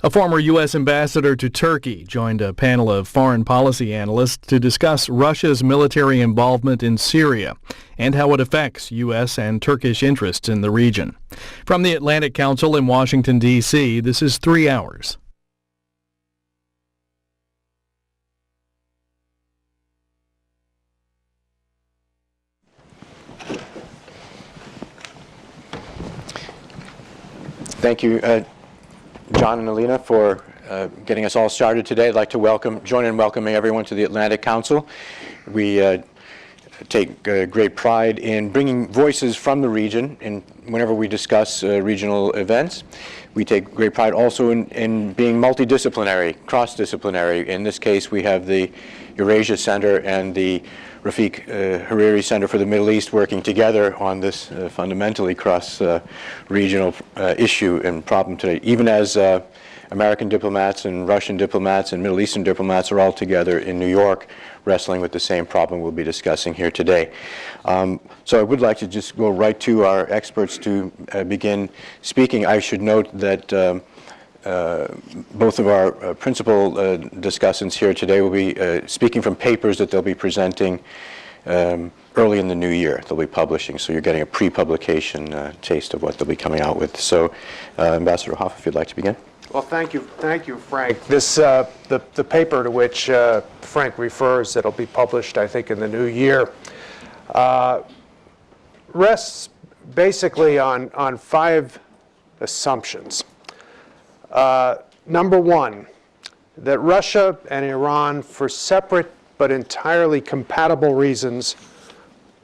A former U.S. ambassador to Turkey joined a panel of foreign policy analysts to discuss Russia's military involvement in Syria and how it affects U.S. and Turkish interests in the region. From the Atlantic Council in Washington, D.C., this is 3 Hours. Thank you, John and Alina, for getting us all started today. I'd like to join in welcoming everyone to the Atlantic Council. We take great pride in bringing voices from the region whenever we discuss regional events. We take great pride also in being multidisciplinary, cross-disciplinary. In this case, we have the Eurasia Center and the Rafiq Hariri Center for the Middle East working together on this fundamentally cross-regional issue and problem today, even as American diplomats and Russian diplomats and Middle Eastern diplomats are all together in New York wrestling with the same problem we'll be discussing here today. So I would like to just go right to our experts to begin speaking. I should note that both of our principal discussants here today will be speaking from papers that they'll be presenting early in the new year. They'll be publishing, so you're getting a pre-publication taste of what they'll be coming out with. So, Ambassador Hoff, if you'd like to begin. Well, thank you, Frank. This the paper to which Frank refers that'll be published, I think, in the new year, rests basically on 5 assumptions. Number one, that Russia and Iran, for separate but entirely compatible reasons,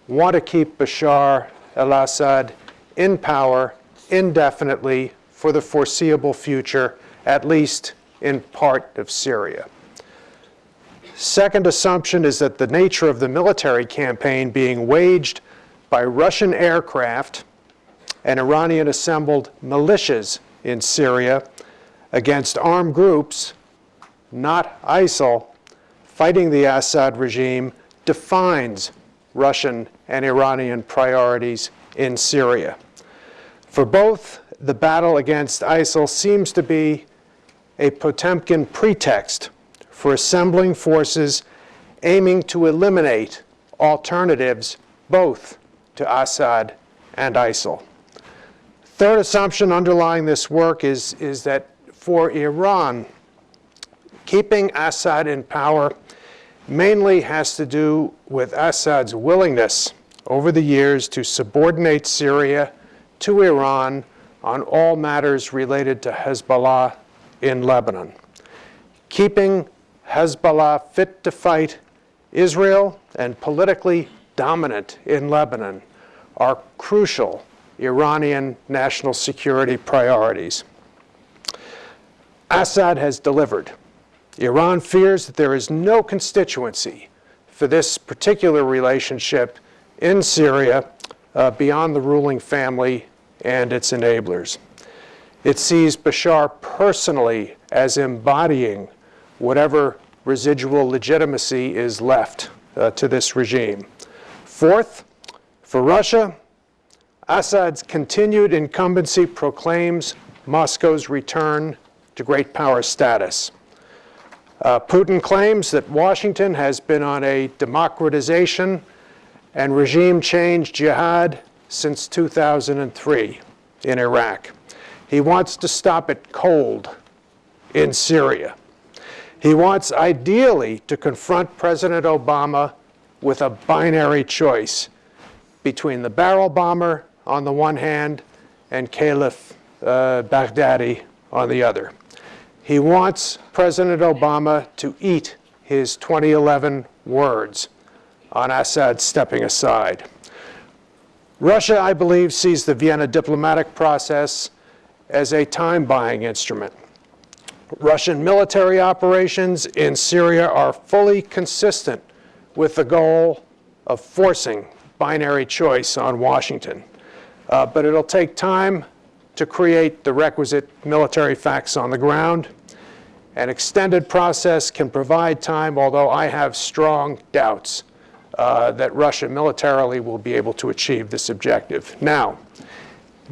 want to keep Bashar al-Assad in power indefinitely for the foreseeable future, at least in part of Syria. Second assumption is that the nature of the military campaign being waged by Russian aircraft and Iranian-assembled militias in Syria against armed groups, not ISIL, fighting the Assad regime, defines Russian and Iranian priorities in Syria. For both, the battle against ISIL seems to be a Potemkin pretext for assembling forces aiming to eliminate alternatives both to Assad and ISIL. Third assumption underlying this work is that for Iran, keeping Assad in power mainly has to do with Assad's willingness over the years to subordinate Syria to Iran on all matters related to Hezbollah in Lebanon. Keeping Hezbollah fit to fight Israel and politically dominant in Lebanon are crucial Iranian national security priorities. Assad has delivered. Iran fears that there is no constituency for this particular relationship in Syria beyond the ruling family and its enablers. It sees Bashar personally as embodying whatever residual legitimacy is left to this regime. Fourth, for Russia, Assad's continued incumbency proclaims Moscow's return to great power status. Putin claims that Washington has been on a democratization and regime change jihad since 2003 in Iraq. He wants to stop it cold in Syria. He wants ideally to confront President Obama with a binary choice between the barrel bomber on the one hand and Caliph Baghdadi on the other. He wants President Obama to eat his 2011 words on Assad stepping aside. Russia, I believe, sees the Vienna diplomatic process as a time-buying instrument. Russian military operations in Syria are fully consistent with the goal of forcing binary choice on Washington. But it'll take time to create the requisite military facts on the ground. An extended process can provide time, although I have strong doubts that Russia militarily will be able to achieve this objective. Now,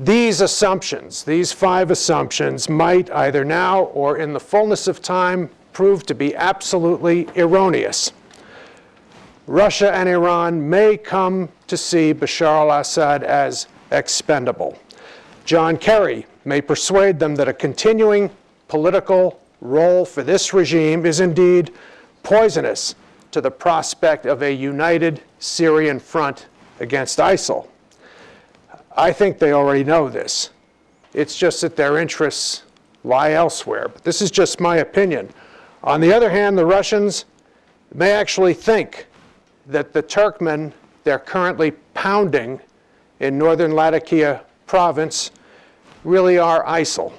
These assumptions, these 5 assumptions, might either now or in the fullness of time prove to be absolutely erroneous. Russia and Iran may come to see Bashar al-Assad as expendable. John Kerry may persuade them that a continuing political role for this regime is indeed poisonous to the prospect of a united Syrian front against ISIL. I think they already know this. It's just that their interests lie elsewhere. But this is just my opinion. On the other hand, the Russians may actually think that the Turkmen they're currently pounding in northern Latakia province really are ISIL.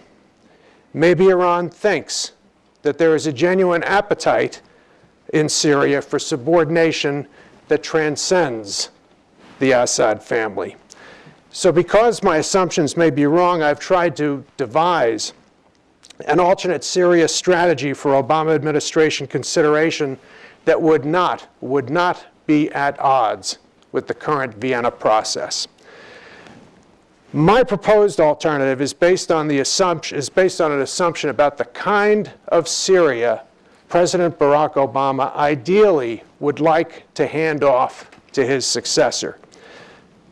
Maybe Iran thinks that there is a genuine appetite in Syria for subordination that transcends the Assad family. So because my assumptions may be wrong, I've tried to devise an alternate Syria strategy for Obama administration consideration that would not be at odds with the current Vienna process. My proposed alternative is based on an assumption about the kind of Syria President Barack Obama ideally would like to hand off to his successor.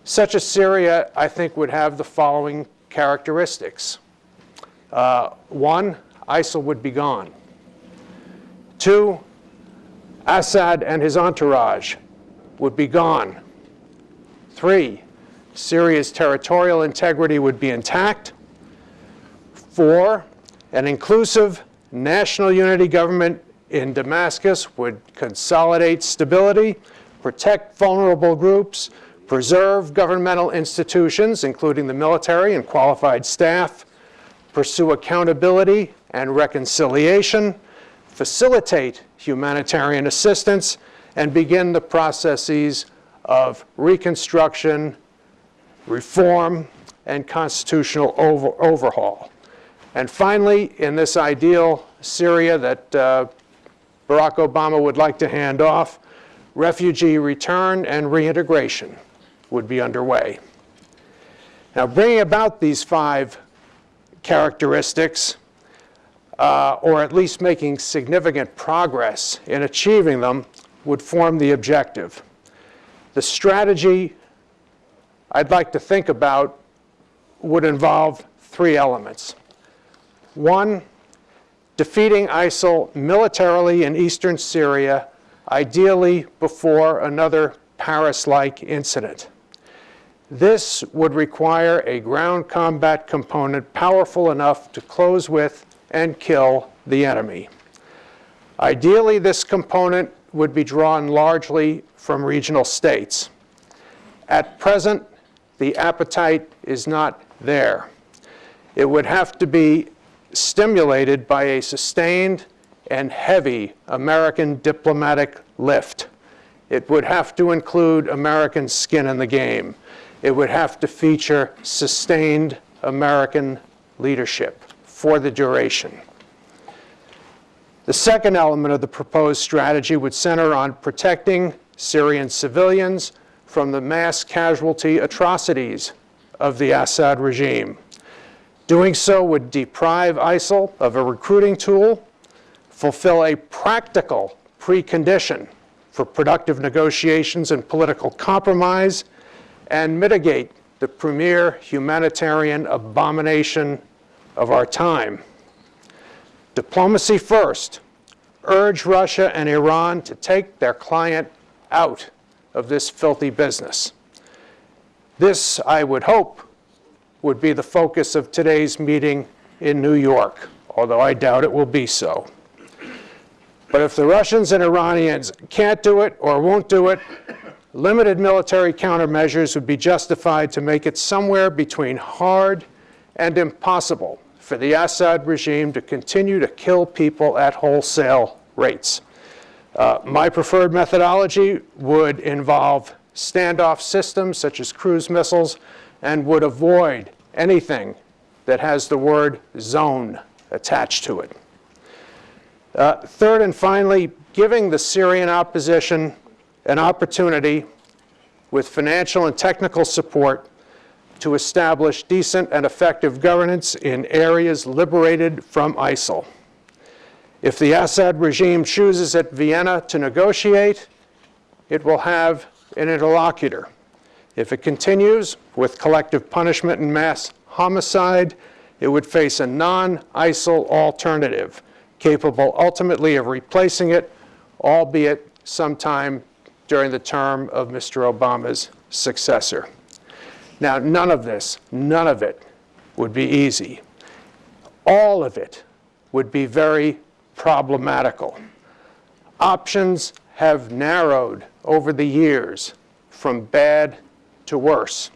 Such a Syria, I think, would have the following characteristics. 1, ISIL would be gone. 2, Assad and his entourage would be gone. 3, Syria's territorial integrity would be intact. 4, an inclusive national unity government in Damascus would consolidate stability, protect vulnerable groups, preserve governmental institutions, including the military and qualified staff, pursue accountability and reconciliation, facilitate humanitarian assistance, and begin the processes of reconstruction, reform, and constitutional overhaul. And finally, in this ideal Syria that Barack Obama would like to hand off, refugee return and reintegration would be underway. Now, bringing about these 5 characteristics, or at least making significant progress in achieving them, would form the objective. The strategy I'd like to think about would involve 3 elements. 1, defeating ISIL militarily in eastern Syria, ideally before another Paris-like incident. This would require a ground combat component powerful enough to close with and kill the enemy. Ideally, this component would be drawn largely from regional states. At present, the appetite is not there. It would have to be stimulated by a sustained and heavy American diplomatic lift. It would have to include American skin in the game. It would have to feature sustained American leadership for the duration. The second element of the proposed strategy would center on protecting Syrian civilians from the mass casualty atrocities of the Assad regime. Doing so would deprive ISIL of a recruiting tool, fulfill a practical precondition for productive negotiations and political compromise, and mitigate the premier humanitarian abomination of our time. Diplomacy first. Urge Russia and Iran to take their client out of this filthy business. This, I would hope, would be the focus of today's meeting in New York, although I doubt it will be so. But if the Russians and Iranians can't do it or won't do it, limited military countermeasures would be justified to make it somewhere between hard and impossible for the Assad regime to continue to kill people at wholesale rates. My preferred methodology would involve standoff systems such as cruise missiles and would avoid anything that has the word zone attached to it. Third and finally, giving the Syrian opposition an opportunity with financial and technical support to establish decent and effective governance in areas liberated from ISIL. If the Assad regime chooses at Vienna to negotiate, it will have an interlocutor. If it continues with collective punishment and mass homicide, it would face a non-ISIL alternative, capable ultimately of replacing it, albeit sometime during the term of Mr. Obama's successor. Now, none of it would be easy. All of it would be very problematical. Options have narrowed over the years from bad to worse.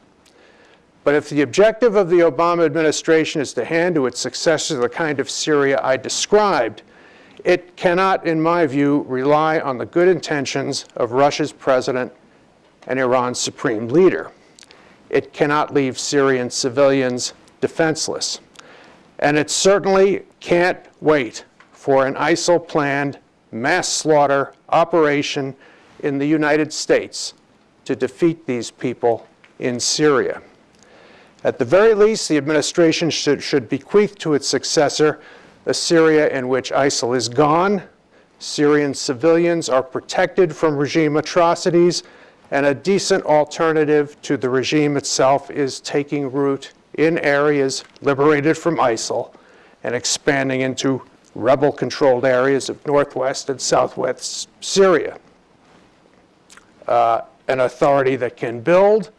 But if the objective of the Obama administration is to hand to its successor the kind of Syria I described, it cannot, in my view, rely on the good intentions of Russia's president and Iran's supreme leader. It cannot leave Syrian civilians defenseless. And it certainly can't wait for an ISIL-planned mass slaughter operation in the United States to defeat these people in Syria. At the very least, the administration should bequeath to its successor a Syria in which ISIL is gone, Syrian civilians are protected from regime atrocities, and a decent alternative to the regime itself is taking root in areas liberated from ISIL and expanding into rebel-controlled areas of northwest and southwest Syria. An authority that can build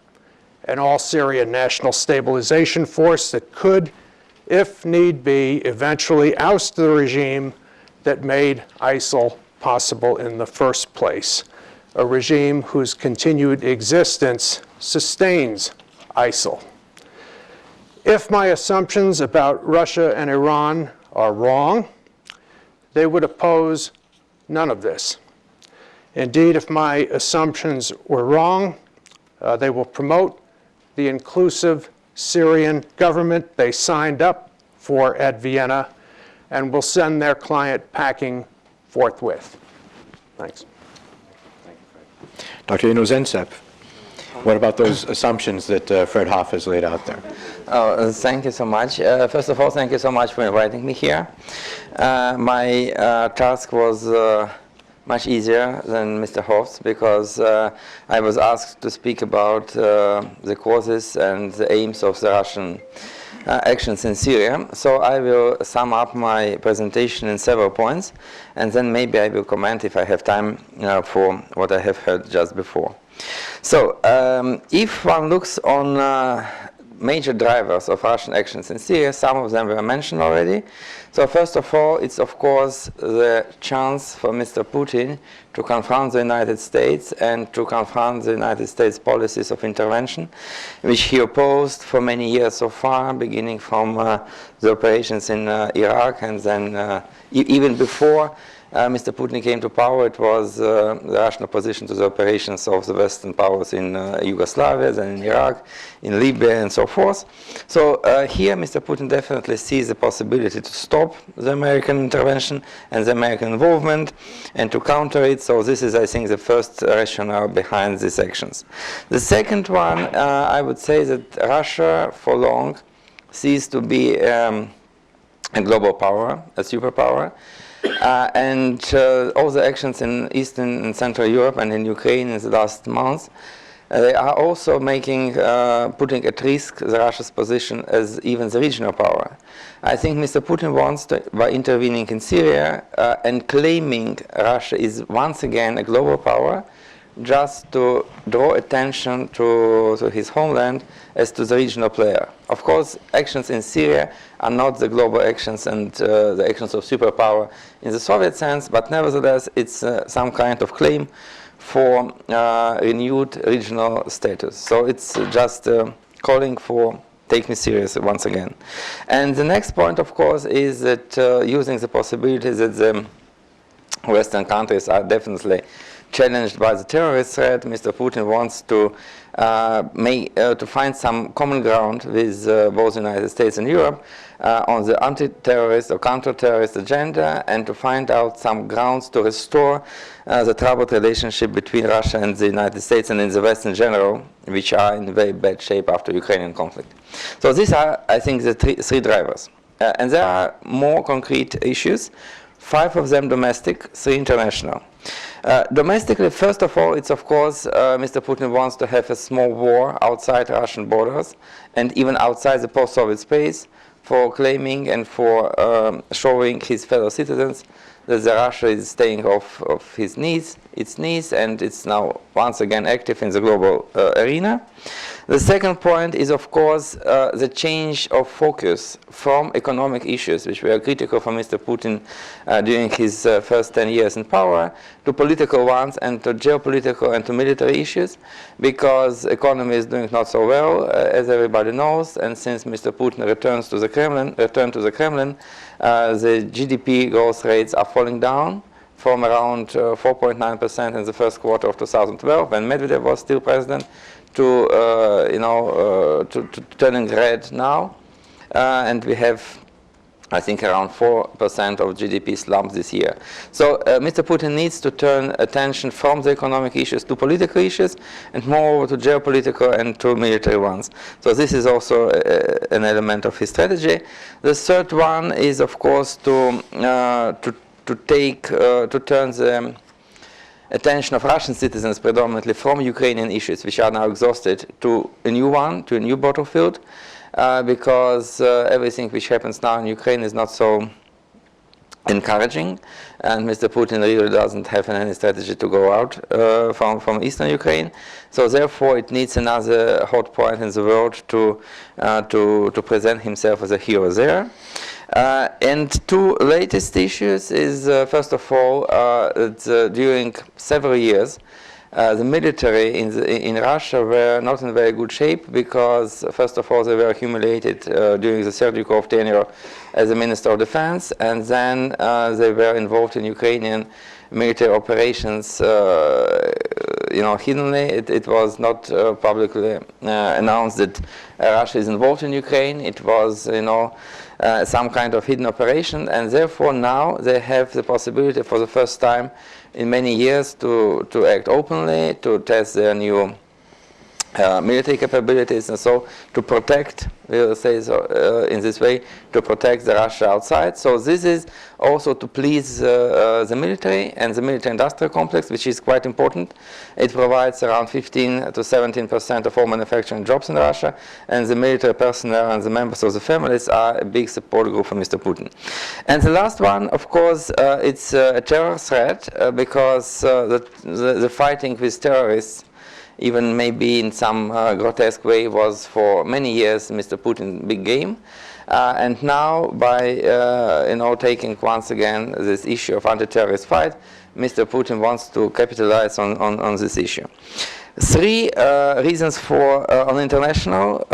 an all-Syrian national stabilization force that could, if need be, eventually oust the regime that made ISIL possible in the first place, a regime whose continued existence sustains ISIL. If my assumptions about Russia and Iran are wrong, they would oppose none of this. Indeed, if my assumptions were wrong, they will promote the inclusive Syrian government they signed up for at Vienna and will send their client packing forthwith. Thanks. Dr. Inozemtsev, what about those assumptions that Fred Hoff has laid out there? Oh, thank you so much. First of all, thank you so much for inviting me here. My task was much easier than Mr. Hoff's because I was asked to speak about the causes and the aims of the Russian actions in Syria. So I will sum up my presentation in several points, and then maybe I will comment if I have time for what I have heard just before. So if one looks on major drivers of Russian actions in Syria, some of them were mentioned already. So first of all, it's of course the chance for Mr. Putin to confront the United States and to confront the United States policies of intervention, which he opposed for many years so far, beginning from the operations in Iraq, and then even before Mr. Putin came to power, it was the Russian opposition to the operations of the Western powers in Yugoslavia, then in Iraq, in Libya, and so forth. So here Mr. Putin definitely sees the possibility to stop the American intervention and the American involvement and to counter it. So this is, I think, the first rationale behind these actions. The second one, I would say that Russia for long ceased to be a global power, a superpower. And all the actions in Eastern and Central Europe and in Ukraine in the last months, they are also putting at risk Russia's position as even the regional power. I think Mr. Putin wants to, by intervening in Syria and claiming Russia is once again a global power, just to draw attention to his homeland as to the regional player. Of course, actions in Syria are not the global actions and the actions of superpower in the Soviet sense, but nevertheless, it's some kind of claim for renewed regional status. So it's just calling for take me serious once again. And the next point, of course, is that using the possibility that the Western countries are definitely challenged by the terrorist threat, Mr. Putin wants to to find some common ground with both the United States and Europe on the anti-terrorist or counter-terrorist agenda, and to find out some grounds to restore the troubled relationship between Russia and the United States and in the West in general, which are in very bad shape after Ukrainian conflict. So these are, I think, the three drivers. And there are more concrete issues, 5 of them domestic, 3 international. Domestically, first of all, it's of course Mr. Putin wants to have a small war outside Russian borders and even outside the post-Soviet space, for claiming and for showing his fellow citizens that Russia is staying off of its knees, and it's now once again active in the global arena. The second point is, of course, the change of focus from economic issues, which were critical for Mr. Putin during his first 10 years in power, to political ones and to geopolitical and to military issues, because economy is doing not so well, as everybody knows, and since Mr. Putin returned to the Kremlin, the GDP growth rates are falling down from around 4.9% in the first quarter of 2012, when Medvedev was still president, to turning red now, and we have, I think, around 4% of GDP slump this year. So Mr. Putin needs to turn attention from the economic issues to political issues, and more to geopolitical and to military ones. So this is also an element of his strategy. The third one is, of course, to turn the attention of Russian citizens predominantly from Ukrainian issues, which are now exhausted, to a new one, to a new battlefield, because everything which happens now in Ukraine is not so encouraging, and Mr. Putin really doesn't have any strategy to go out from eastern Ukraine. So therefore it needs another hot point in the world to present himself as a hero there. And 2 latest issues is, first of all, during several years, the military in Russia were not in very good shape, because, first of all, they were humiliated during the Serdyukov tenure as a Minister of Defense, and then they were involved in Ukrainian military operations, hiddenly. It was not publicly announced that Russia is involved in Ukraine. It was, some kind of hidden operation, and therefore now they have the possibility for the first time in many years to act openly, to test their new military capabilities, and so to protect, we'll say so, in this way, to protect the Russia outside. So this is also to please the military and the military-industrial complex, which is quite important. It provides around 15 to 17% of all manufacturing jobs in Russia, and the military personnel and the members of the families are a big support group for Mr. Putin. And the last one, of course, it's a terror threat, because the fighting with terrorists, even maybe in some grotesque way, was for many years Mr. Putin's big game. And now, by taking once again this issue of anti-terrorist fight, Mr. Putin wants to capitalize on this issue. 3 reasons for on international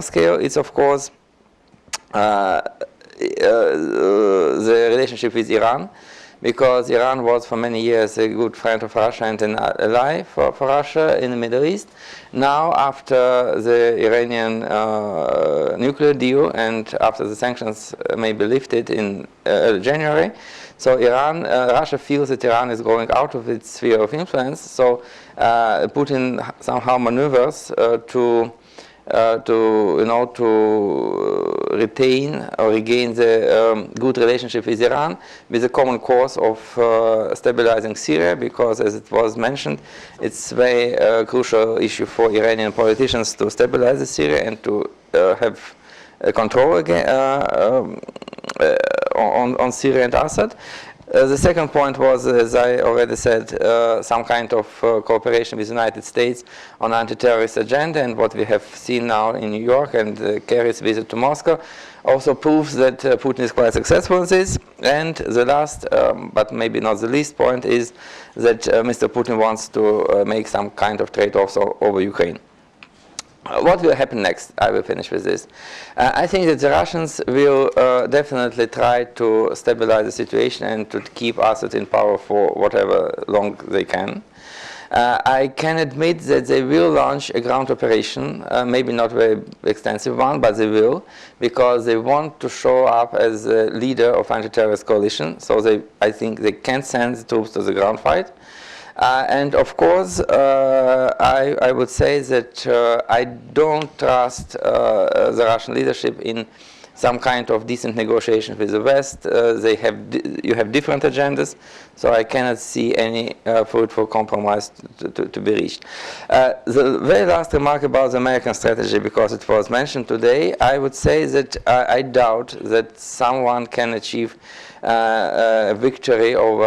scale. It's, of course, the relationship with Iran, because Iran was for many years a good friend of Russia and an ally for Russia in the Middle East. Now, after the Iranian nuclear deal and after the sanctions may be lifted in early January, so Russia feels that Iran is going out of its sphere of influence. So Putin somehow maneuvers to retain or regain the good relationship with Iran, with a common cause of stabilizing Syria, because, as it was mentioned, it's a very crucial issue for Iranian politicians to stabilize Syria and to have control again on Syria and Assad. The second point was, as I already said, some kind of cooperation with the United States on anti-terrorist agenda, and what we have seen now in New York and Kerry's visit to Moscow also proves that Putin is quite successful in this. And the last, but maybe not the least point, is that Mr. Putin wants to make some kind of trade-offs over Ukraine. What will happen next? I will finish with this. I think that the Russians will definitely try to stabilize the situation and to keep Assad in power for whatever long they can. I can admit that they will launch a ground operation, maybe not very extensive one, but they will, because they want to show up as a leader of anti-terrorist coalition. So I think they can send the troops to the ground fight. And of course, I would say that I don't trust the Russian leadership in some kind of decent negotiation with the West. You have different agendas, so I cannot see any fruitful compromise to be reached. The very last remark about the American strategy, because it was mentioned today, I would say that I doubt that someone can achieve a victory over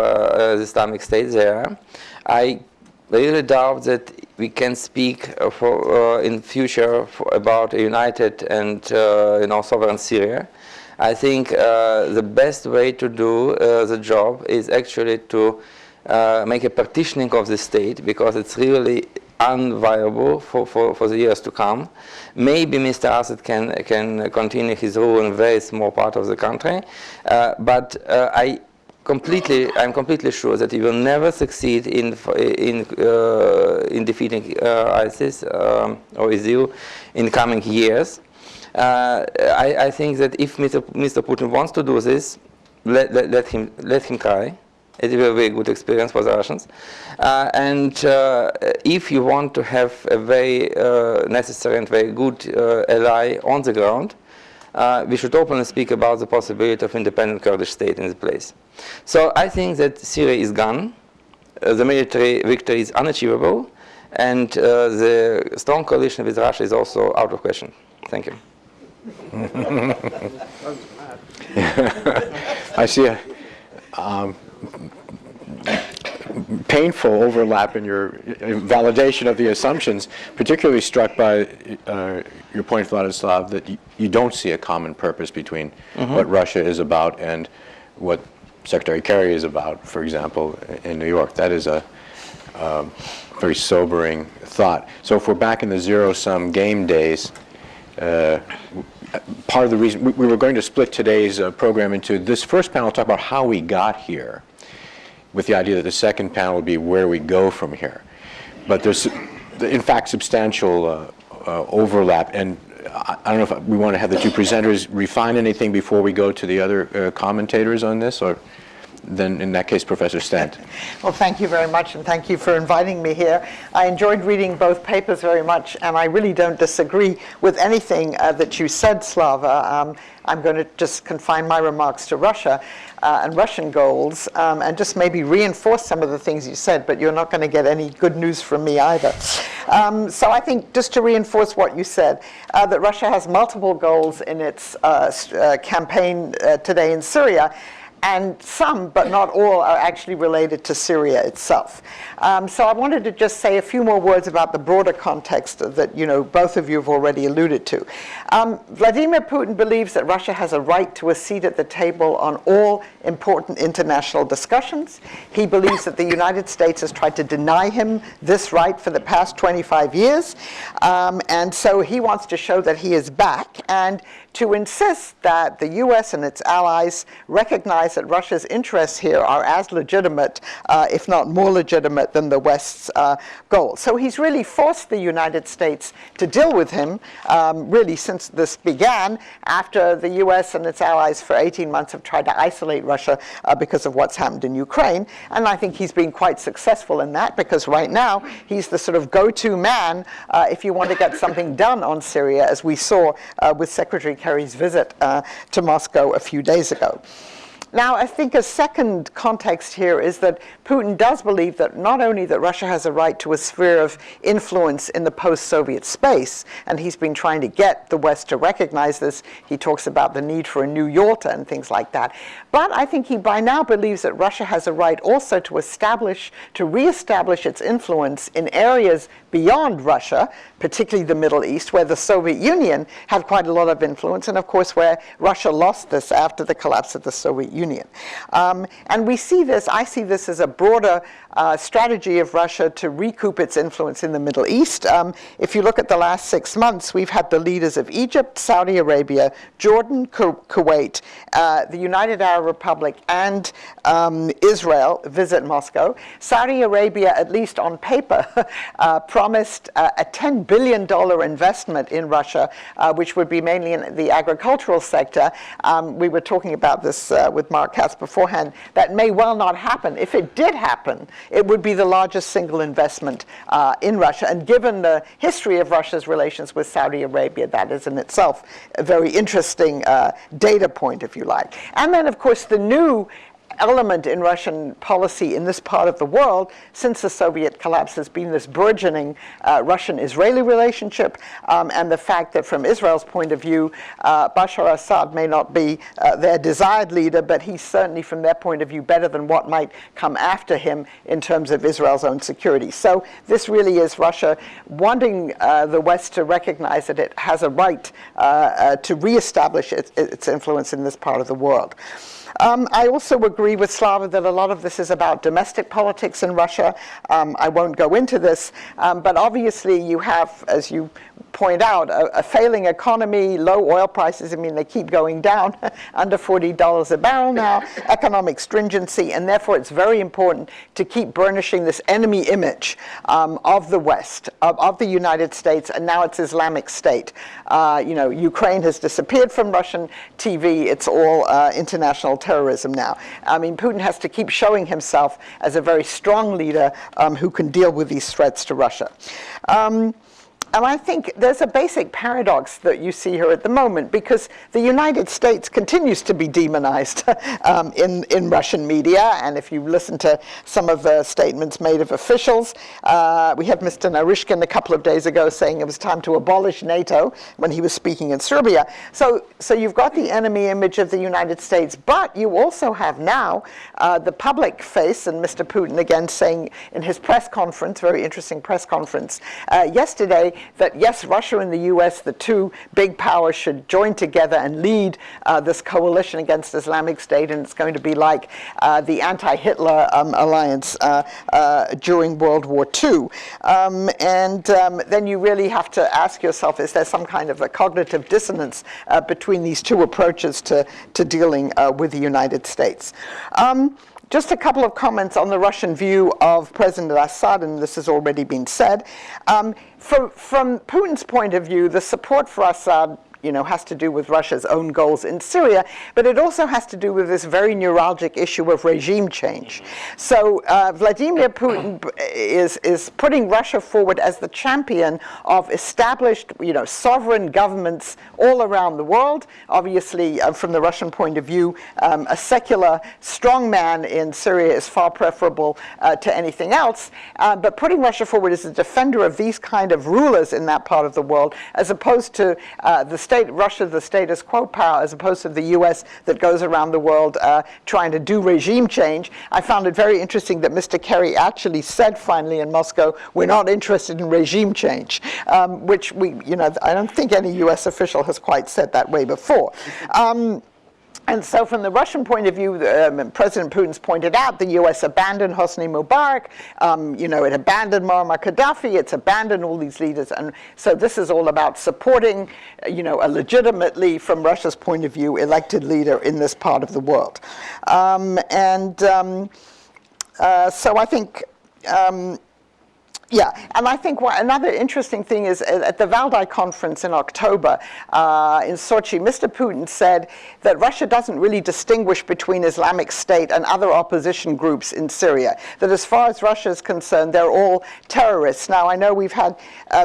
the Islamic State there. I really doubt that we can speak in future about a united and sovereign Syria. I think the best way to do the job is actually to make a partitioning of the state, because it's really unviable for the years to come. Maybe Mr. Assad can continue his rule in a very small part of the country, but I'm completely sure that he will never succeed in defeating ISIS or ISIL in coming years. I think that if Mr. Putin wants to do this, let him try. It will be a very good experience for the Russians. And if you want to have a very necessary and very good ally on the ground, we should openly speak about the possibility of independent Kurdish state in the place. So I think that Syria is gone, the military victory is unachievable, and the strong coalition with Russia is also out of question. Thank you. I see a painful overlap in your validation of the assumptions, particularly struck by your point, Vladislav, that you don't see a common purpose between what Russia is about and what Secretary Kerry is about, for example, in New York. That is a very sobering thought. So if we're back in the zero-sum game days, part of the reason we were going to split today's program into this first panel, talk about how we got here, with the idea that the second panel would be where we go from here. But there's, in fact, substantial overlap. And I don't know if we want to have the two presenters refine anything before we go to the other commentators on this, or then in that case, Professor Stent. Well, thank you very much, and thank you for inviting me here. I enjoyed reading both papers very much, and I really don't disagree with anything that you said, Slava. I'm going to just confine my remarks to Russia and Russian goals, and just maybe reinforce some of the things you said, but you're not going to get any good news from me either. So I think, just to reinforce what you said, that Russia has multiple goals in its campaign today in Syria, and some, but not all, are actually related to Syria itself. So I wanted to just say a few more words about the broader context that both of you have already alluded to. Vladimir Putin believes that Russia has a right to a seat at the table on all important international discussions. He believes that the United States has tried to deny him this right for the past 25 years. And so he wants to show that he is back, and to insist that the US and its allies recognize that Russia's interests here are as legitimate, if not more legitimate, than the West's goals. So he's really forced the United States to deal with him, really since this began, after the US and its allies for 18 months have tried to isolate Russia because of what's happened in Ukraine. And I think he's been quite successful in that, because right now he's the sort of go-to man if you want to get something done on Syria, as we saw with Secretary Kerry's visit to Moscow a few days ago. Now, I think a second context here is that Putin does believe that not only that Russia has a right to a sphere of influence in the post-Soviet space, and he's been trying to get the West to recognize this. He talks about the need for a new Yalta and things like that. But I think he by now believes that Russia has a right also to reestablish its influence in areas beyond Russia, particularly the Middle East, where the Soviet Union had quite a lot of influence, and of course where Russia lost this after the collapse of the Soviet Union. And we see this, I see this as a broader strategy of Russia to recoup its influence in the Middle East. If you look at the last 6 months, we've had the leaders of Egypt, Saudi Arabia, Jordan, Kuwait, the United Arab Republic, and Israel visit Moscow. Saudi Arabia, at least on paper, promised a $10 billion investment in Russia, which would be mainly in the agricultural sector. We were talking about this with Mark Katz beforehand. That may well not happen. If it did happen, it would be the largest single investment in Russia. And given the history of Russia's relations with Saudi Arabia, that is in itself a very interesting data point, if you like. And then, of course, the new element in Russian policy in this part of the world since the Soviet collapse has been this burgeoning Russian-Israeli relationship, and the fact that from Israel's point of view, Bashar Assad may not be their desired leader, but he's certainly from their point of view better than what might come after him in terms of Israel's own security. So this really is Russia wanting the West to recognize that it has a right to reestablish its influence in this part of the world. I also agree with Slava that a lot of this is about domestic politics in Russia. I won't go into this, but obviously you have, as you point out, a failing economy, low oil prices. I mean, they keep going down, under $40 a barrel now, economic stringency, and therefore it's very important to keep burnishing this enemy image of the West, of the United States, and now it's Islamic State. Ukraine has disappeared from Russian TV. It's all international terrorism now. I mean, Putin has to keep showing himself as a very strong leader who can deal with these threats to Russia. And I think there's a basic paradox that you see here at the moment, because the United States continues to be demonized in Russian media. And if you listen to some of the statements made of officials, we had Mr. Narishkin a couple of days ago saying it was time to abolish NATO when he was speaking in Serbia. So you've got the enemy image of the United States, but you also have now the public face, and Mr. Putin again saying in his press conference, very interesting press conference yesterday, that yes, Russia and the US, the two big powers, should join together and lead this coalition against Islamic State, and it's going to be like the anti-Hitler alliance during World War II. Then you really have to ask yourself, is there some kind of a cognitive dissonance between these two approaches to dealing with the United States? Just a couple of comments on the Russian view of President Assad, and this has already been said. From Putin's point of view, the support for Assad has to do with Russia's own goals in Syria, but it also has to do with this very neuralgic issue of regime change. So Vladimir Putin is putting Russia forward as the champion of established, sovereign governments all around the world. Obviously, from the Russian point of view, a secular strongman in Syria is far preferable to anything else. But putting Russia forward as a defender of these kind of rulers in that part of the world, as opposed to Russia, the status quo power, as opposed to the US that goes around the world trying to do regime change. I found it very interesting that Mr. Kerry actually said finally in Moscow, we're not interested in regime change, which I don't think any US official has quite said that way before. And so from the Russian point of view, President Putin's pointed out the U.S. abandoned Hosni Mubarak, it abandoned Muammar Gaddafi, it's abandoned all these leaders. And so this is all about supporting, a legitimately, from Russia's point of view, elected leader in this part of the world. So I think... and I think another interesting thing is at the Valdai conference in October in Sochi, Mr. Putin said that Russia doesn't really distinguish between Islamic State and other opposition groups in Syria, that as far as Russia is concerned, they're all terrorists. Now, I know we've had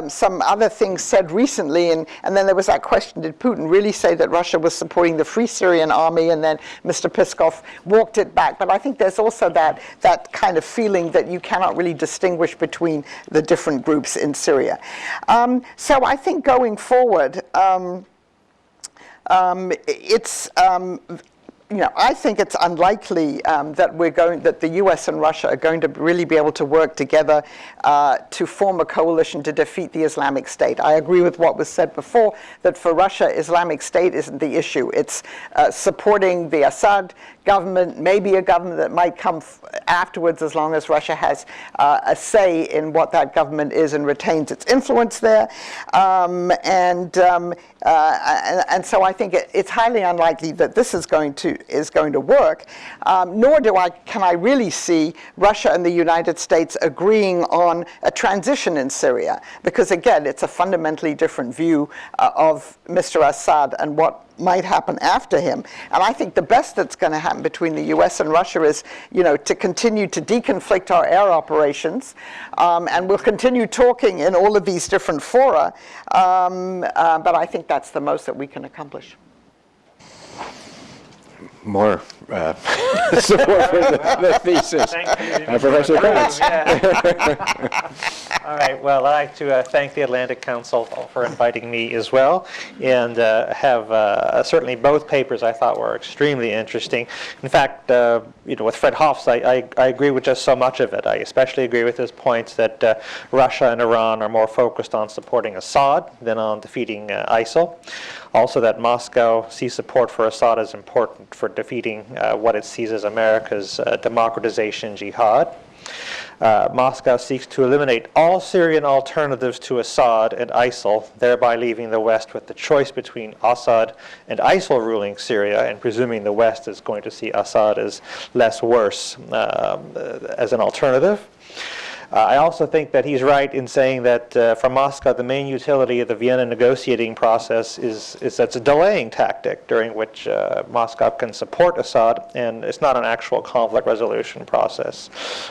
some other things said recently, and then there was that question, did Putin really say that Russia was supporting the Free Syrian Army? And then Mr. Peskov walked it back. But I think there's also that kind of feeling that you cannot really distinguish between the different groups in Syria. So I think going forward, it's I think it's unlikely that the U.S. and Russia are going to really be able to work together to form a coalition to defeat the Islamic State. I agree with what was said before, that for Russia, Islamic State isn't the issue. It's supporting the Assad government, maybe a government that might come afterwards, as long as Russia has a say in what that government is and retains its influence there. And so I think it's highly unlikely that this is going to work. Nor can I really see Russia and the United States agreeing on a transition in Syria, because again, it's a fundamentally different view of Mr. Assad and what might happen after him. And I think the best that's going to happen between the U.S. and Russia is, to continue to deconflict our air operations, and we'll continue talking in all of these different fora, but I think that's the most that we can accomplish. More support for the thesis. Professor Krantz. All right, well, I'd like to thank the Atlantic Council for inviting me as well, and have certainly both papers I thought were extremely interesting. In fact, with Fred Hoff's, I agree with just so much of it. I especially agree with his points that Russia and Iran are more focused on supporting Assad than on defeating ISIL. Also that Moscow sees support for Assad as important for defeating what it sees as America's democratization jihad. Moscow seeks to eliminate all Syrian alternatives to Assad and ISIL, thereby leaving the West with the choice between Assad and ISIL ruling Syria, and presuming the West is going to see Assad as less worse as an alternative. I also think that he's right in saying that for Moscow, the main utility of the Vienna negotiating process is that's a delaying tactic during which Moscow can support Assad, and it's not an actual conflict resolution process.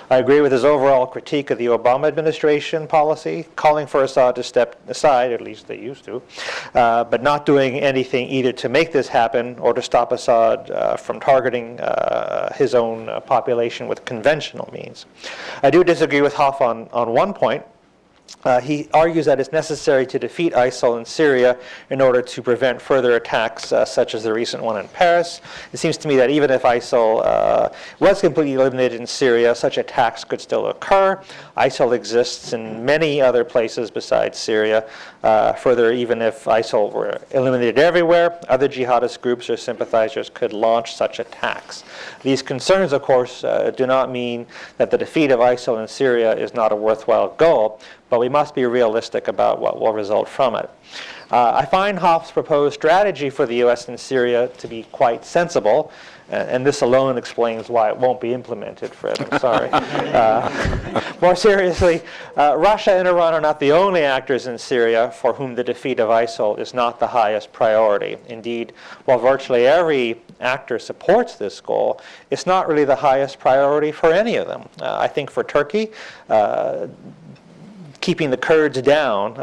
I agree with his overall critique of the Obama administration policy, calling for Assad to step aside, at least they used to, but not doing anything either to make this happen or to stop Assad from targeting his own population with conventional means. I do disagree with Hoff on one point. He argues that it's necessary to defeat ISIL in Syria in order to prevent further attacks such as the recent one in Paris. It seems to me that even if ISIL was completely eliminated in Syria, such attacks could still occur. ISIL exists in many other places besides Syria. Further, even if ISIL were eliminated everywhere, other jihadist groups or sympathizers could launch such attacks. These concerns, of course, do not mean that the defeat of ISIL in Syria is not a worthwhile goal, but we must be realistic about what will result from it. I find Hoff's proposed strategy for the U.S. in Syria to be quite sensible, and this alone explains why it won't be implemented, Fred. I'm sorry. More seriously, Russia and Iran are not the only actors in Syria for whom the defeat of ISIL is not the highest priority. Indeed, while virtually every actor supports this goal, it's not really the highest priority for any of them. I think for Turkey, keeping the Kurds down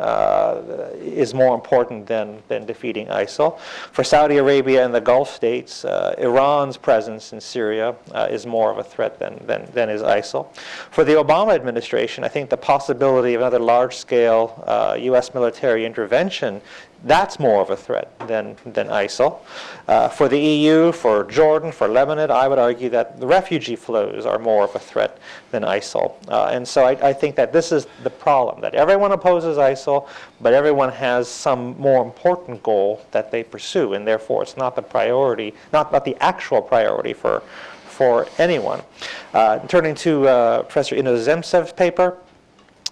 is more important than defeating ISIL. For Saudi Arabia and the Gulf states, Iran's presence in Syria is more of a threat than is ISIL. For the Obama administration, I think the possibility of another large-scale U.S. military intervention, that's more of a threat than ISIL. For the EU, for Jordan, for Lebanon, I would argue that the refugee flows are more of a threat than ISIL. And so I think that this is the problem, that everyone opposes ISIL, but everyone has some more important goal that they pursue, and therefore it's not the priority, not the actual priority for anyone. Turning to Professor Inozemtsev's paper,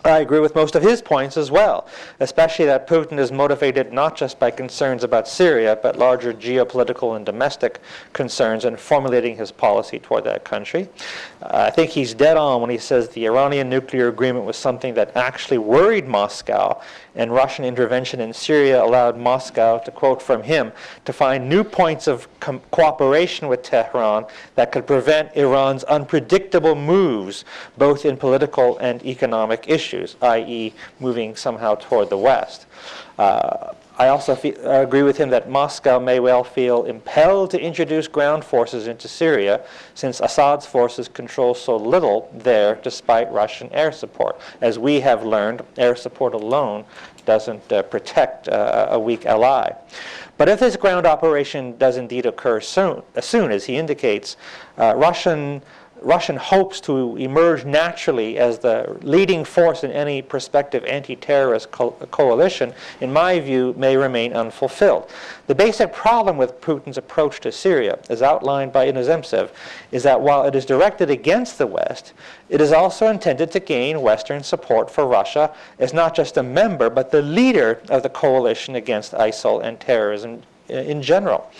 I agree with most of his points as well, especially that Putin is motivated not just by concerns about Syria, but larger geopolitical and domestic concerns in formulating his policy toward that country. I think he's dead on when he says the Iranian nuclear agreement was something that actually worried Moscow, and Russian intervention in Syria allowed Moscow, to quote from him, to find new points of cooperation with Tehran that could prevent Iran's unpredictable moves, both in political and economic issues, i.e. moving somehow toward the West. I also agree with him that Moscow may well feel impelled to introduce ground forces into Syria, since Assad's forces control so little there despite Russian air support. As we have learned, air support alone doesn't protect a weak ally. But if this ground operation does indeed occur soon, as he indicates, Russian hopes to emerge naturally as the leading force in any prospective anti-terrorist coalition, in my view, may remain unfulfilled. The basic problem with Putin's approach to Syria, as outlined by Inozemtsev, is that while it is directed against the West, it is also intended to gain Western support for Russia as not just a member, but the leader of the coalition against ISIL and terrorism in general.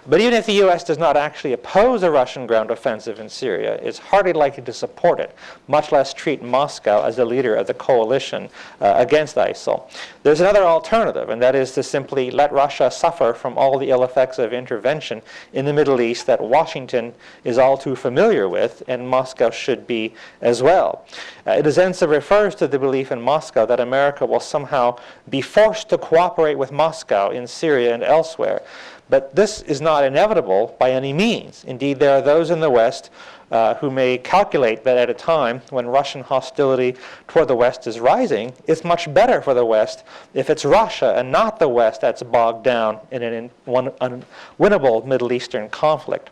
But even if the U.S. does not actually oppose a Russian ground offensive in Syria, it's hardly likely to support it, much less treat Moscow as the leader of the coalition against ISIL. There's another alternative, and that is to simply let Russia suffer from all the ill effects of intervention in the Middle East that Washington is all too familiar with, and Moscow should be as well. Inozemtsev refers to the belief in Moscow that America will somehow be forced to cooperate with Moscow in Syria and elsewhere. But this is not inevitable by any means. Indeed, there are those in the West who may calculate that at a time when Russian hostility toward the West is rising, it's much better for the West if it's Russia and not the West that's bogged down in an unwinnable Middle Eastern conflict.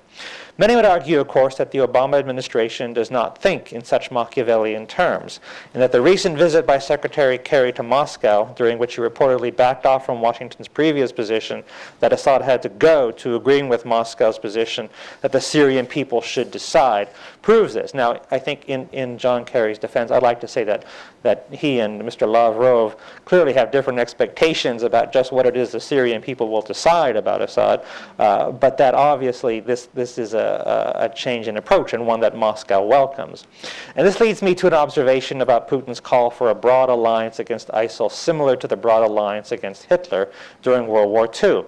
Many would argue, of course, that the Obama administration does not think in such Machiavellian terms, and that the recent visit by Secretary Kerry to Moscow, during which he reportedly backed off from Washington's previous position that Assad had to go, to agreeing with Moscow's position that the Syrian people should decide, proves this. Now, I think in John Kerry's defense, I'd like to say that he and Mr. Lavrov clearly have different expectations about just what it is the Syrian people will decide about Assad, but that obviously this is a change in approach, and one that Moscow welcomes. And this leads me to an observation about Putin's call for a broad alliance against ISIL, similar to the broad alliance against Hitler during World War II.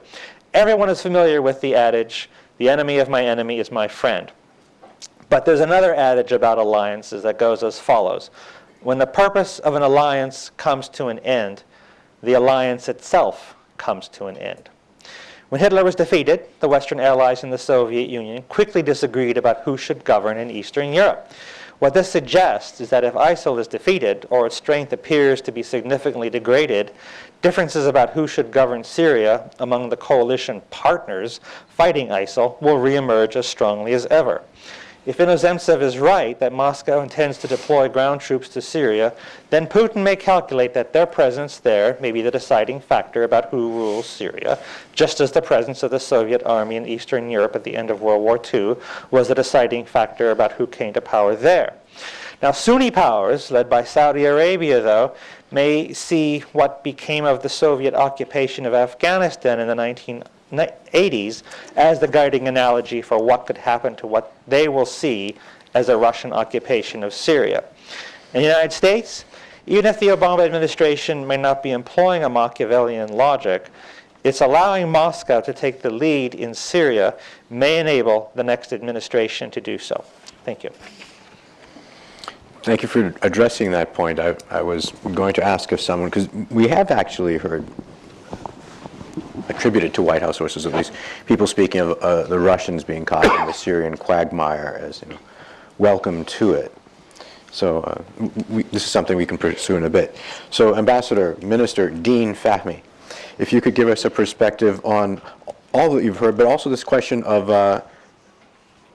Everyone is familiar with the adage, "The enemy of my enemy is my friend." But there's another adage about alliances that goes as follows. When the purpose of an alliance comes to an end, the alliance itself comes to an end. When Hitler was defeated, the Western allies in the Soviet Union quickly disagreed about who should govern in Eastern Europe. What this suggests is that if ISIL is defeated, or its strength appears to be significantly degraded, differences about who should govern Syria among the coalition partners fighting ISIL will reemerge as strongly as ever. If Inozemtsev is right that Moscow intends to deploy ground troops to Syria, then Putin may calculate that their presence there may be the deciding factor about who rules Syria, just as the presence of the Soviet army in Eastern Europe at the end of World War II was the deciding factor about who came to power there. Now, Sunni powers, led by Saudi Arabia, though, may see what became of the Soviet occupation of Afghanistan in the 1980s as the guiding analogy for what could happen to what they will see as a Russian occupation of Syria. In the United States, even if the Obama administration may not be employing a Machiavellian logic, its allowing Moscow to take the lead in Syria may enable the next administration to do so. Thank you. Thank you for addressing that point. I was going to ask if someone, because we have actually heard, attributed to White House sources at least, people speaking of the Russians being caught in the Syrian quagmire as, welcome to it. So this is something we can pursue in a bit. So Ambassador, Minister Dean Fahmy, if you could give us a perspective on all that you've heard, but also this question of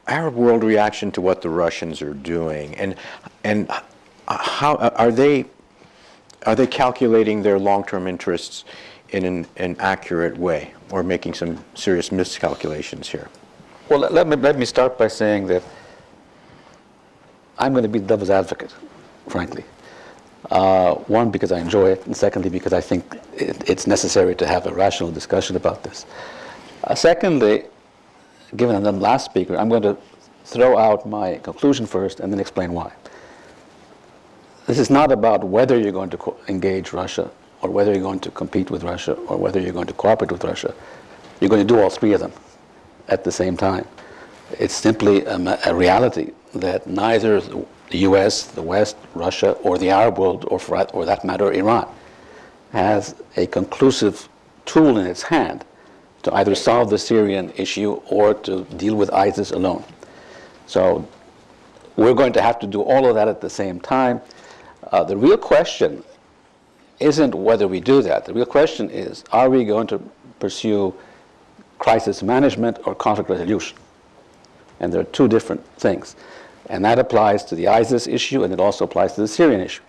Arab world reaction to what the Russians are doing, and how are they calculating their long-term interests in an accurate way, or making some serious miscalculations here? Well, let me start by saying that I'm going to be the devil's advocate, frankly. One, because I enjoy it, and secondly, because I think it's necessary to have a rational discussion about this. Secondly, given I'm the last speaker, I'm going to throw out my conclusion first and then explain why. This is not about whether you're going to engage Russia, or whether you're going to compete with Russia, or whether you're going to cooperate with Russia. You're going to do all three of them at the same time. It's simply a reality that neither the US, the West, Russia, or the Arab world, or for that matter, Iran, has a conclusive tool in its hand to either solve the Syrian issue or to deal with ISIS alone. So we're going to have to do all of that at the same time. The real question isn't whether we do that. The real question is, are we going to pursue crisis management or conflict resolution? And there are two different things. And that applies to the ISIS issue, and it also applies to the Syrian issue.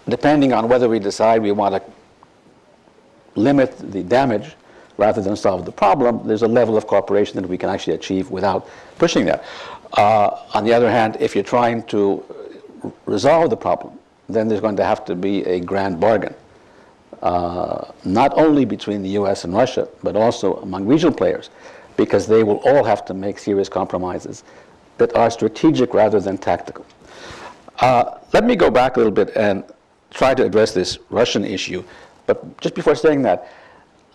Depending on whether we decide we want to limit the damage rather than solve the problem, there's a level of cooperation that we can actually achieve without pushing that. On the other hand, if you're trying to resolve the problem, then there's going to have to be a grand bargain, not only between the US and Russia, but also among regional players, because they will all have to make serious compromises that are strategic rather than tactical. Let me go back a little bit and try to address this Russian issue. But just before saying that,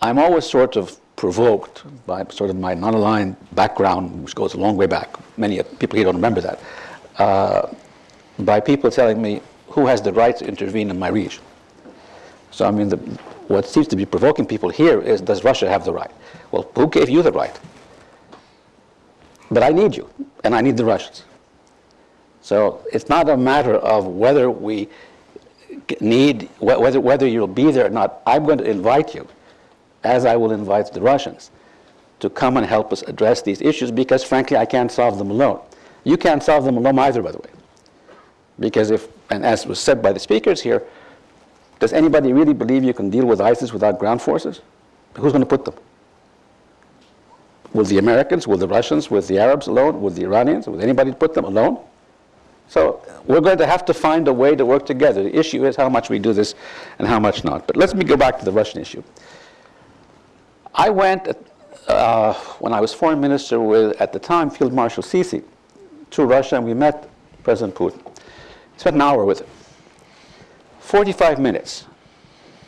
I'm always sort of provoked by sort of my non-aligned background, which goes a long way back. Many people here don't remember that, by people telling me who has the right to intervene in my region. So I mean, what seems to be provoking people here is, does Russia have the right? Well, who gave you the right? But I need you, and I need the Russians. So it's not a matter of whether we need, whether you'll be there or not. I'm going to invite you, as I will invite the Russians, to come and help us address these issues, because frankly, I can't solve them alone. You can't solve them alone either, by the way. Because if, and as was said by the speakers here, does anybody really believe you can deal with ISIS without ground forces? Who's going to put them? Will the Americans, will the Russians, will the Arabs alone, will the Iranians, will anybody put them alone? So we're going to have to find a way to work together. The issue is how much we do this and how much not. But let me go back to the Russian issue. I went, when I was foreign minister with, at the time, Field Marshal Sisi, to Russia, and we met President Putin. Spent an hour with him. 45 minutes,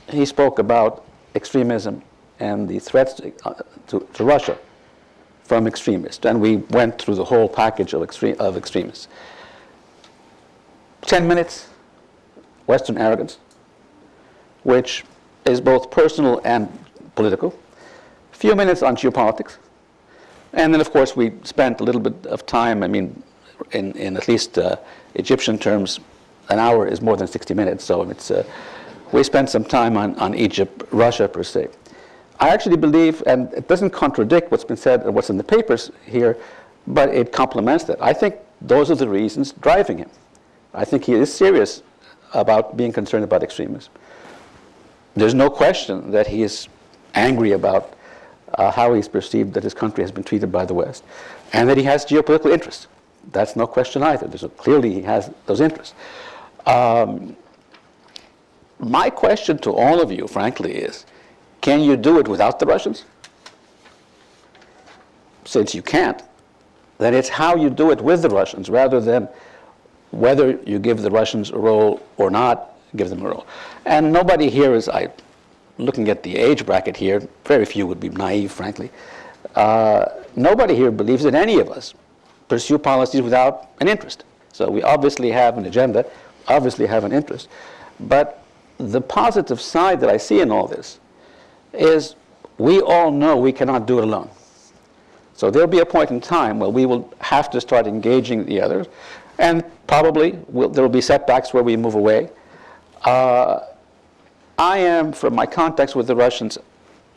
he spoke about extremism and the threats to Russia from extremists. And we went through the whole package of extremists. 10 minutes, Western arrogance, which is both personal and political. A few minutes on geopolitics. And then, of course, we spent a little bit of time, I mean, in at least Egyptian terms, an hour is more than 60 minutes, so it's, we spent some time on Egypt, Russia per se. I actually believe, and it doesn't contradict what's been said or what's in the papers here, but it complements that. I think those are the reasons driving him. I think he is serious about being concerned about extremism. There's no question that he is angry about how he's perceived that his country has been treated by the West, and that he has geopolitical interests. That's no question either. Clearly he has those interests. My question to all of you, frankly, is, can you do it without the Russians? Since you can't, then it's how you do it with the Russians rather than whether you give the Russians a role or not give them a role. And nobody here is, looking at the age bracket here, very few would be naive, frankly. Nobody here believes that any of us pursue policies without an interest. So we obviously have an agenda, obviously have an interest. But the positive side that I see in all this is we all know we cannot do it alone. So there'll be a point in time where we will have to start engaging the others, and probably there will be setbacks where we move away. I am, from my contacts with the Russians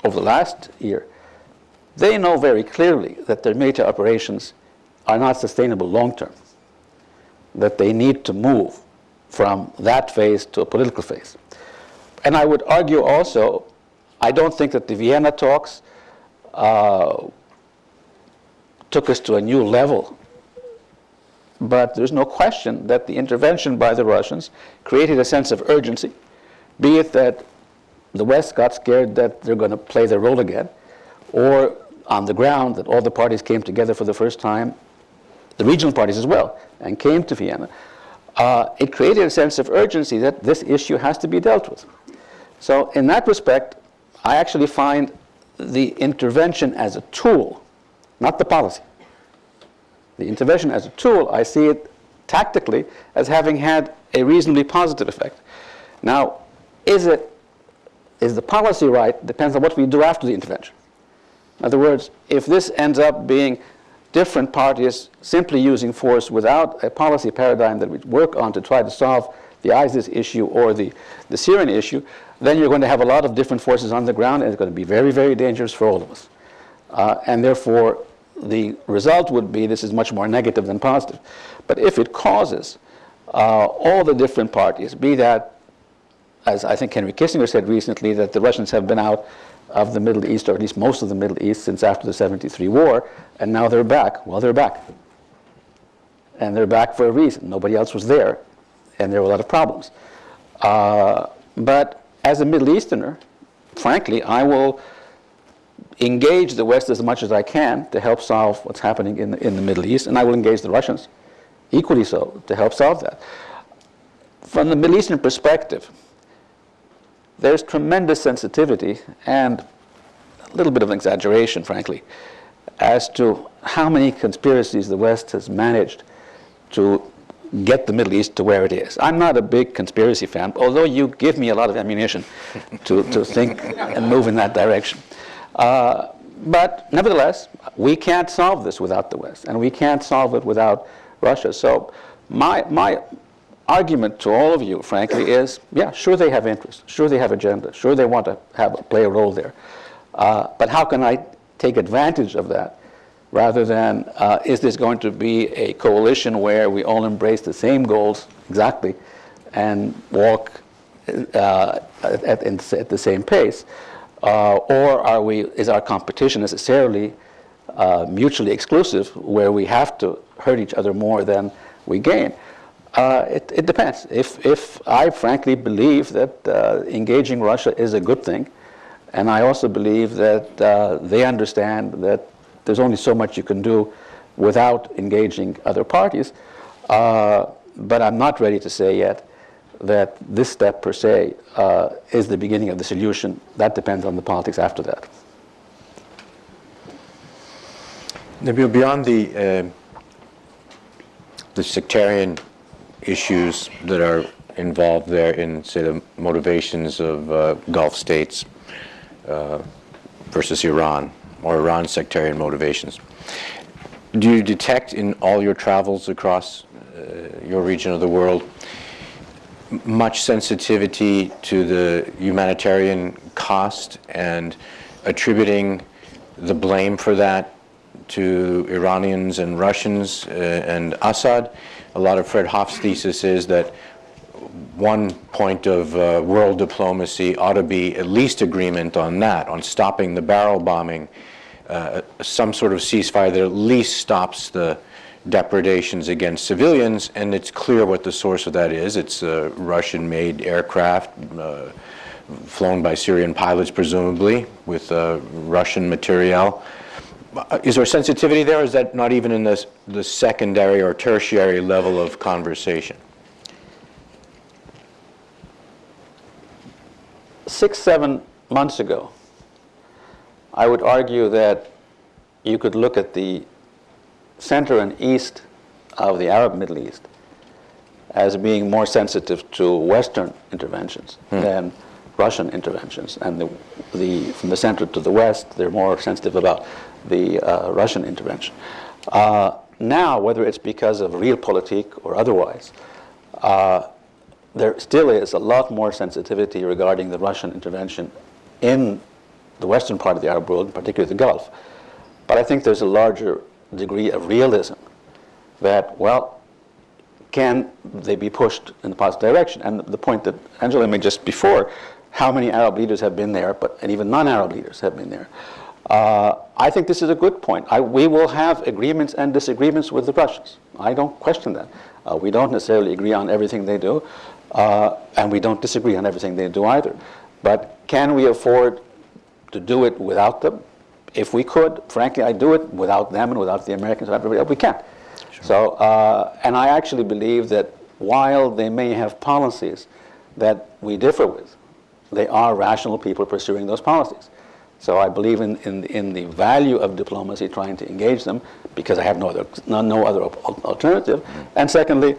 over the last year, they know very clearly that their military operations are not sustainable long-term, that they need to move from that phase to a political phase. And I would argue also, I don't think that the Vienna talks took us to a new level, but there's no question that the intervention by the Russians created a sense of urgency, be it that the West got scared that they're going to play their role again, or on the ground that all the parties came together for the first time, the regional parties as well, and came to Vienna. It created a sense of urgency that this issue has to be dealt with. So in that respect, I actually find the intervention as a tool, not the policy. The intervention as a tool, I see it tactically as having had a reasonably positive effect. Now, is it is the policy right depends on what we do after the intervention. In other words, if this ends up being different parties simply using force without a policy paradigm that we work on to try to solve the ISIS issue or the Syrian issue, then you're going to have a lot of different forces on the ground, and it's going to be very, very dangerous for all of us. And therefore, the result would be this is much more negative than positive. But if it causes all the different parties, be that, as I think Henry Kissinger said recently, that the Russians have been out of the Middle East, or at least most of the Middle East, since after the '73 war, and now they're back. Well, they're back. And they're back for a reason. Nobody else was there, and there were a lot of problems. But as a Middle Easterner, frankly, I will engage the West as much as I can to help solve what's happening in the Middle East, and I will engage the Russians equally so to help solve that. From the Middle Eastern perspective, there's tremendous sensitivity and a little bit of an exaggeration, frankly, as to how many conspiracies the West has managed to get the Middle East to where it is. I'm not a big conspiracy fan, although you give me a lot of ammunition to think and move in that direction. But nevertheless, we can't solve this without the West, and we can't solve it without Russia. So my argument to all of you, frankly, is, yeah, sure they have interests, sure they have agenda, sure they want to play a role there. But how can I take advantage of that rather than, is this going to be a coalition where we all embrace the same goals exactly and walk at the same pace? Or is our competition necessarily mutually exclusive, where we have to hurt each other more than we gain? It depends. If I frankly believe that engaging Russia is a good thing, and I also believe that they understand that there's only so much you can do without engaging other parties, but I'm not ready to say yet that this step per se is the beginning of the solution. That depends on the politics after that. Nabil, beyond the sectarian issues that are involved there in, say, the motivations of Gulf states versus Iran, or Iran's sectarian motivations, do you detect in all your travels across your region of the world much sensitivity to the humanitarian cost and attributing the blame for that to Iranians and Russians and Assad? A lot of Fred Hoff's thesis is that one point of world diplomacy ought to be at least agreement on that, on stopping the barrel bombing, some sort of ceasefire that at least stops the depredations against civilians, and it's clear what the source of that is. It's Russian-made aircraft flown by Syrian pilots, presumably, with Russian materiel. Is there sensitivity there, or is that not even in the secondary or tertiary level of conversation? 6-7 months ago, I would argue that you could look at the center and east of the Arab Middle East as being more sensitive to Western interventions than Russian interventions, and from the center to the west, they're more sensitive about the Russian intervention. Now, whether it's because of realpolitik or otherwise, there still is a lot more sensitivity regarding the Russian intervention in the western part of the Arab world, particularly the Gulf. But I think there's a larger degree of realism that, well, can they be pushed in the positive direction? And the point that Angela made just before, how many Arab leaders have been there, and even non-Arab leaders have been there. I think this is a good point. We will have agreements and disagreements with the Russians. I don't question that. We don't necessarily agree on everything they do, and we don't disagree on everything they do either. But can we afford to do it without them? If we could, frankly, I'd do it without them and without the Americans and everybody else. We can't. Sure. So, and I actually believe that while they may have policies that we differ with, they are rational people pursuing those policies. So I believe in the value of diplomacy, trying to engage them, because I have no other alternative. And secondly,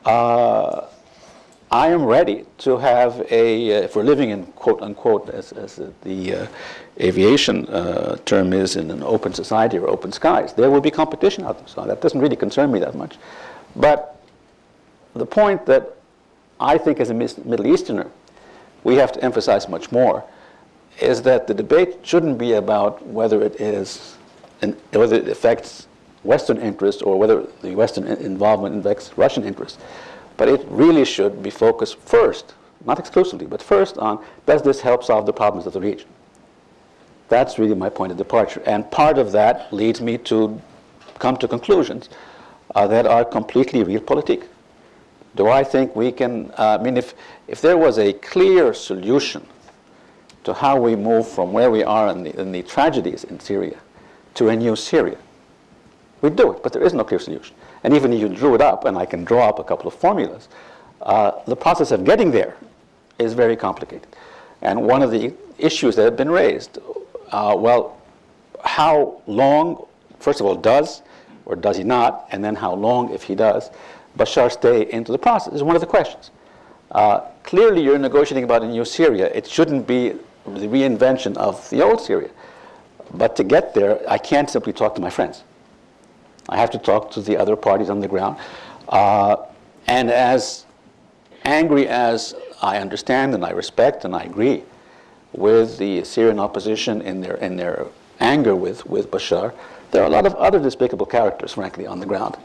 I I am ready to have if we're living in quote unquote, as the aviation term is, in an open society or open skies, there will be competition out there. So that doesn't really concern me that much. But the point that I think as a Middle Easterner we have to emphasize much more is that the debate shouldn't be about whether it is, whether it affects Western interests or whether the Western involvement affects Russian interests. But it really should be focused first, not exclusively, but first on, does this help solve the problems of the region? That's really my point of departure. And part of that leads me to come to conclusions that are completely realpolitik. Do I think we can, I mean, if there was a clear solution to how we move from where we are in the tragedies in Syria to a new Syria, we'd do it, but there is no clear solution. And even if you drew it up, and I can draw up a couple of formulas, the process of getting there is very complicated. And one of the issues that have been raised, well, how long, first of all, does or does he not, and then how long, if he does, Bashar stay into the process is one of the questions. Clearly, you're negotiating about a new Syria. It shouldn't be the reinvention of the old Syria. But to get there, I can't simply talk to my friends. I have to talk to the other parties on the ground. And as angry as I understand and I respect and I agree with the Syrian opposition in their anger with Bashar, there are a lot of other despicable characters, frankly, on the ground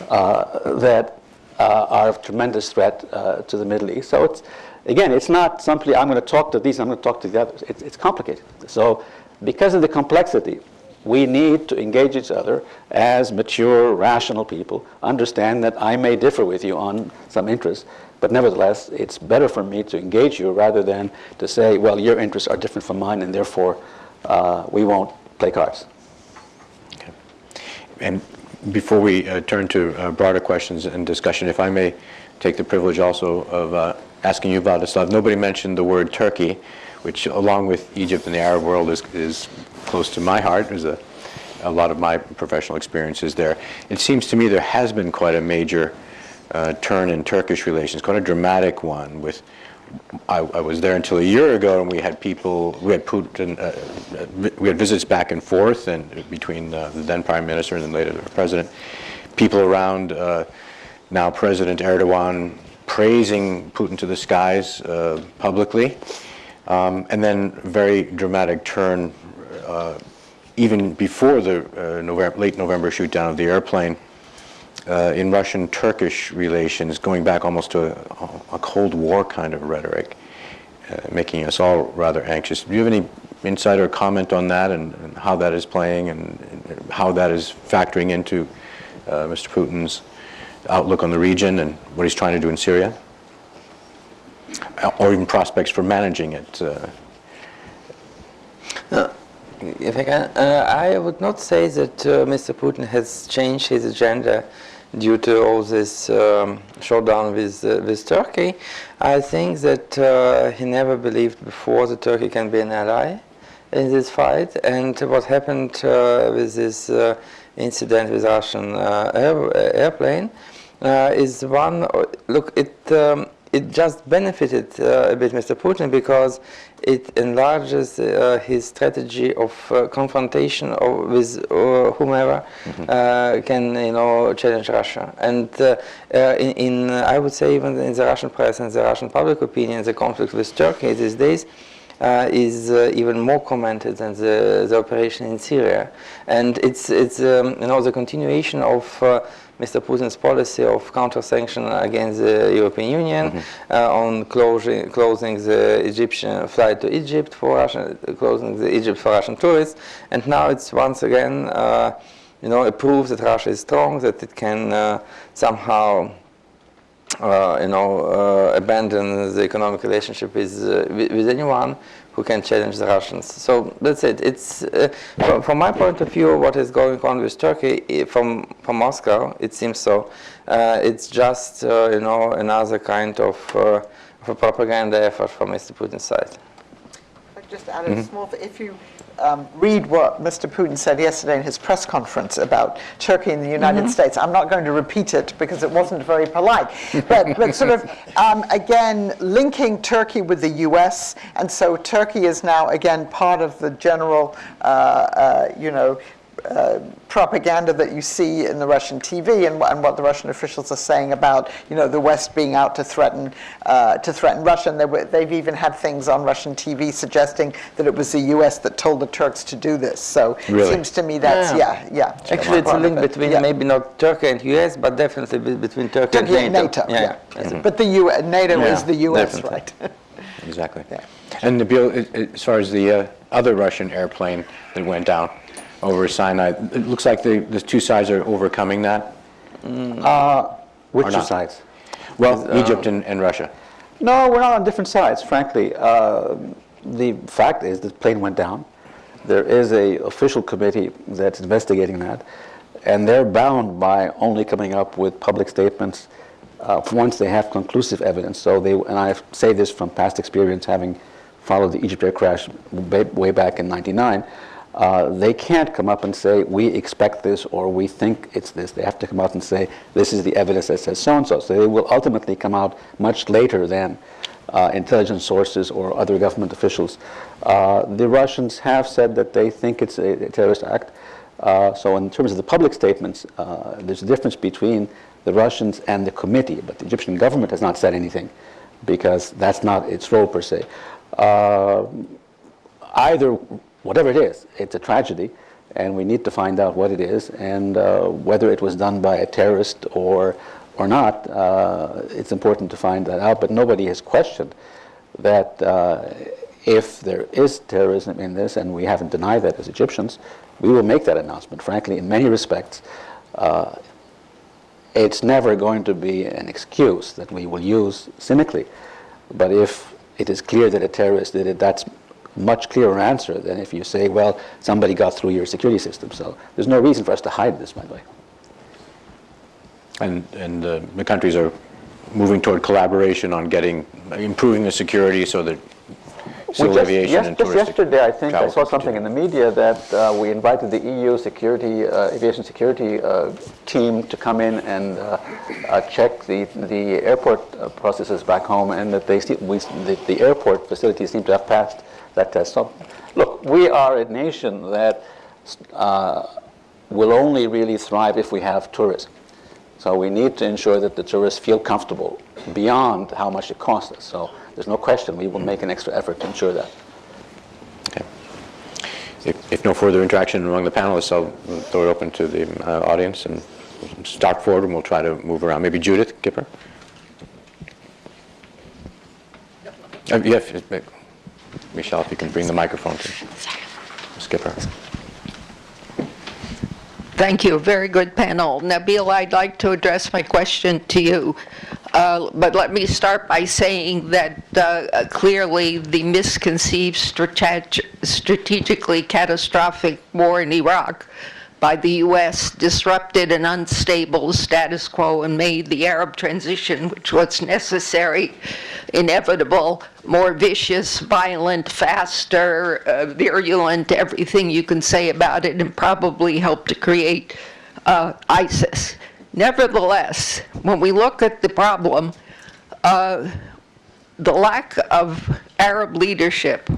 that are of tremendous threat to the Middle East. So it's not simply I'm going to talk to these, I'm going to talk to the others. It's complicated. So because of the complexity, we need to engage each other as mature, rational people, understand that I may differ with you on some interests, but nevertheless, it's better for me to engage you rather than to say, well, your interests are different from mine, and therefore we won't play cards. Okay. And before we turn to broader questions and discussion, if I may take the privilege also of asking you, Vladislav, nobody mentioned the word Turkey, which along with Egypt and the Arab world is close to my heart. There's a lot of my professional experiences there. It seems to me there has been quite a major turn in Turkish relations, quite a dramatic one. I was there until a year ago, and we had Putin, we had visits back and forth and between the then Prime Minister and then later the President. People around now President Erdogan praising Putin to the skies publicly. And then very dramatic turn even before the late November shoot down of the airplane in Russian-Turkish relations, going back almost to a Cold War kind of rhetoric, making us all rather anxious. Do you have any insight or comment on that and how that is playing and how that is factoring into Mr. Putin's outlook on the region and what he's trying to do in Syria? Or even prospects for managing it? If I can, I would not say that Mr. Putin has changed his agenda due to all this showdown with Turkey. I think that he never believed before that Turkey can be an ally in this fight. And what happened with this incident with Russian airplane is one, look, it just benefited a bit Mr. Putin because it enlarges his strategy of confrontation with whomever can, challenge Russia. And I would say even in the Russian press and the Russian public opinion, the conflict with Turkey these days is even more commented than the operation in Syria. And it's the continuation of Mr. Putin's policy of counter-sanction against the European Union, on closing the Egyptian flight to Egypt for Russian, closing the Egypt for Russian tourists, and now it's once again, it proves that Russia is strong, that it can somehow, abandon the economic relationship with anyone who can challenge the Russians. So that's it. It's from my point of view, what is going on with Turkey from Moscow, it seems so. It's just another kind of a propaganda effort from Mr. Putin's side. I'd just add a small thing. If you read what Mr. Putin said yesterday in his press conference about Turkey and the United States. I'm not going to repeat it because it wasn't very polite. But sort of, again, linking Turkey with the U.S., and so Turkey is now, again, part of the general, propaganda that you see in the Russian TV and what the Russian officials are saying about, the West being out to threaten Russia. And they've even had things on Russian TV suggesting that it was the U.S. that told the Turks to do this. So it seems to me that's, yeah. Actually, it's a link between maybe not Turkey and U.S., but definitely between Turkey and NATO. Yeah. But NATO is the U.S., definitely. right? Exactly. And Nabil, as far as the other Russian airplane that went down over Sinai, it looks like the two sides are overcoming that? Which two sides? Well, Egypt and Russia. No, we're not on different sides, frankly. The fact is the plane went down. There is an official committee that's investigating that, and they're bound by only coming up with public statements once they have conclusive evidence. So and I say this from past experience, having followed the Egypt air crash way back in '99, they can't come up and say, we expect this or we think it's this. They have to come out and say, this is the evidence that says so-and-so. So they will ultimately come out much later than intelligence sources or other government officials. The Russians have said that they think it's a terrorist act. So in terms of the public statements, there's a difference between the Russians and the committee, but the Egyptian government has not said anything because that's not its role per se. Whatever it is, it's a tragedy, and we need to find out what it is, and whether it was done by a terrorist or not. It's important to find that out, but nobody has questioned that if there is terrorism in this, and we haven't denied that as Egyptians, we will make that announcement. Frankly, in many respects, it's never going to be an excuse that we will use cynically, but if it is clear that a terrorist did it, that's much clearer answer than if you say, well, somebody got through your security system. So there's no reason for us to hide this, by the way. And the countries are moving toward collaboration on improving the security so that civil aviation and just touristic yesterday, I think I saw travel something in the media that we invited the EU aviation security team to come in and check the airport processes back home, and that the airport facilities seem to have passed that test. So, look, we are a nation that will only really thrive if we have tourism. So we need to ensure that the tourists feel comfortable beyond how much it costs us. So there's no question we will make an extra effort to ensure that. Okay. If no further interaction among the panelists, I'll throw it open to the audience and start forward, and we'll try to move around. Maybe Judith Kipper? Yes. Michelle, if you can bring the microphone to Ms. Kipper. Thank you. Very good panel. Nabil, I'd like to address my question to you. But let me start by saying that clearly the misconceived strategically catastrophic war in Iraq by the U.S. disrupted an unstable status quo and made the Arab transition, which was necessary, inevitable, more vicious, violent, faster, virulent, everything you can say about it, and probably helped to create ISIS. Nevertheless, when we look at the problem, the lack of Arab leadership,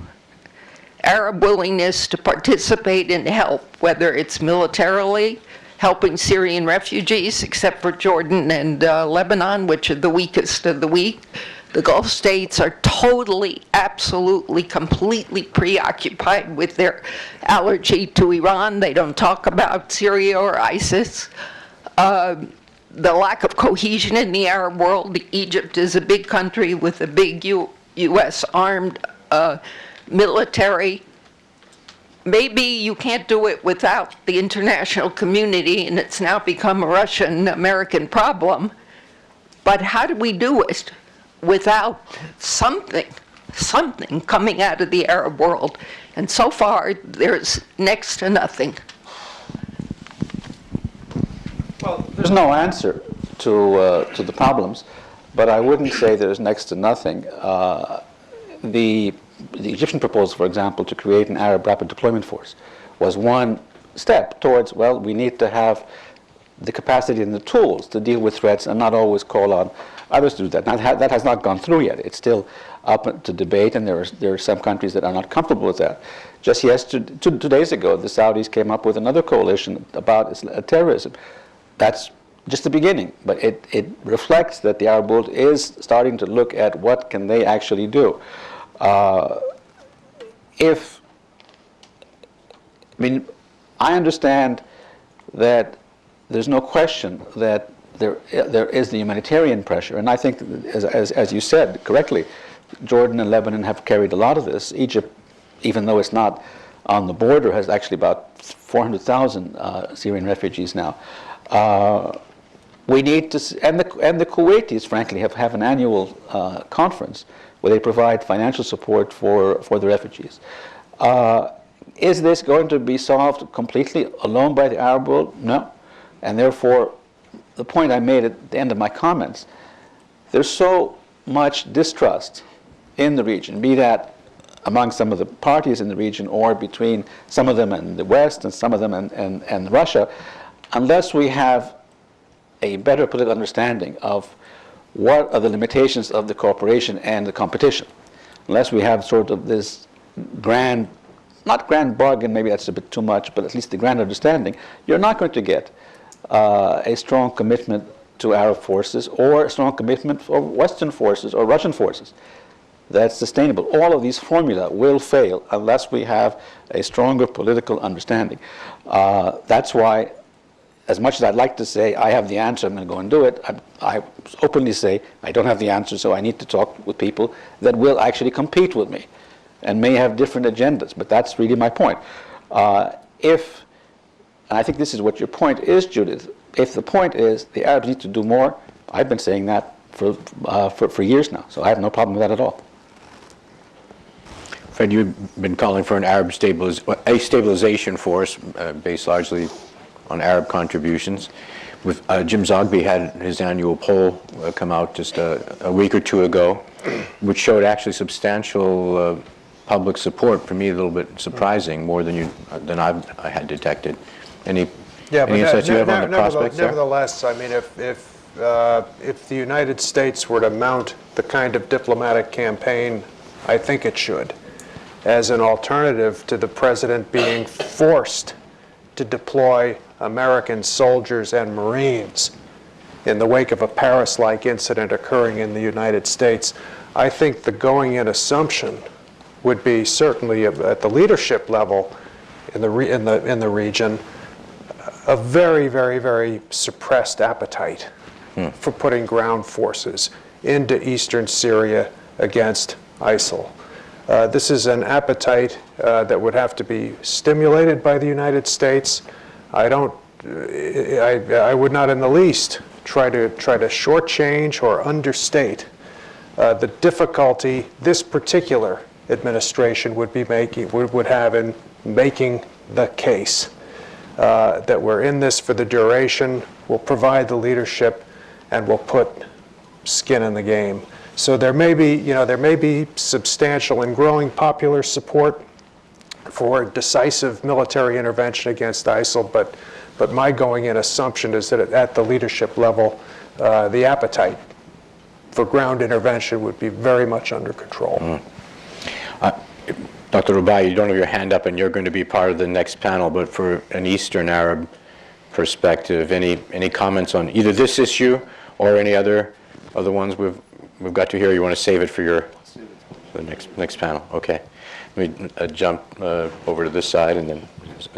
Arab willingness to participate in help, whether it's militarily, helping Syrian refugees, except for Jordan and Lebanon, which are the weakest of the weak. The Gulf states are totally, absolutely, completely preoccupied with their allergy to Iran. They don't talk about Syria or ISIS. The lack of cohesion in the Arab world. Egypt is a big country with a big U.S. armed military. Maybe you can't do it without the international community, and it's now become a Russian-American problem. But how do we do it without something coming out of the Arab world? And so far, there's next to nothing. Well, there's no answer to the problems, but I wouldn't say there's next to nothing. The the Egyptian proposal, for example, to create an Arab Rapid Deployment Force was one step towards, well, we need to have the capacity and the tools to deal with threats and not always call on others to do that. Now, that has not gone through yet. It's still up to debate, and there are some countries that are not comfortable with that. Just 2 days ago, the Saudis came up with another coalition about terrorism. That's just the beginning, but it reflects that the Arab world is starting to look at what can they actually do. I understand that there's no question that there is the humanitarian pressure, and I think, as you said correctly, Jordan and Lebanon have carried a lot of this. Egypt, even though it's not on the border, has actually about 400,000 Syrian refugees now. We need to, and the Kuwaitis, frankly, have an annual conference where they provide financial support for the refugees. Is this going to be solved completely alone by the Arab world? No. And therefore, the point I made at the end of my comments, there's so much distrust in the region, be that among some of the parties in the region or between some of them and the West and some of them and Russia, unless we have a better political understanding of what are the limitations of the cooperation and the competition, unless we have sort of this grand, not grand bargain, maybe that's a bit too much, but at least the grand understanding, you're not going to get a strong commitment to Arab forces or a strong commitment for Western forces or Russian forces that's sustainable. All of these formula will fail unless we have a stronger political understanding. That's why, as much as I'd like to say, I have the answer, I'm going to go and do it, I openly say, I don't have the answer, so I need to talk with people that will actually compete with me and may have different agendas, but that's really my point. And I think this is what your point is, Judith. If the point is the Arabs need to do more, I've been saying that for years now, so I have no problem with that at all. Fred, you've been calling for an Arab stabilization force based largely on Arab contributions. With Jim Zogby had his annual poll come out just a week or two ago, which showed actually substantial public support. For me, a little bit surprising, more than I had detected. Any insights you have on the prospects there? Nevertheless, I mean, if the United States were to mount the kind of diplomatic campaign, I think it should, as an alternative to the president being forced to deploy American soldiers and Marines in the wake of a Paris-like incident occurring in the United States, I think the going-in assumption would be certainly at the leadership level in the region a very, very, very suppressed appetite for putting ground forces into eastern Syria against ISIL. This is an appetite that would have to be stimulated by the United States. I would not in the least try to shortchange or understate the difficulty this particular administration would have in making the case that we're in this for the duration, will provide the leadership, and will put skin in the game. So there may be substantial and growing popular support for decisive military intervention against ISIL, but my going-in assumption is that at the leadership level, the appetite for ground intervention would be very much under control. Dr. Rubai, you don't have your hand up, and you're going to be part of the next panel, but for an Eastern Arab perspective, any comments on either this issue or any other ones we've got to hear? You want to save it for the next panel? Okay. Let me jump over to this side, and then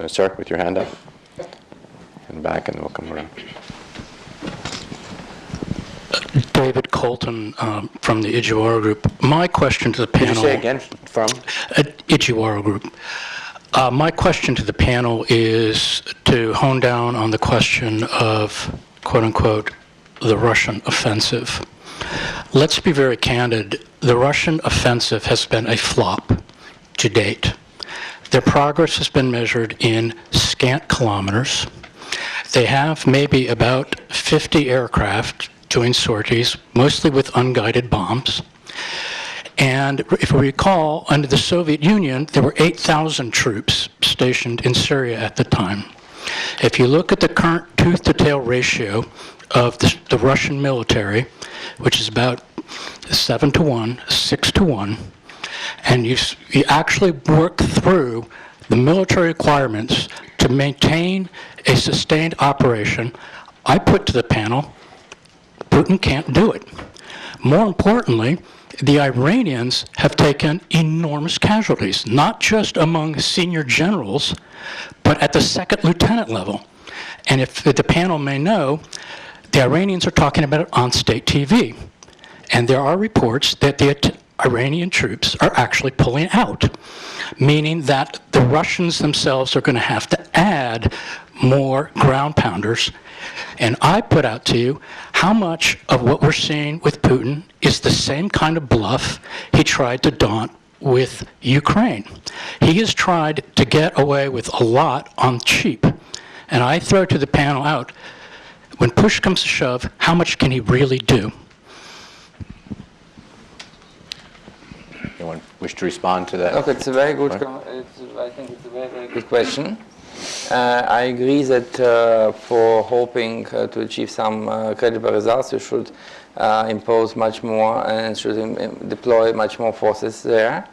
sir, with your hand up, and back, and then we'll come around. David Colton from the Ijiwara Group. My question to the panel... Did you say again from? Ijiwara Group. My question to the panel is to hone down on the question of, quote-unquote, the Russian offensive. Let's be very candid. The Russian offensive has been a flop to date. Their progress has been measured in scant kilometers. They have maybe about 50 aircraft doing sorties, mostly with unguided bombs. And if we recall, under the Soviet Union, there were 8,000 troops stationed in Syria at the time. If you look at the current tooth-to-tail ratio of the Russian military, which is about 7-to-1, 6-to-1, and you actually work through the military requirements to maintain a sustained operation, I put to the panel, Putin can't do it. More importantly, the Iranians have taken enormous casualties, not just among senior generals, but at the second lieutenant level. And if the panel may know, the Iranians are talking about it on state TV. And there are reports that the Iranian troops are actually pulling out, meaning that the Russians themselves are going to have to add more ground pounders. And I put out to you how much of what we're seeing with Putin is the same kind of bluff he tried to daunt with Ukraine. He has tried to get away with a lot on cheap. And I throw to the panel out, when push comes to shove, how much can he really do? Anyone wish to respond to that? Okay, it's a very good. I think it's a very, very good question. I agree that for hoping to achieve some credible results, you should impose much more and should deploy much more forces there.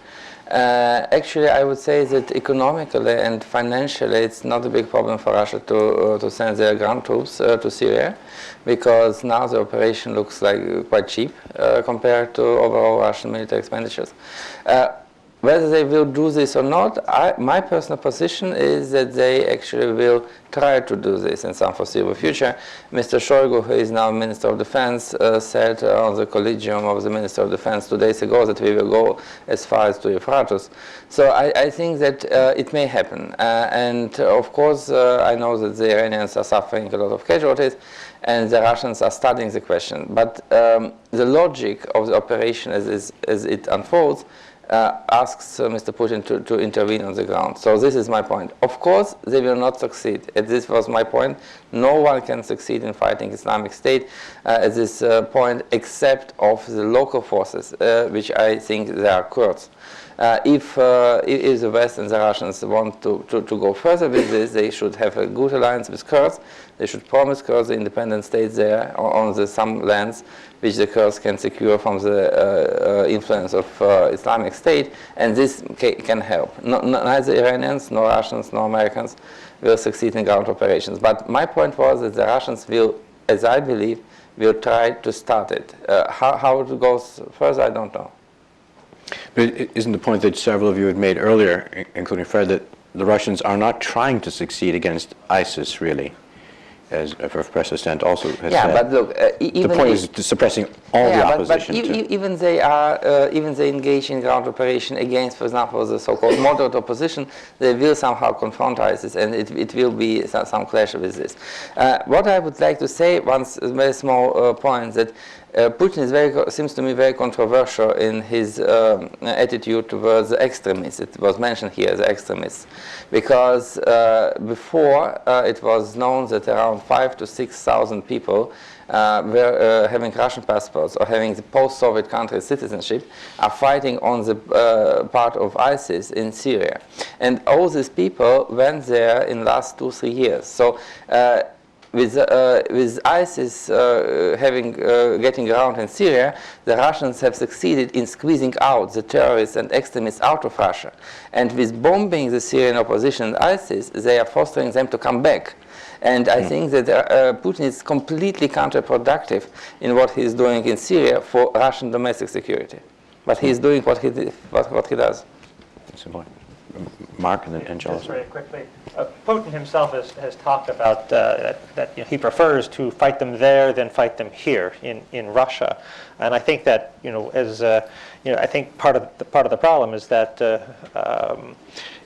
Actually, I would say that economically and financially, it's not a big problem for Russia to send their ground troops to Syria, because now the operation looks like quite cheap compared to overall Russian military expenditures. Whether they will do this or not, my personal position is that they actually will try to do this in some foreseeable future. Mr. Shoigu, who is now Minister of Defense, said on the Collegium of the Minister of Defense 2 days ago that we will go as far as to Euphrates. So I think that it may happen. And of course, I know that the Iranians are suffering a lot of casualties, and the Russians are studying the question. But the logic of the operation as it unfolds asks Mr. Putin to intervene on the ground. So this is my point. Of course, they will not succeed. This was my point. No one can succeed in fighting Islamic State at this point, except of the local forces, which I think they are Kurds. If the West and the Russians want to go further with this, they should have a good alliance with Kurds. They should promise Kurds the independent states there on some lands which the Kurds can secure from the influence of Islamic State, and this can help. Neither Iranians, nor Russians, nor Americans will succeed in ground operations. But my point was that the Russians will, as I believe, will try to start it. How it goes further, I don't know. But isn't the point that several of you had made earlier, including Fred, that the Russians are not trying to succeed against ISIS, really, as Professor Stent also has said? Yeah, but look, even the point is suppressing all the opposition. But even they engage in ground operation against, for example, the so-called moderate opposition, they will somehow confront ISIS, and it will be some clash with this. What I would like to say, one very small point, that Putin seems to me very controversial in his attitude towards the extremists. It was mentioned here, the extremists, because before it was known that around 5,000 to 6,000 people were having Russian passports or having the post-Soviet country citizenship are fighting on the part of ISIS in Syria. And all these people went there in the last 2-3 years. So with ISIS getting around in Syria, the Russians have succeeded in squeezing out the terrorists and extremists out of Russia. And with bombing the Syrian opposition and ISIS, they are fostering them to come back. And I think that Putin is completely counterproductive in what he is doing in Syria for Russian domestic security. But he is doing what he does. That's the point. Mark and then Charles. Just very quickly, Putin himself has talked about that he prefers to fight them there than fight them here in Russia, and I think that I think part of the problem is that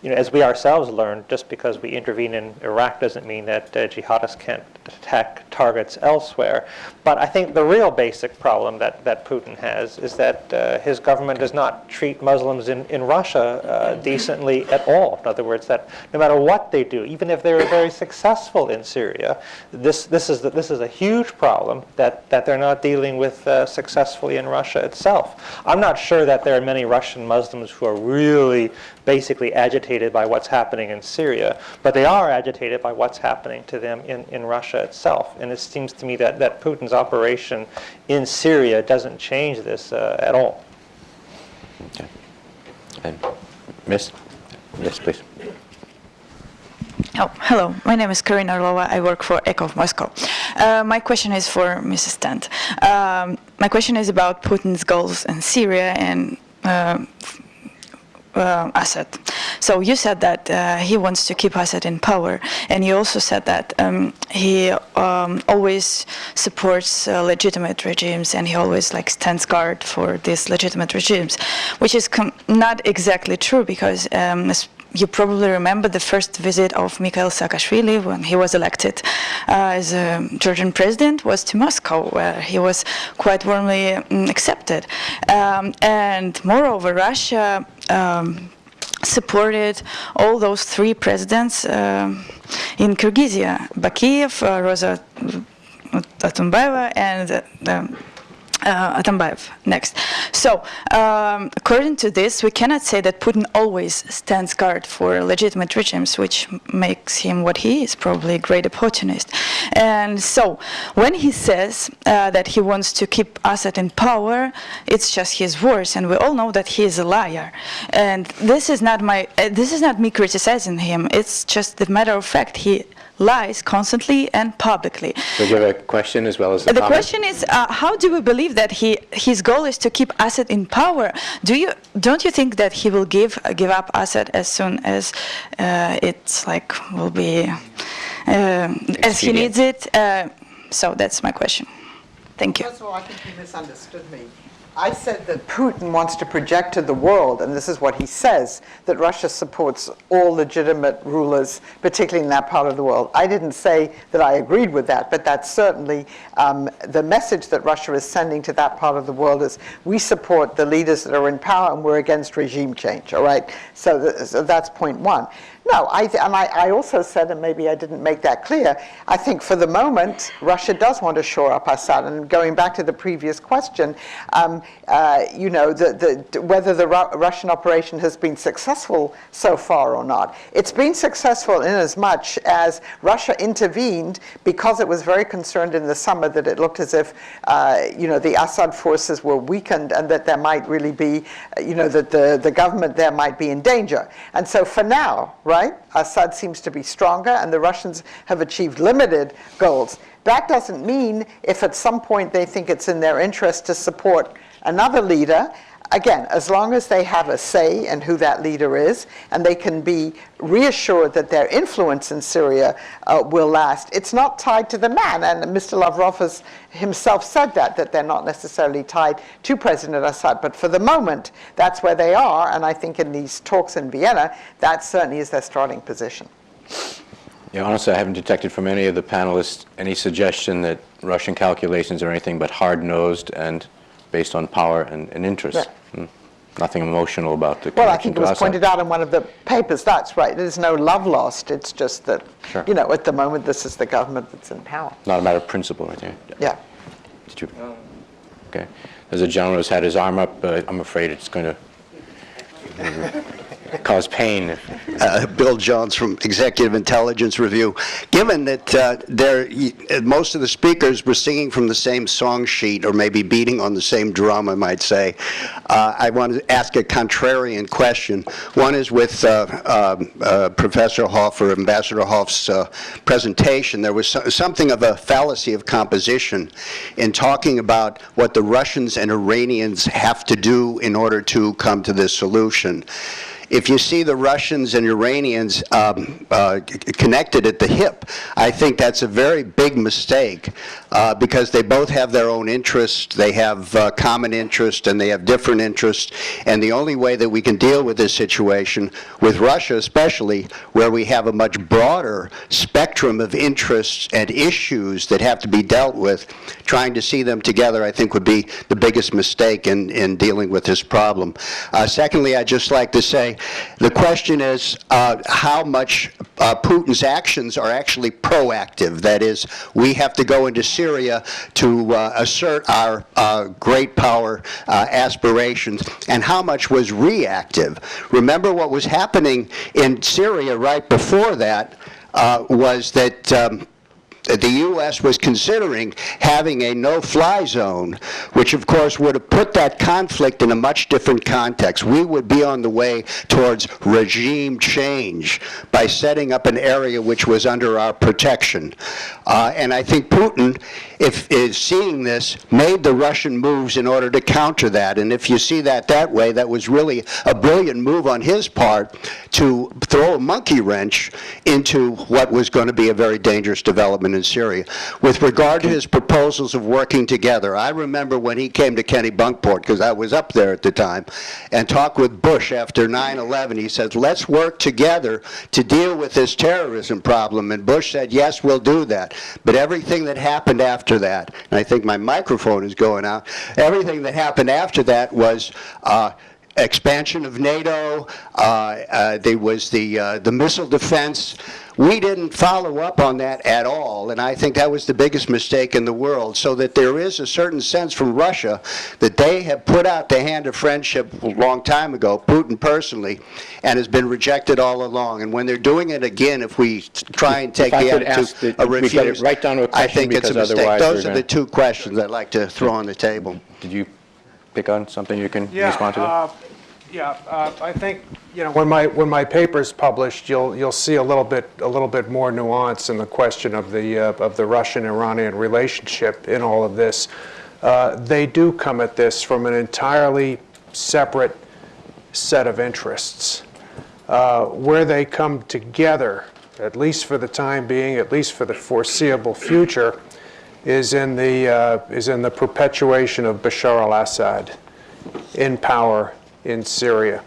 as we ourselves learned, just because we intervene in Iraq doesn't mean that jihadists can't attack targets elsewhere. But I think the real basic problem that Putin has is that his government does not treat Muslims in Russia decently at all. In other words, that no matter what they do, even if they're very successful in Syria, this is a huge problem that they're not dealing with successfully in Russia itself. I'm not sure that there are many Russian Muslims who are really basically agitated by what's happening in Syria, but they are agitated by what's happening to them in Russia itself. And it seems to me that Putin's operation in Syria doesn't change this at all. Okay. And Miss? Yes, please. Oh, hello. My name is Karina Orlova. I work for Echo of Moscow. My question is for Mrs. Stent. My question is about Putin's goals in Syria and Assad. So you said that he wants to keep Assad in power, and you also said that he always supports legitimate regimes, and he always stands guard for these legitimate regimes, which is not exactly true, because you probably remember the first visit of Mikhail Saakashvili when he was elected as a Georgian president was to Moscow, where he was quite warmly accepted. And moreover, Russia supported all those three presidents in Kyrgyzia: Bakiyev, Rosa Atambayeva, and Atambayev next. So, according to this, we cannot say that Putin always stands guard for legitimate regimes, which makes him what he is, probably a great opportunist. And so, when he says that he wants to keep Assad in power, it's just his words, and we all know that he is a liar. And this is not me criticizing him. It's just the matter of fact. He lies constantly and publicly. So do you have a question as well as the comment? Question is, how do we believe that his goal is to keep Assad in power? Don't you think that he will give up Assad as soon as it's will be as he needs it? So that's my question. Thank you. First of all, I think you misunderstood me. I said that Putin wants to project to the world, and this is what he says, that Russia supports all legitimate rulers, particularly in that part of the world. I didn't say that I agreed with that, but that's certainly the message that Russia is sending to that part of the world is we support the leaders that are in power and we're against regime change, all right? So that's point one. No, I also said, and maybe I didn't make that clear, I think for the moment, Russia does want to shore up Assad. And going back to the previous question, whether the Russian operation has been successful so far or not. It's been successful in as much as Russia intervened because it was very concerned in the summer that it looked as if, the Assad forces were weakened and that there might really be, that the government there might be in danger. And so for now, right, Assad seems to be stronger, and the Russians have achieved limited goals. That doesn't mean if at some point they think it's in their interest to support another leader, again, as long as they have a say in who that leader is, and they can be reassured that their influence in Syria will last. It's not tied to the man, and Mr. Lavrov has himself said that they're not necessarily tied to President Assad. But for the moment, that's where they are, and I think in these talks in Vienna, that certainly is their starting position. Yeah, honestly, I haven't detected from any of the panelists any suggestion that Russian calculations are anything but hard-nosed and based on power and interest. Right. Nothing emotional about the Well, I connection think it was to Assad. pointed out in one of the papers. That's right. There's no love lost. It's just that, Sure. at the moment, this is the government that's in power. Not a matter of principle, right there. Yeah. Did you? Okay. There's a gentleman who's had his arm up. I'm afraid it's going to cause pain. Bill Jones from Executive Intelligence Review. Given that most of the speakers were singing from the same song sheet, or maybe beating on the same drum, I might say, I want to ask a contrarian question. One is with Professor Hoff, or Ambassador Hoff's presentation. There was something of a fallacy of composition in talking about what the Russians and Iranians have to do in order to come to this solution. If you see the Russians and Iranians connected at the hip, I think that's a very big mistake because they both have their own interests, they have common interests, and they have different interests. And the only way that we can deal with this situation, with Russia especially, where we have a much broader spectrum of interests and issues that have to be dealt with, trying to see them together, I think, would be the biggest mistake in dealing with this problem. Secondly, I'd just like to say, The question is how much Putin's actions are actually proactive. That is, we have to go into Syria to assert our great power aspirations, and how much was reactive. Remember what was happening in Syria right before that was that the U.S. was considering having a no-fly zone, which of course would have put that conflict in a much different context. We would be on the way towards regime change by setting up an area which was under our protection. And I think Putin, if is seeing this, made the Russian moves in order to counter that. And if you see that way, that was really a brilliant move on his part to throw a monkey wrench into what was going to be a very dangerous development in Syria. With regard to his proposals of working together, I remember when he came to Kennebunkport, because I was up there at the time, and talked with Bush after 9/11. He said, let's work together to deal with this terrorism problem. And Bush said, yes, we'll do that. But everything that happened after that, and I think my microphone is going out, everything that happened after that was expansion of NATO, there was the missile defense. We didn't follow up on that at all, and I think that was the biggest mistake in the world, so that there is a certain sense from Russia that they have put out the hand of friendship a long time ago, Putin personally, and has been rejected all along. And when they're doing it again, if we try and take the attitude of refuse, right down to a question, I think it's a because mistake. otherwise Those we're are the two questions I'd like to throw on the table. Did you pick on something you can respond to? I think, you know, when my paper's published, you'll see a little bit more nuance in the question of the Russian-Iranian relationship in all of this. They do come at this from an entirely separate set of interests. Where they come together, at least for the time being, at least for the foreseeable future, is in the perpetuation of Bashar al-Assad in power in Syria.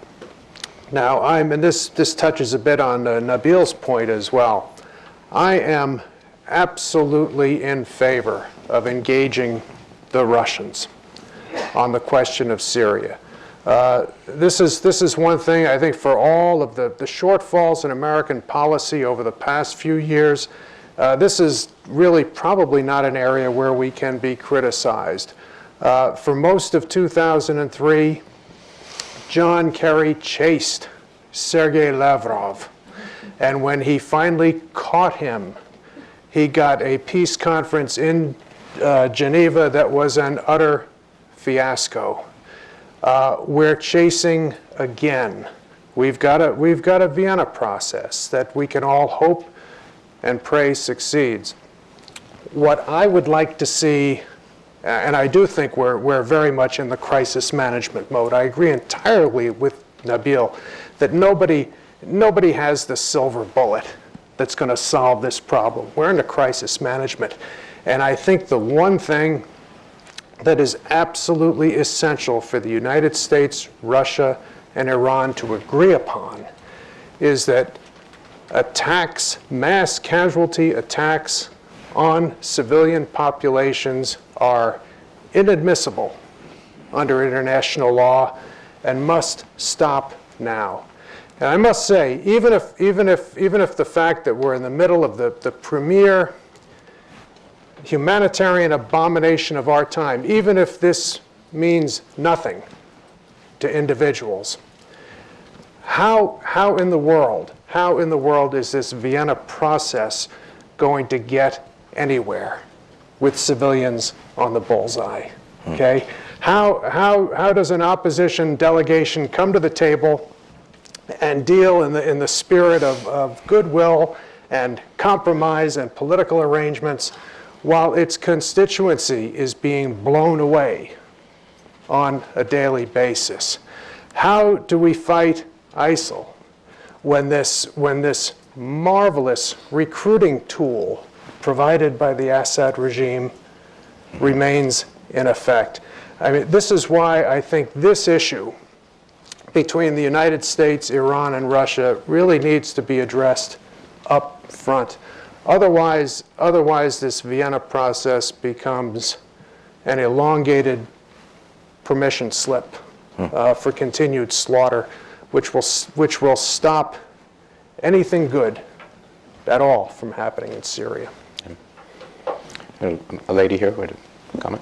Now, and this touches a bit on Nabil's point as well. I am absolutely in favor of engaging the Russians on the question of Syria. This is one thing, I think, for all of the shortfalls in American policy over the past few years, this is really probably not an area where we can be criticized. For most of 2003, John Kerry chased Sergei Lavrov, and when he finally caught him, he got a peace conference in Geneva that was an utter fiasco. We're chasing again. We've got a Vienna process that we can all hope and pray succeeds. What I would like to see, and I do think we're very much in the crisis management mode. I agree entirely with Nabil that nobody has the silver bullet that's going to solve this problem. We're into crisis management. And I think the one thing that is absolutely essential for the United States, Russia, and Iran to agree upon is that attacks, mass casualty attacks on civilian populations are inadmissible under international law and must stop now. And I must say, even if the fact that we're in the middle of the premier humanitarian abomination of our time, even if this means nothing to individuals, how in the world is this Vienna process going to get anywhere with civilians on the bullseye? Okay? How does an opposition delegation come to the table and deal in the spirit of goodwill and compromise and political arrangements while its constituency is being blown away on a daily basis? How do we fight ISIL when this marvelous recruiting tool provided by the Assad regime remains in effect? I mean, this is why I think this issue between the United States, Iran, and Russia really needs to be addressed up front. Otherwise this Vienna process becomes an elongated permission slip for continued slaughter which will stop anything good at all from happening in Syria. A lady here with a comment.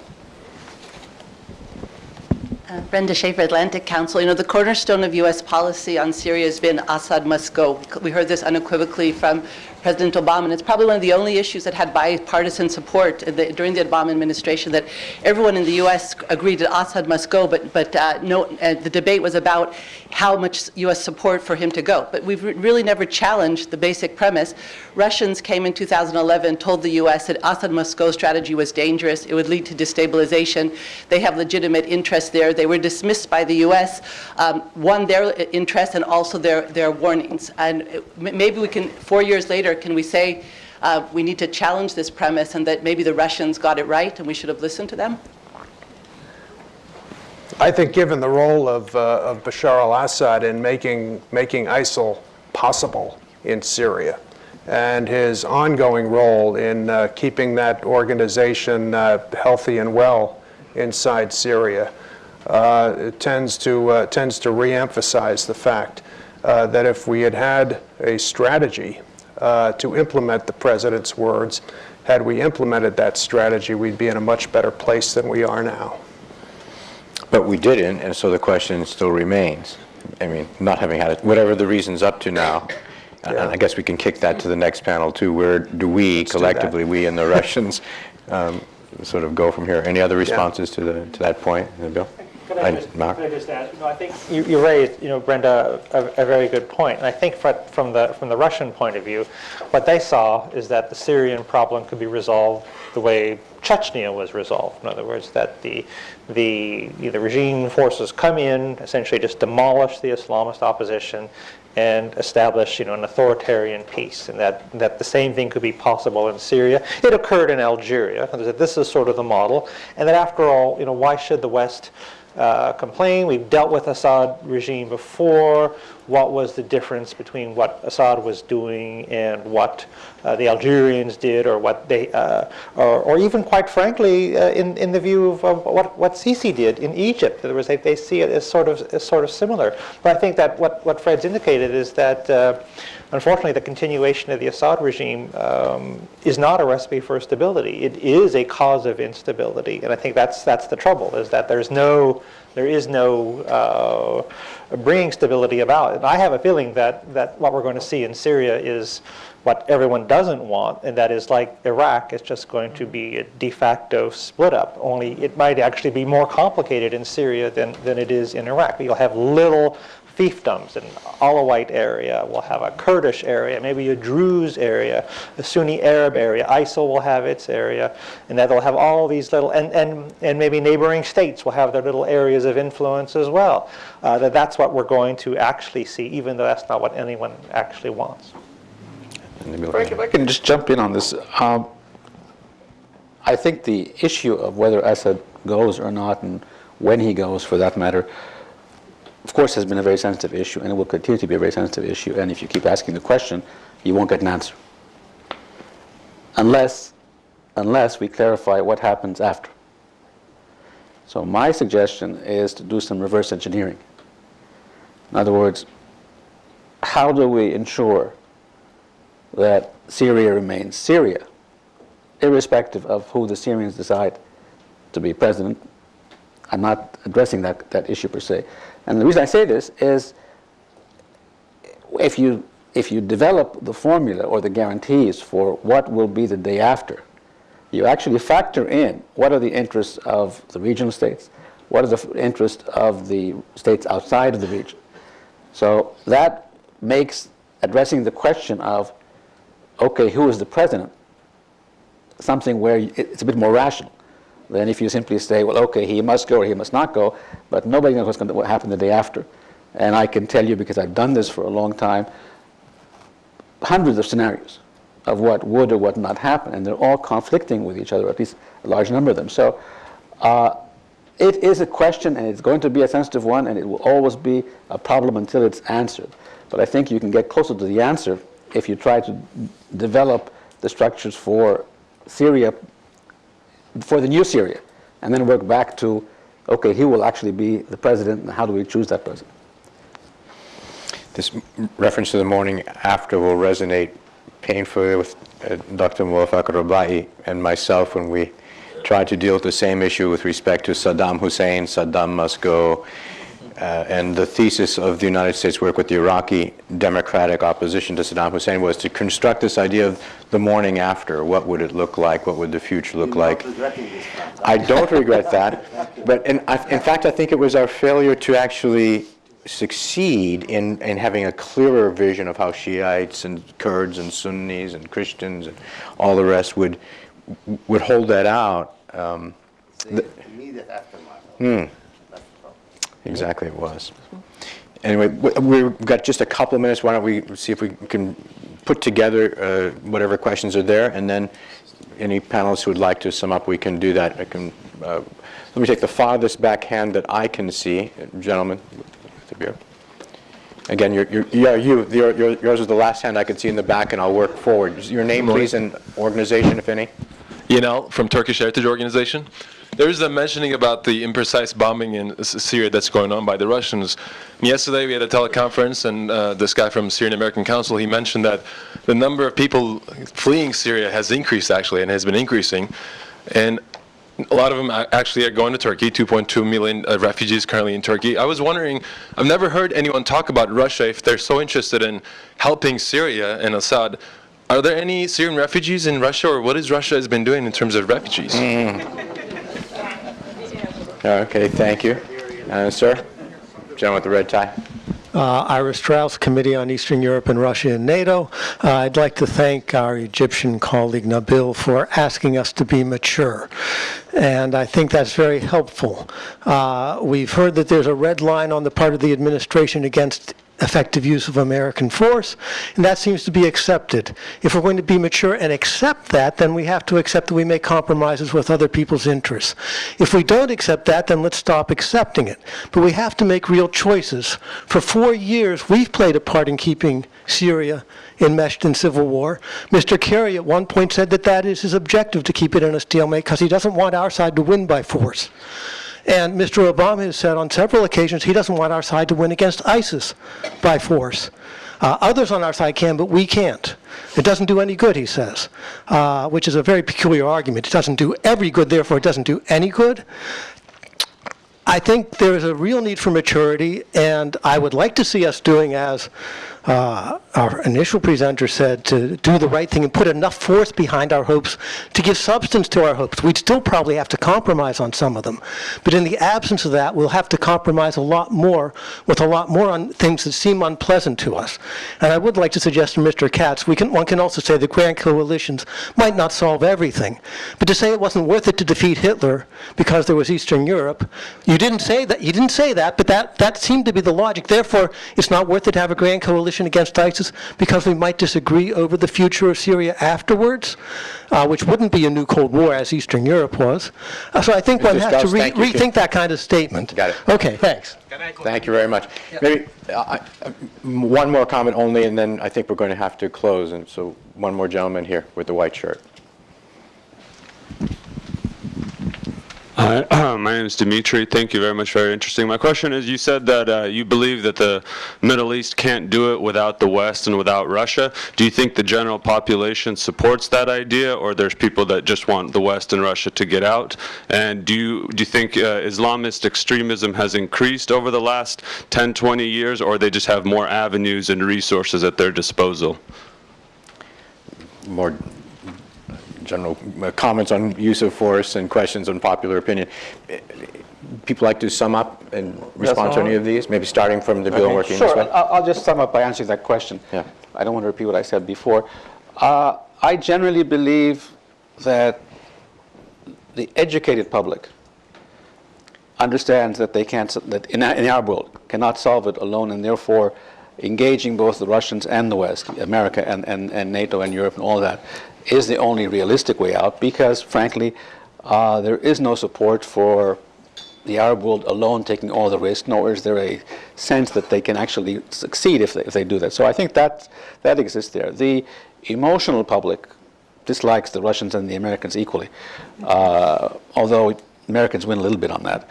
Brenda Schaefer, Atlantic Council. You know, the cornerstone of U.S. policy on Syria has been Assad must go. We heard this unequivocally from President Obama, and it's probably one of the only issues that had bipartisan support during the Obama administration, that everyone in the U.S. agreed that Assad must go, but the debate was about how much U.S. support for him to go. But we've really never challenged the basic premise. Russians came in 2011, told the U.S. that Assad must go strategy was dangerous. It would lead to destabilization. They have legitimate interests there. They were dismissed by the U.S., won their interests and also their warnings. And maybe we can, 4 years later, can we say we need to challenge this premise and that maybe the Russians got it right and we should have listened to them? I think given the role of Bashar al-Assad in making ISIL possible in Syria, and his ongoing role in keeping that organization healthy and well inside Syria, it tends to re-emphasize the fact that if we had had a strategy to implement the president's words, had we implemented that strategy, we'd be in a much better place than we are now. But we didn't, and so the question still remains. I mean, not having had it, whatever the reason's up to now, and I guess we can kick that to the next panel too. Where do we, collectively, we and the Russians, sort of go from here? Any other responses to that point, Bill? Could I just add? I think you raised, Brenda, a very good point. And I think from the Russian point of view, what they saw is that the Syrian problem could be resolved the way Chechnya was resolved. In other words, that the regime forces come in, essentially just demolish the Islamist opposition, and establish, an authoritarian peace, and that the same thing could be possible in Syria. It occurred in Algeria. This is sort of the model, and that after all, why should the West complain? We've dealt with Assad regime before. What was the difference between what Assad was doing and what the Algerians did, or what they, or even quite frankly, in the view of what Sisi did in Egypt? In other words, they see it as sort of similar. But I think that what Fred's indicated is that unfortunately, the continuation of the Assad regime is not a recipe for stability. It is a cause of instability, and I think that's the trouble, is that there is no bringing stability about. And I have a feeling that what we're going to see in Syria is what everyone doesn't want, and that is, like Iraq, it's just going to be a de facto split up. Only it might actually be more complicated in Syria than it is in Iraq. You'll have little fiefdoms, an Alawite area, we'll have a Kurdish area, maybe a Druze area, a Sunni Arab area, ISIL will have its area, and that they'll have all these little, and maybe neighboring states will have their little areas of influence as well. That's what we're going to actually see, even though that's not what anyone actually wants. If I can just jump in on this. I think the issue of whether Assad goes or not, and when he goes for that matter, of course, has been a very sensitive issue, and it will continue to be a very sensitive issue. And if you keep asking the question, you won't get an answer, unless we clarify what happens after. So my suggestion is to do some reverse engineering. In other words, how do we ensure that Syria remains Syria, irrespective of who the Syrians decide to be president? I'm not addressing that issue per se. And the reason I say this is, if you develop the formula or the guarantees for what will be the day after, you actually factor in what are the interests of the regional states, what are the interests of the states outside of the region. So that makes addressing the question of, okay, who is the president, something where it's a bit more rational than if you simply say, well, okay, he must go or he must not go, but nobody knows what's going to happen the day after. And I can tell you, because I've done this for a long time, hundreds of scenarios of what would or would not happen, and they're all conflicting with each other, at least a large number of them. So it is a question, and it's going to be a sensitive one, and it will always be a problem until it's answered. But I think you can get closer to the answer if you try to develop the structures for Syria, for the new Syria, and then work back to, okay, who will actually be the president, and how do we choose that president? This reference to the morning after will resonate painfully with Dr. Muwaffaq Rabai and myself when we tried to deal with the same issue with respect to Saddam Hussein, Saddam must go, and the thesis of the United States work with the Iraqi democratic opposition to Saddam Hussein was to construct this idea of the morning after. What would it look like? What would the future look like? I don't regret that, but in fact, I think it was our failure to actually succeed in having a clearer vision of how Shiites and Kurds and Sunnis and Christians and all the rest would hold that out. Immediate aftermath. Exactly, it was. Anyway, we've got just a couple of minutes. Why don't we see if we can put together whatever questions are there, and then any panelists who would like to sum up, we can do that. Let me take the farthest back hand that I can see, gentlemen. Again, yours is the last hand I could see in the back, and I'll work forward. Your name, please, and organization, if any. From Turkish Heritage Organization. There is a mentioning about the imprecise bombing in Syria that's going on by the Russians. Yesterday we had a teleconference, and this guy from Syrian American Council, he mentioned that the number of people fleeing Syria has increased actually, and has been increasing. And a lot of them actually are going to Turkey, 2.2 million refugees currently in Turkey. I was wondering, I've never heard anyone talk about Russia if they're so interested in helping Syria and Assad. Are there any Syrian refugees in Russia, or what is Russia has been doing in terms of refugees? Okay, thank you. Sir, gentleman with the red tie. Ira Strauss, Committee on Eastern Europe and Russia and NATO. I'd like to thank our Egyptian colleague Nabil for asking us to be mature. And I think that's very helpful. We've heard that there's a red line on the part of the administration against effective use of American force, and that seems to be accepted. If we're going to be mature and accept that, then we have to accept that we make compromises with other people's interests. If we don't accept that, then let's stop accepting it. But we have to make real choices. For 4 years, we've played a part in keeping Syria enmeshed in civil war. Mr. Kerry at one point said that that is his objective, to keep it in a stalemate, because he doesn't want our side to win by force. And Mr. Obama has said on several occasions he doesn't want our side to win against ISIS by force. Others on our side can, but we can't. It doesn't do any good, he says, which is a very peculiar argument. It doesn't do every good, therefore it doesn't do any good. I think there is a real need for maturity, and I would like to see us doing as our initial presenter said, to do the right thing and put enough force behind our hopes to give substance to our hopes. We'd still probably have to compromise on some of them. But in the absence of that, we'll have to compromise a lot more, with a lot more on things that seem unpleasant to us. And I would like to suggest to Mr. Katz, one can also say the grand coalitions might not solve everything. But to say it wasn't worth it to defeat Hitler because there was Eastern Europe, you didn't say that, but that seemed to be the logic. Therefore, it's not worth it to have a grand coalition against ISIS because we might disagree over the future of Syria afterwards, which wouldn't be a new Cold War as Eastern Europe was. So I think one has to rethink that kind of statement. Got it. Okay, thanks. Thank you very much. Maybe one more comment only, and then I think we're going to have to close. And so one more gentleman here with the white shirt. My name is Dimitri. Thank you very much. Very interesting. My question is, you said that you believe that the Middle East can't do it without the West and without Russia. Do you think the general population supports that idea, or there's people that just want the West and Russia to get out? And do you think Islamist extremism has increased over the last 10, 20 years, or they just have more avenues and resources at their disposal? More general comments on use of force and questions on popular opinion. People like to sum up and respond to any of these? Maybe starting from the bill and working this way? I'll just sum up by answering that question. Yeah. I don't want to repeat what I said before. I generally believe that the educated public understands that they can't, that in our world, cannot solve it alone, and therefore engaging both the Russians and the West, America and NATO and Europe and all that, is the only realistic way out, because frankly there is no support for the Arab world alone taking all the risk, nor is there a sense that they can actually succeed if they do that. So I think that exists there. The emotional public dislikes the Russians and the Americans equally, although Americans win a little bit on that.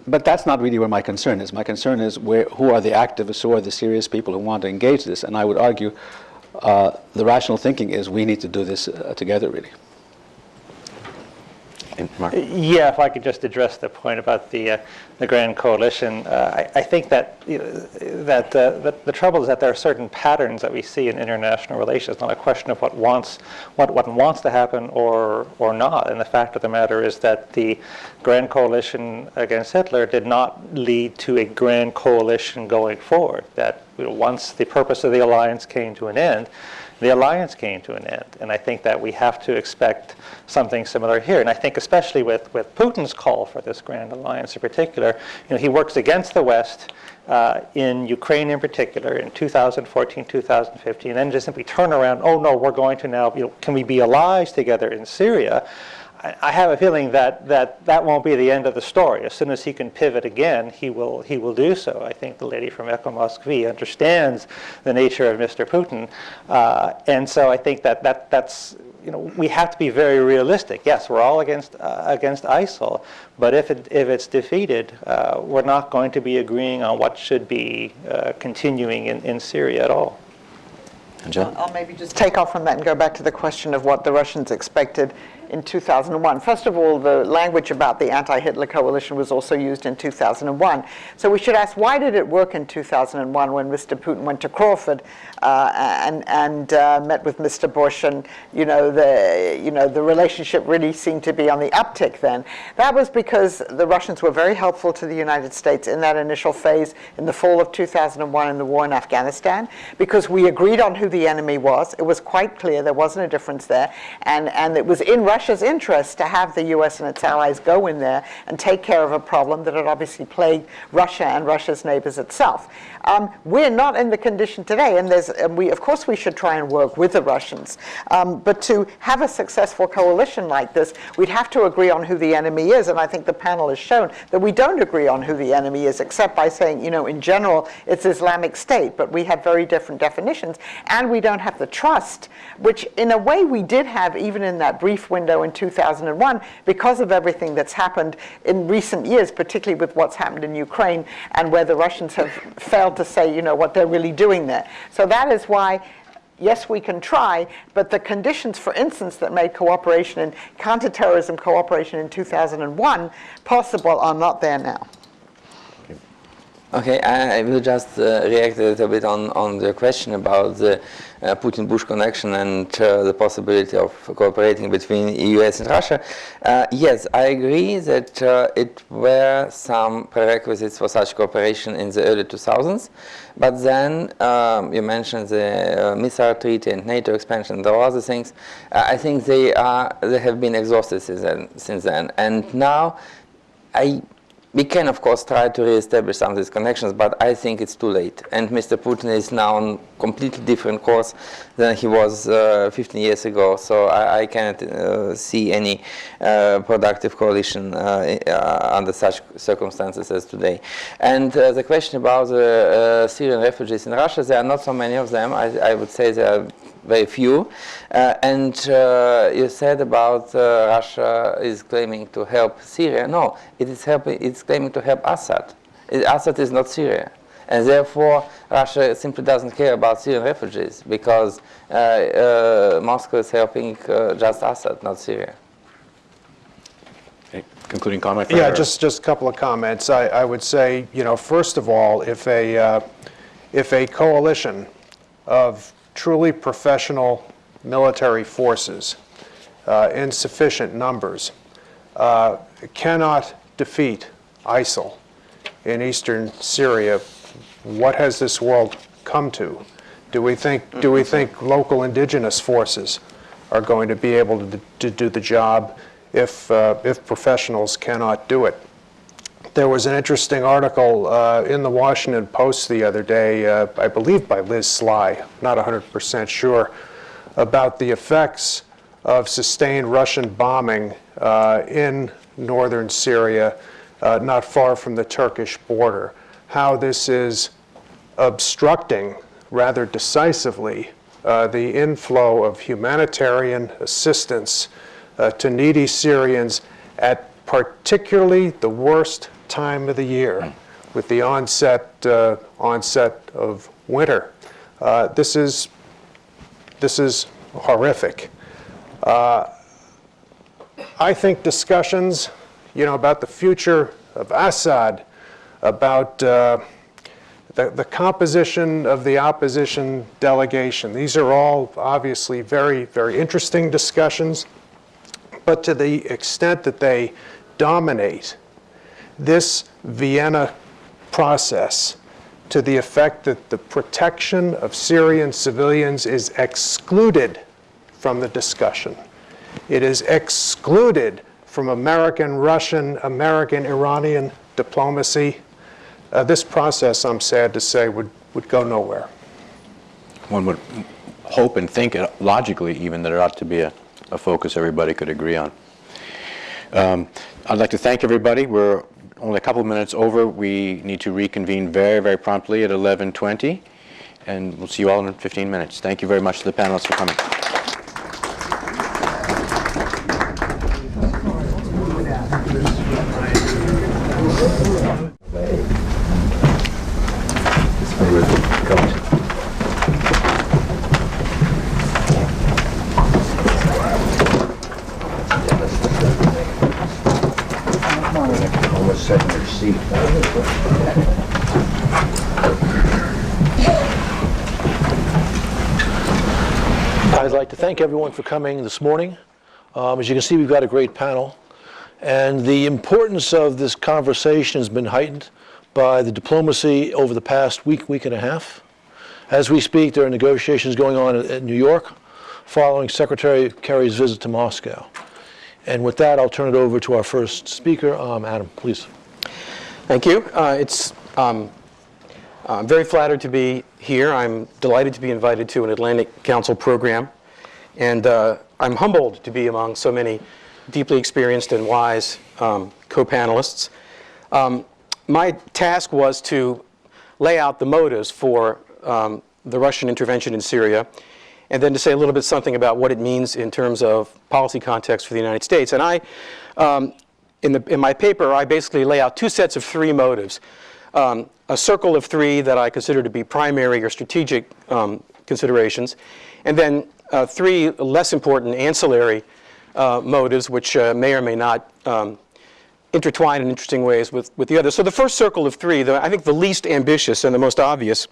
But that's not really where my concern is. My concern is who are the activists, who are the serious people who want to engage this. And I would argue the rational thinking is we need to do this together, really. Mark? Yeah, if I could just address the point about the Grand Coalition, I think that that the trouble is that there are certain patterns that we see in international relations. It's not a question of what wants to happen or not. And the fact of the matter is that the Grand Coalition against Hitler did not lead to a Grand Coalition going forward. That once the purpose of the alliance came to an end, the alliance came to an end. And I think that we have to expect something similar here. And I think especially with Putin's call for this grand alliance in particular, he works against the West in Ukraine in particular in 2014, 2015, and then just simply turn around, oh no, we're going to now, can we be allies together in Syria? I have a feeling that won't be the end of the story. As soon as he can pivot again, he will do so. I think the lady from Echo Moskvy understands the nature of Mr. Putin, and so I think that's we have to be very realistic. Yes, we're all against ISIL, but if it's defeated, we're not going to be agreeing on what should be continuing in Syria at all. I'll maybe just take off from that and go back to the question of what the Russians expected in 2001. First of all, the language about the anti-Hitler coalition was also used in 2001. So we should ask, why did it work in 2001 when Mr. Putin went to Crawford and met with Mr. Bush, and the relationship really seemed to be on the uptick then? That was because the Russians were very helpful to the United States in that initial phase in the fall of 2001 in the war in Afghanistan, because we agreed on who the enemy was. It was quite clear there wasn't a difference there, and it was in Russia's interest to have the US and its allies go in there and take care of a problem that had obviously plagued Russia and Russia's neighbors itself. We're not in the condition today, and of course we should try and work with the Russians, but to have a successful coalition like this, we'd have to agree on who the enemy is, and I think the panel has shown that we don't agree on who the enemy is, except by saying, in general, it's Islamic State, but we have very different definitions, and we don't have the trust, which in a way we did have even in that brief window in 2001 because of everything that's happened in recent years, particularly with what's happened in Ukraine and where the Russians have failed to say, what they're really doing there. So that is why, yes, we can try, but the conditions, for instance, that made cooperation and counterterrorism cooperation in 2001 possible are not there now. Okay, I will just react a little bit on the question about the Putin-Bush connection and the possibility of cooperating between US and Russia. Yes, I agree that it were some prerequisites for such cooperation in the early 2000s, but then you mentioned the missile treaty and NATO expansion and all other things. I think they have been exhausted since then, and now we can, of course, try to reestablish some of these connections, but I think it's too late. And Mr. Putin is now on a completely different course than he was 15 years ago. So I cannot see any productive coalition under such circumstances as today. And the question about the Syrian refugees in Russia, there are not so many of them. I would say there are very few. And you said about Russia is claiming to help Syria. No, it's claiming to help Assad. Assad is not Syria. And therefore, Russia simply doesn't care about Syrian refugees because Moscow is helping just Assad, not Syria. Okay. Concluding comment? Yeah, just a couple of comments. I would say, first of all, if a coalition of truly professional military forces in sufficient numbers cannot defeat ISIL in eastern Syria, what has this world come to? Do we think local indigenous forces are going to be able to do the job if professionals cannot do it? There was an interesting article in the Washington Post the other day, I believe by Liz Sly, not 100% sure, about the effects of sustained Russian bombing in northern Syria, not far from the Turkish border, how this is obstructing rather decisively the inflow of humanitarian assistance to needy Syrians at particularly the worst time of the year, with the onset of winter. This is horrific. I think discussions, about the future of Assad, about the composition of the opposition delegation, these are all obviously very, very interesting discussions. But to the extent that they dominate this Vienna process, to the effect that the protection of Syrian civilians is excluded from the discussion. It is excluded from American, Russian, American, Iranian diplomacy. This process, I'm sad to say, would go nowhere. One would hope and think logically even that it ought to be a focus everybody could agree on. I'd like to thank everybody. We're only a couple of minutes over. We need to reconvene very, very promptly at 11:20, and we'll see you all in 15 minutes. Thank you very much to the panelists for coming. I'd like to thank everyone for coming this morning. As you can see, we've got a great panel. And the importance of this conversation has been heightened by the diplomacy over the past week and a half. As we speak, there are negotiations going on in New York following Secretary Kerry's visit to Moscow. And with that, I'll turn it over to our first speaker. Adam, please. Thank you. I'm very flattered to be here. I'm delighted to be invited to an Atlantic Council program. And I'm humbled to be among so many deeply experienced and wise co-panelists. My task was to lay out the motives for the Russian intervention in Syria, and then to say a little bit something about what it means in terms of policy context for the United States. And in my paper, I basically lay out two sets of three motives. A circle of three that I consider to be primary or strategic considerations, and then three less important ancillary motives, which may or may not intertwine in interesting ways with the others. So the first circle of three, I think the least ambitious and the most obvious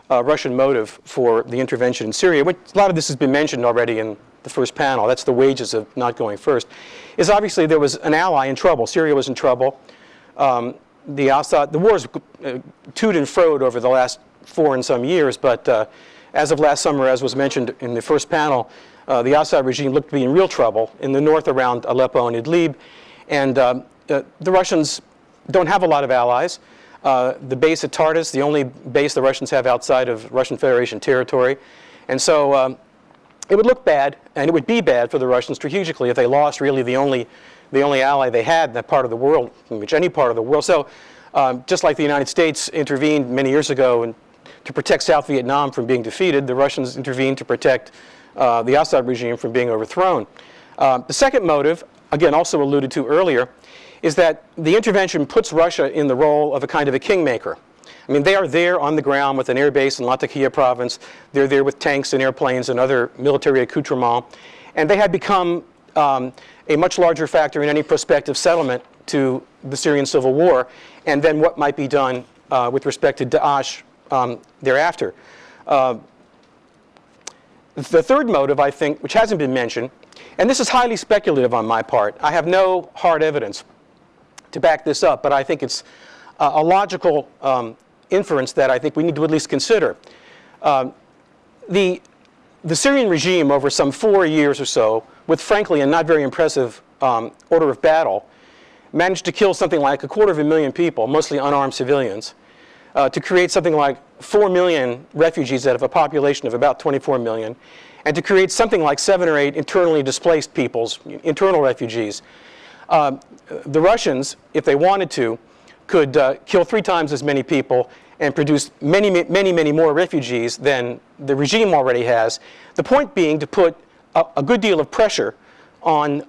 Russian motive for the intervention in Syria, which a lot of this has been mentioned already in the first panel, that's the wages of not going first, is obviously there was an ally in trouble. Syria was in trouble. The wars toed and froed over the last 4 and some years, but as of last summer, as was mentioned in the first panel, the Assad regime looked to be in real trouble in the north around Aleppo and Idlib, and the Russians don't have a lot of allies. The base at Tartus, the only base the Russians have outside of Russian Federation territory, and so it would look bad, and it would be bad for the Russians strategically if they lost really the only ally they had in that part of the world, in which any part of the world. So just like the United States intervened many years ago to protect South Vietnam from being defeated, the Russians intervened to protect the Assad regime from being overthrown. The second motive, again also alluded to earlier, is that the intervention puts Russia in the role of a kind of a kingmaker. I mean, they are there on the ground with an air base in Latakia province. They're there with tanks and airplanes and other military accoutrements. And they had become a much larger factor in any prospective settlement to the Syrian civil war, and then what might be done with respect to Daesh thereafter. The third motive, I think, which hasn't been mentioned, and this is highly speculative on my part. I have no hard evidence to back this up, but I think it's a logical inference that I think we need to at least consider. The Syrian regime, over some 4 years or so, with frankly a not very impressive order of battle, managed to kill something like 250,000 people, mostly unarmed civilians, to create something like 4 million refugees out of a population of about 24 million, and to create something like 7 or 8 internally displaced peoples, internal refugees. The Russians, if they wanted to, could kill 3 times as many people and produce many more refugees than the regime already has. The point being to put a good deal of pressure on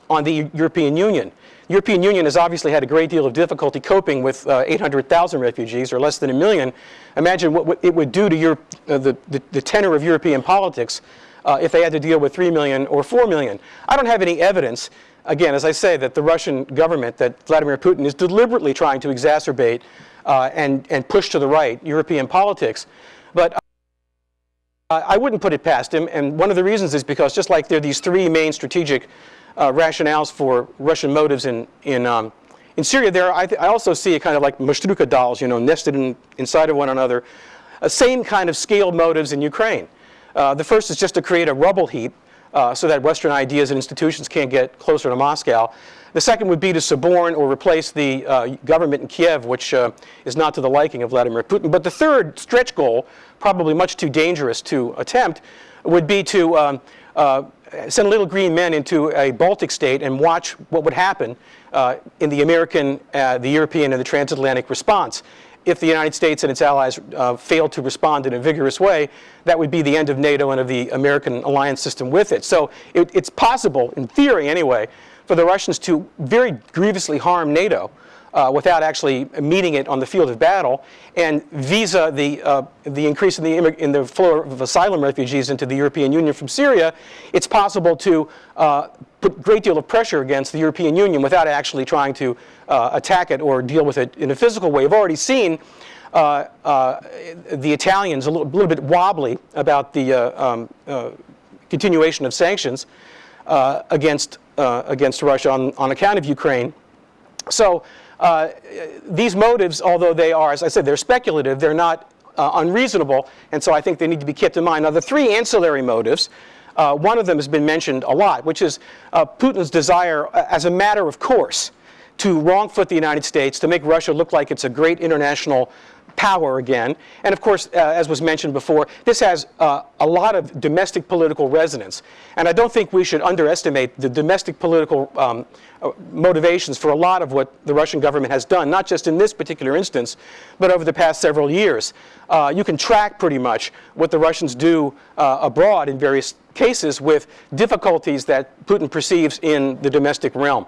the European Union. European Union has obviously had a great deal of difficulty coping with 800,000 refugees, or less than 1 million. Imagine what it would do to the tenor of European politics if they had to deal with 3 million or 4 million. I don't have any evidence, again, as I say, that the Russian government, that Vladimir Putin is deliberately trying to exacerbate and push to the right European politics. But I wouldn't put it past him, and one of the reasons is because just like there are these three main strategic rationales for Russian motives in Syria, I also see a kind of like Mashtuka dolls, nested inside of one another, same kind of scaled motives in Ukraine. The first is just to create a rubble heap so that Western ideas and institutions can't get closer to Moscow. The second would be to suborn or replace the government in Kiev, which is not to the liking of Vladimir Putin. But the third stretch goal, probably much too dangerous to attempt, would be to send little green men into a Baltic state and watch what would happen in the American, the European, and the transatlantic response. If the United States and its allies failed to respond in a vigorous way, that would be the end of NATO and of the American alliance system with it. So it's possible, in theory anyway, for the Russians to very grievously harm NATO without actually meeting it on the field of battle, and visa the increase in the flow of asylum refugees into the European Union from Syria, it's possible to put a great deal of pressure against the European Union without actually trying to attack it or deal with it in a physical way. We've already seen the Italians a little bit wobbly about the continuation of sanctions against Russia on account of Ukraine. So these motives, although they are, as I said, they're speculative, they're not unreasonable, and so I think they need to be kept in mind. Now, the three ancillary motives, one of them has been mentioned a lot, which is Putin's desire, as a matter of course, to wrongfoot the United States, to make Russia look like it's a great international power again. And of course, as was mentioned before, this has a lot of domestic political resonance. And I don't think we should underestimate the domestic political motivations for a lot of what the Russian government has done, not just in this particular instance, but over the past several years. You can track pretty much what the Russians do abroad in various cases with difficulties that Putin perceives in the domestic realm.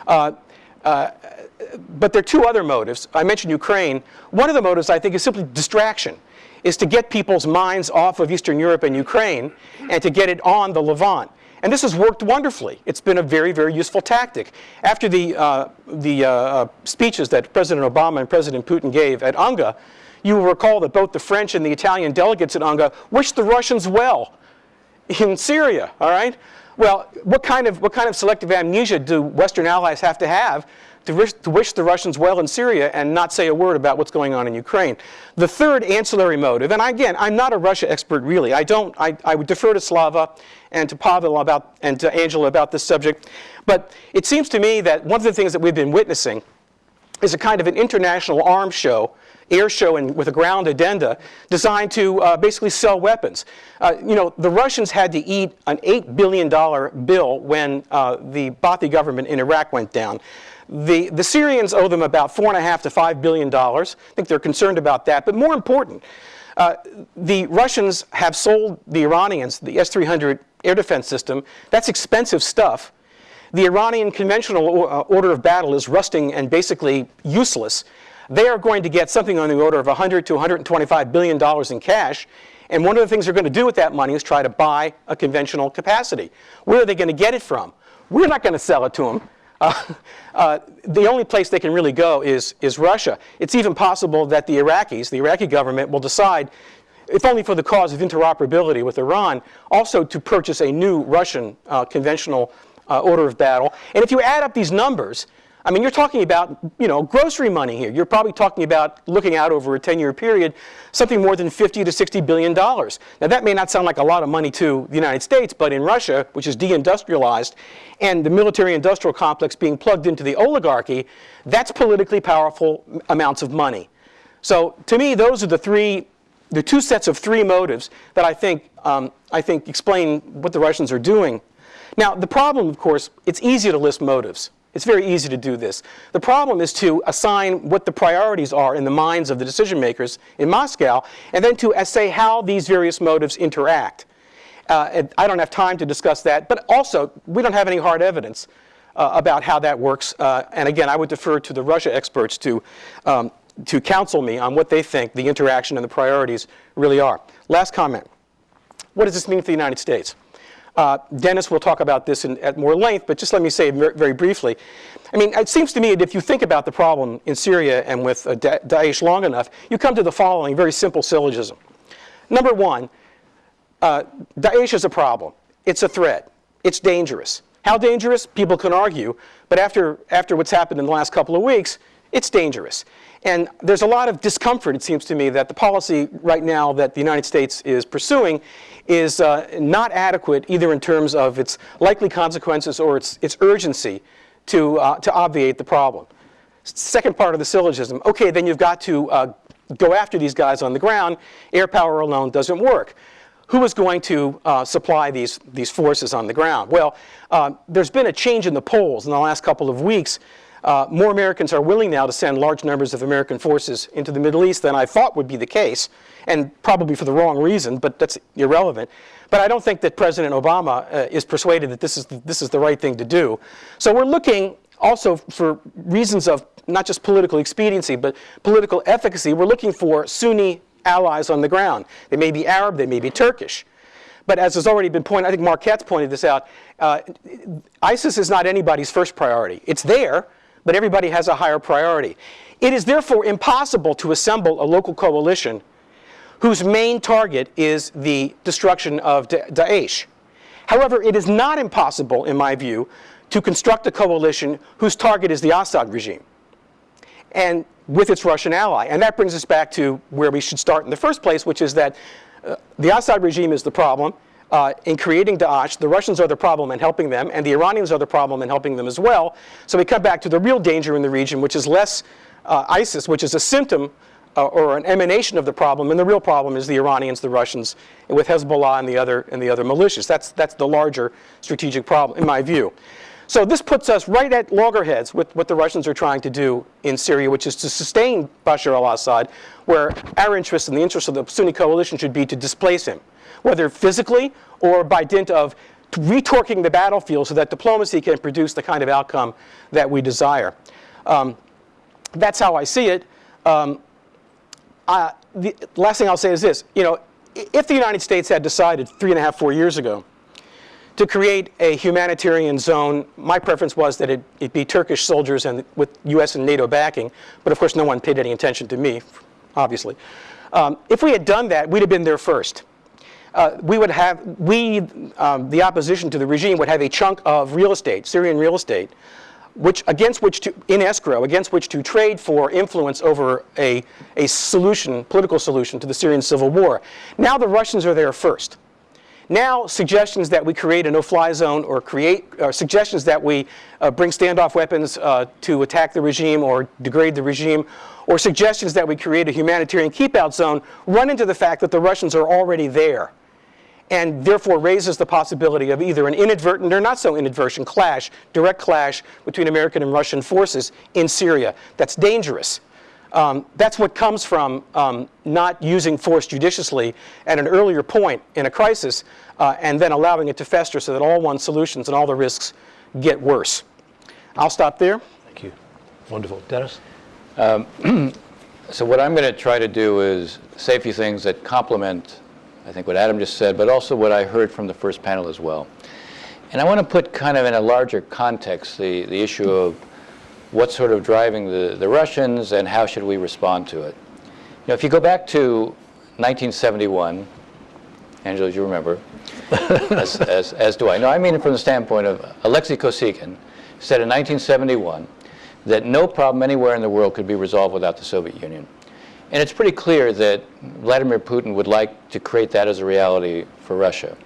But there are two other motives. I mentioned Ukraine. One of the motives, I think, is simply distraction, is to get people's minds off of Eastern Europe and Ukraine and to get it on the Levant. And this has worked wonderfully. It's been a very, very useful tactic. After the speeches that President Obama and President Putin gave at UNGA, you will recall that both the French and the Italian delegates at UNGA wished the Russians well in Syria, all right? Well, what kind of selective amnesia do Western allies have to wish the Russians well in Syria and not say a word about what's going on in Ukraine? The third ancillary motive, and again, I'm not a Russia expert really. I would defer to Slava and to Pavel and to Angela about this subject. But it seems to me that one of the things that we've been witnessing is a kind of an international arms show, air show with a ground addenda designed to basically sell weapons. The Russians had to eat an $8 billion bill when the Baathi government in Iraq went down. The Syrians owe them about $4.5 to $5 billion. I think they're concerned about that. But more important, the Russians have sold the Iranians the S-300 air defense system. That's expensive stuff. The Iranian conventional order of battle is rusting and basically useless. They are going to get something on the order of $100 to $125 billion in cash. And one of the things they're going to do with that money is try to buy a conventional capacity. Where are they going to get it from? We're not going to sell it to them. The only place they can really go is Russia. It's even possible that the Iraqi government will decide, if only for the cause of interoperability with Iran, also to purchase a new Russian conventional order of battle. And if you add up these numbers, I mean, you're talking about, grocery money here. You're probably talking about, looking out over a 10-year period, something more than $50 to $60 billion. Now, that may not sound like a lot of money to the United States, but in Russia, which is deindustrialized, and the military-industrial complex being plugged into the oligarchy, that's politically powerful amounts of money. So, to me, those are the two sets of three motives that I think explain what the Russians are doing. Now, the problem, of course, it's easy to list motives. It's very easy to do this. The problem is to assign what the priorities are in the minds of the decision makers in Moscow, and then to say how these various motives interact. I don't have time to discuss that, but also, we don't have any hard evidence about how that works. And again, I would defer to the Russia experts to counsel me on what they think the interaction and the priorities really are. Last comment. What does this mean for the United States? Dennis will talk about this at more length, but just let me say very briefly. I mean, it seems to me that if you think about the problem in Syria and with Daesh long enough, you come to the following very simple syllogism. Number one, Daesh is a problem. It's a threat. It's dangerous. How dangerous? People can argue, but after what's happened in the last couple of weeks, it's dangerous. And there's a lot of discomfort, it seems to me, that the policy right now that the United States is pursuing is not adequate either in terms of its likely consequences or its urgency to obviate the problem. Second part of the syllogism, okay, then you've got to go after these guys on the ground. Air power alone doesn't work. Who is going to supply these forces on the ground? Well, there's been a change in the polls in the last couple of weeks. More Americans are willing now to send large numbers of American forces into the Middle East than I thought would be the case, and probably for the wrong reason, but that's irrelevant. But I don't think that President Obama is persuaded that this is the right thing to do. So we're looking also for reasons of not just political expediency, but political efficacy. We're looking for Sunni allies on the ground. They may be Arab, they may be Turkish. But as has already been pointed, I think Mark Katz pointed this out, ISIS is not anybody's first priority. It's there, but everybody has a higher priority. It is therefore impossible to assemble a local coalition whose main target is the destruction of Daesh. However, it is not impossible, in my view, to construct a coalition whose target is the Assad regime, and with its Russian ally. And that brings us back to where we should start in the first place, which is that the Assad regime is the problem in creating Daesh. The Russians are the problem in helping them, and the Iranians are the problem in helping them as well. So we come back to the real danger in the region, which is less ISIS, which is a symptom or an emanation of the problem, and the real problem is the Iranians, the Russians, with Hezbollah and the other militias. That's the larger strategic problem, in my view. So this puts us right at loggerheads with what the Russians are trying to do in Syria, which is to sustain Bashar al-Assad, where our interest and the interest of the Sunni coalition should be to displace him, whether physically or by dint of retorquing the battlefield so that diplomacy can produce the kind of outcome that we desire. That's how I see it. The last thing I'll say is this. If the United States had decided 3.5, 4 years ago to create a humanitarian zone, my preference was that it be Turkish soldiers and with US and NATO backing, but of course no one paid any attention to me, obviously. If we had done that, we'd have been there first. The opposition to the regime would have a chunk of real estate, Syrian real estate, in escrow, against which to trade for influence over a political solution to the Syrian civil war. Now the Russians are there first. Now suggestions that we create a no-fly zone or suggestions that we bring standoff weapons to attack the regime or degrade the regime, or suggestions that we create a humanitarian keep-out zone run into the fact that the Russians are already there, and therefore raises the possibility of either an inadvertent or not so inadvertent clash, direct clash between American and Russian forces in Syria. That's dangerous. That's what comes from not using force judiciously at an earlier point in a crisis and then allowing it to fester so that all one's solutions and all the risks get worse. I'll stop there. Thank you. Wonderful. Dennis? So what I'm going to try to do is say a few things that complement, I think, what Adam just said, but also what I heard from the first panel as well. And I want to put kind of in a larger context the issue of what's sort of driving the Russians and how should we respond to it. If you go back to 1971, Angela, as you remember, as do I. No, I mean from the standpoint of Alexei Kosygin said in 1971 that no problem anywhere in the world could be resolved without the Soviet Union. And it's pretty clear that Vladimir Putin would like to create that as a reality for Russia.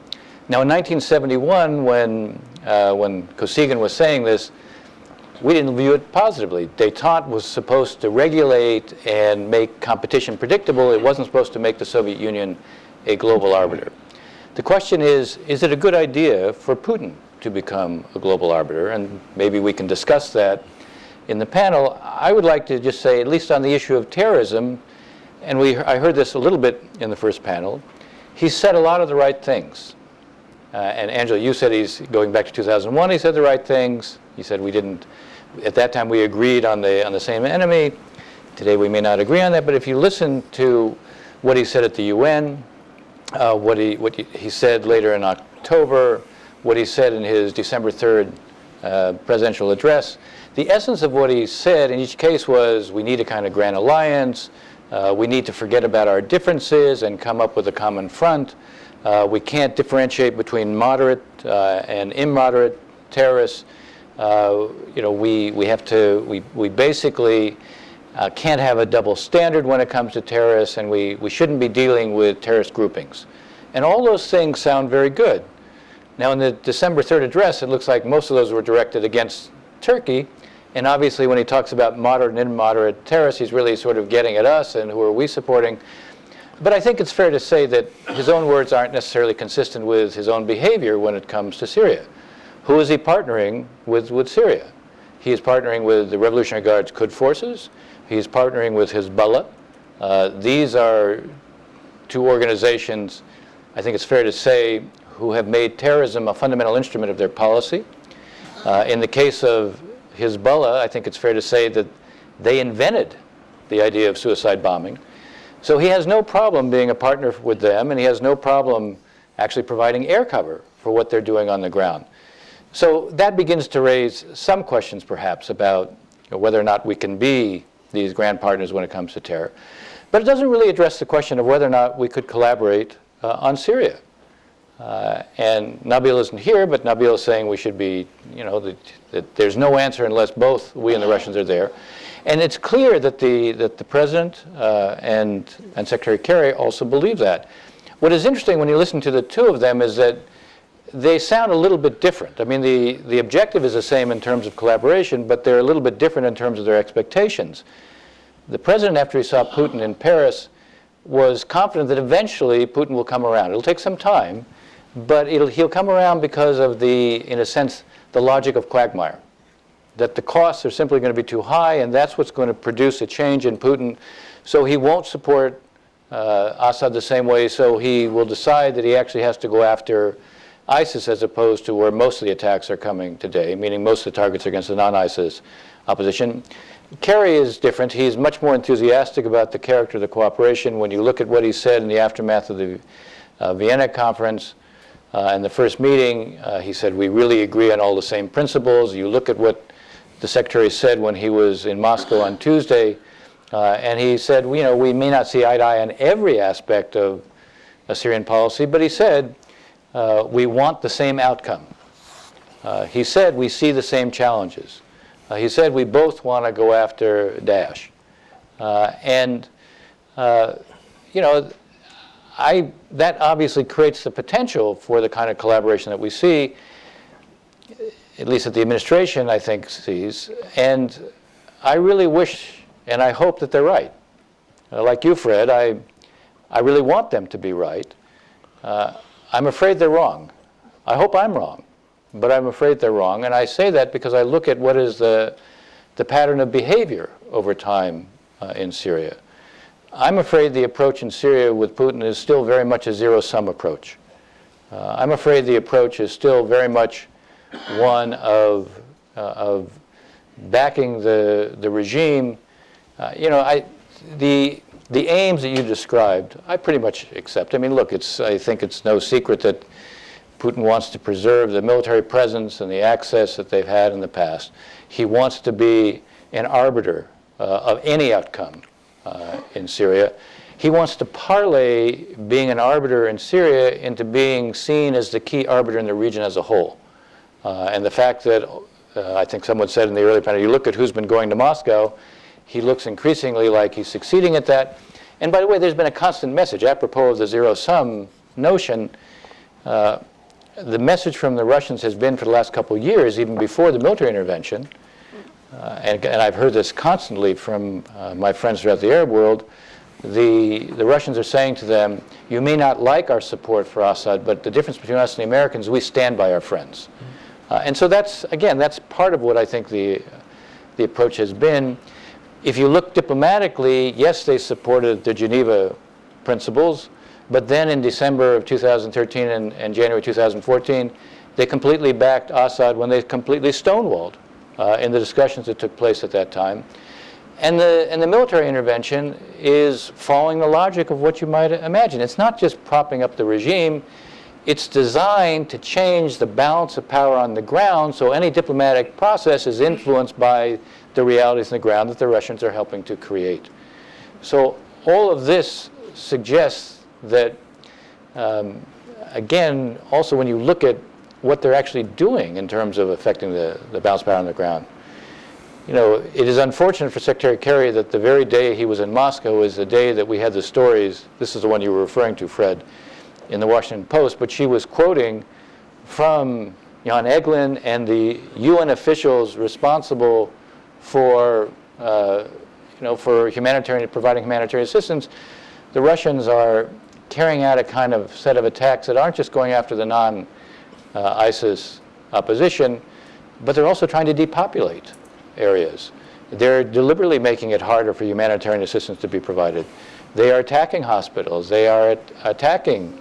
Now in 1971, when Kosygin was saying this, we didn't view it positively. Détente was supposed to regulate and make competition predictable. It wasn't supposed to make the Soviet Union a global arbiter. The question is it a good idea for Putin to become a global arbiter? And maybe we can discuss that in the panel. I would like to just say, at least on the issue of terrorism, and I heard this a little bit in the first panel, he said a lot of the right things. And Angela, you said he's going back to 2001, he said the right things. He said we didn't, at that time we agreed on the same enemy. Today we may not agree on that, but if you listen to what he said at the UN, what he said later in October, what he said in his December 3rd presidential address, the essence of what he said in each case was we need a kind of grand alliance, we need to forget about our differences and come up with a common front. We can't differentiate between moderate and immoderate terrorists. We basically can't have a double standard when it comes to terrorists, and we shouldn't be dealing with terrorist groupings. And all those things sound very good. Now, in the December 3rd address, it looks like most of those were directed against Turkey. And obviously, when he talks about moderate and immoderate terrorists, he's really sort of getting at us and who are we supporting. But I think it's fair to say that his own words aren't necessarily consistent with his own behavior when it comes to Syria. Who is he partnering with Syria? He is partnering with the Revolutionary Guard's Quds forces. He's partnering with Hezbollah. These are two organizations, I think it's fair to say, who have made terrorism a fundamental instrument of their policy. In the case of Hezbollah, I think it's fair to say that they invented the idea of suicide bombing. So he has no problem being a partner with them, and he has no problem actually providing air cover for what they're doing on the ground. So that begins to raise some questions, perhaps, about whether or not we can be these grand partners when it comes to terror. But it doesn't really address the question of whether or not we could collaborate on Syria. And Nabil isn't here, but Nabil is saying we should be, that there's no answer unless both we and the Russians are there. And it's clear that the President and Secretary Kerry also believe that. What is interesting when you listen to the two of them is that they sound a little bit different. I mean, the objective is the same in terms of collaboration, but they're a little bit different in terms of their expectations. The President, after he saw Putin in Paris, was confident that eventually Putin will come around. It'll take some time, but he'll come around because of in a sense, the logic of Quagmire. That the costs are simply going to be too high, and that's what's going to produce a change in Putin. So he won't support Assad the same way, so he will decide that he actually has to go after ISIS as opposed to where most of the attacks are coming today, meaning most of the targets are against the non-ISIS opposition. Kerry is different. He's much more enthusiastic about the character of the cooperation. When you look at what he said in the aftermath of the Vienna conference, in the first meeting, he said, we really agree on all the same principles. You look at what the Secretary said when he was in Moscow on Tuesday, and he said, we may not see eye to eye on every aspect of Syrian policy, but he said, we want the same outcome. He said, we see the same challenges. He said, we both want to go after Daesh. That obviously creates the potential for the kind of collaboration that we see, at least that the administration, I think, sees. And I really wish and I hope that they're right. Like you, Fred, I really want them to be right. I'm afraid they're wrong. I hope I'm wrong, but I'm afraid they're wrong. And I say that because I look at what is the pattern of behavior over time in Syria. I'm afraid the approach in Syria with Putin is still very much a zero-sum approach. I'm afraid the approach is still very much one of backing the regime. The aims that you described, I pretty much accept. I mean, look, I think it's no secret that Putin wants to preserve the military presence and the access that they've had in the past. He wants to be an arbiter of any outcome in Syria. He wants to parlay being an arbiter in Syria into being seen as the key arbiter in the region as a whole. And the fact that, I think someone said in the earlier panel, you look at who's been going to Moscow, he looks increasingly like he's succeeding at that. And by the way, there's been a constant message, apropos of the zero-sum notion. The message from the Russians has been for the last couple of years, even before the military intervention, and I've heard this constantly from my friends throughout the Arab world, the Russians are saying to them, you may not like our support for Assad, but the difference between us and the Americans, we stand by our friends. And so that's part of what I think the approach has been. If you look diplomatically, yes, they supported the Geneva principles, but then in December of 2013 and January 2014, they completely backed Assad when they completely stonewalled in the discussions that took place at that time. And the military intervention is following the logic of what you might imagine. It's not just propping up the regime. It's designed to change the balance of power on the ground, so any diplomatic process is influenced by the realities on the ground that the Russians are helping to create. So all of this suggests that, again, also when you look at what they're actually doing in terms of affecting the balance of power on the ground, you know, it is unfortunate for Secretary Kerry that the very day he was in Moscow is the day that we had the stories, this is the one you were referring to, Fred, in the Washington Post, but she was quoting from Jan Eglin and the UN officials responsible for, for providing humanitarian assistance. The Russians are carrying out a kind of set of attacks that aren't just going after the non-ISIS opposition, but they're also trying to depopulate areas. They're deliberately making it harder for humanitarian assistance to be provided. They are attacking hospitals. They are attacking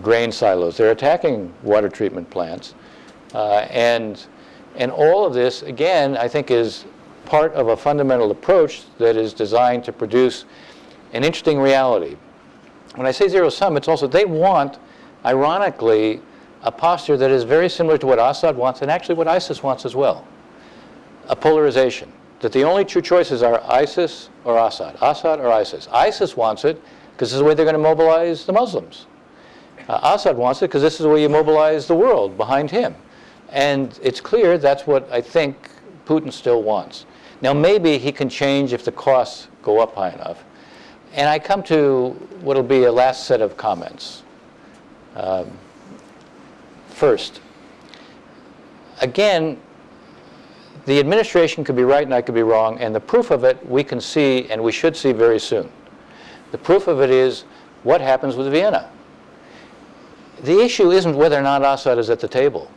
grain silos. They're attacking water treatment plants. And all of this, again, I think is part of a fundamental approach that is designed to produce an interesting reality. When I say zero-sum, it's also they want, ironically, a posture that is very similar to what Assad wants and actually what ISIS wants as well. A polarization, that the only true choices are ISIS or Assad or ISIS. ISIS wants it because this is the way they're going to mobilize the Muslims. Assad wants it because this is the way you mobilize the world behind him. And it's clear that's what I think Putin still wants. Now maybe he can change if the costs go up high enough. And I come to what will be a last set of comments. First, again, the administration could be right and I could be wrong, and the proof of it we can see and we should see very soon. The proof of it is what happens with Vienna. The issue isn't whether or not Assad is at the table.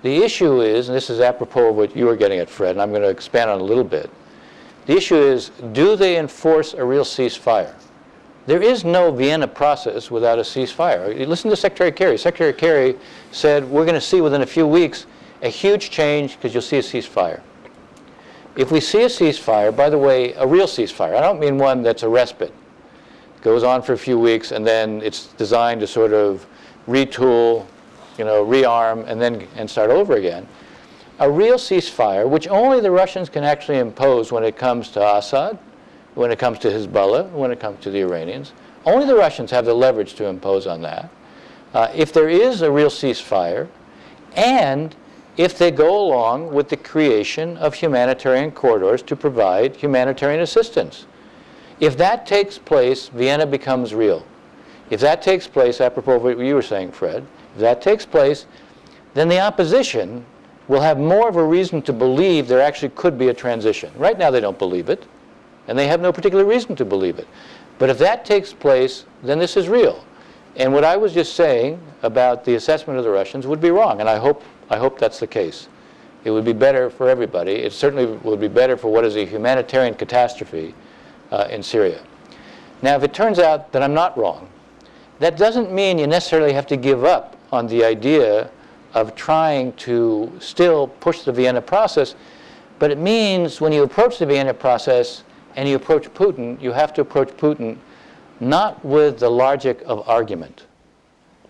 The issue is, and this is apropos of what you were getting at, Fred, and I'm going to expand on it a little bit. The issue is, do they enforce a real ceasefire? There is no Vienna process without a ceasefire. You listen to Secretary Kerry. Secretary Kerry said, we're going to see within a few weeks a huge change because you'll see a ceasefire. If we see a ceasefire, by the way, a real ceasefire, I don't mean one that's a respite. It goes on for a few weeks and then it's designed to sort of retool, rearm, and start over again. A real ceasefire, which only the Russians can actually impose when it comes to Assad, when it comes to Hezbollah, when it comes to the Iranians. Only the Russians have the leverage to impose on that. If there is a real ceasefire, and if they go along with the creation of humanitarian corridors to provide humanitarian assistance. If that takes place, Vienna becomes real. If that takes place, apropos of what you were saying, Fred, if that takes place, then the opposition will have more of a reason to believe there actually could be a transition. Right now they don't believe it, and they have no particular reason to believe it. But if that takes place, then this is real. And what I was just saying about the assessment of the Russians would be wrong, and I hope that's the case. It would be better for everybody. It certainly would be better for what is a humanitarian catastrophe in Syria. Now, if it turns out that I'm not wrong, that doesn't mean you necessarily have to give up on the idea of trying to still push the Vienna process, but it means when you approach the Vienna process and you approach Putin, you have to approach Putin not with the logic of argument,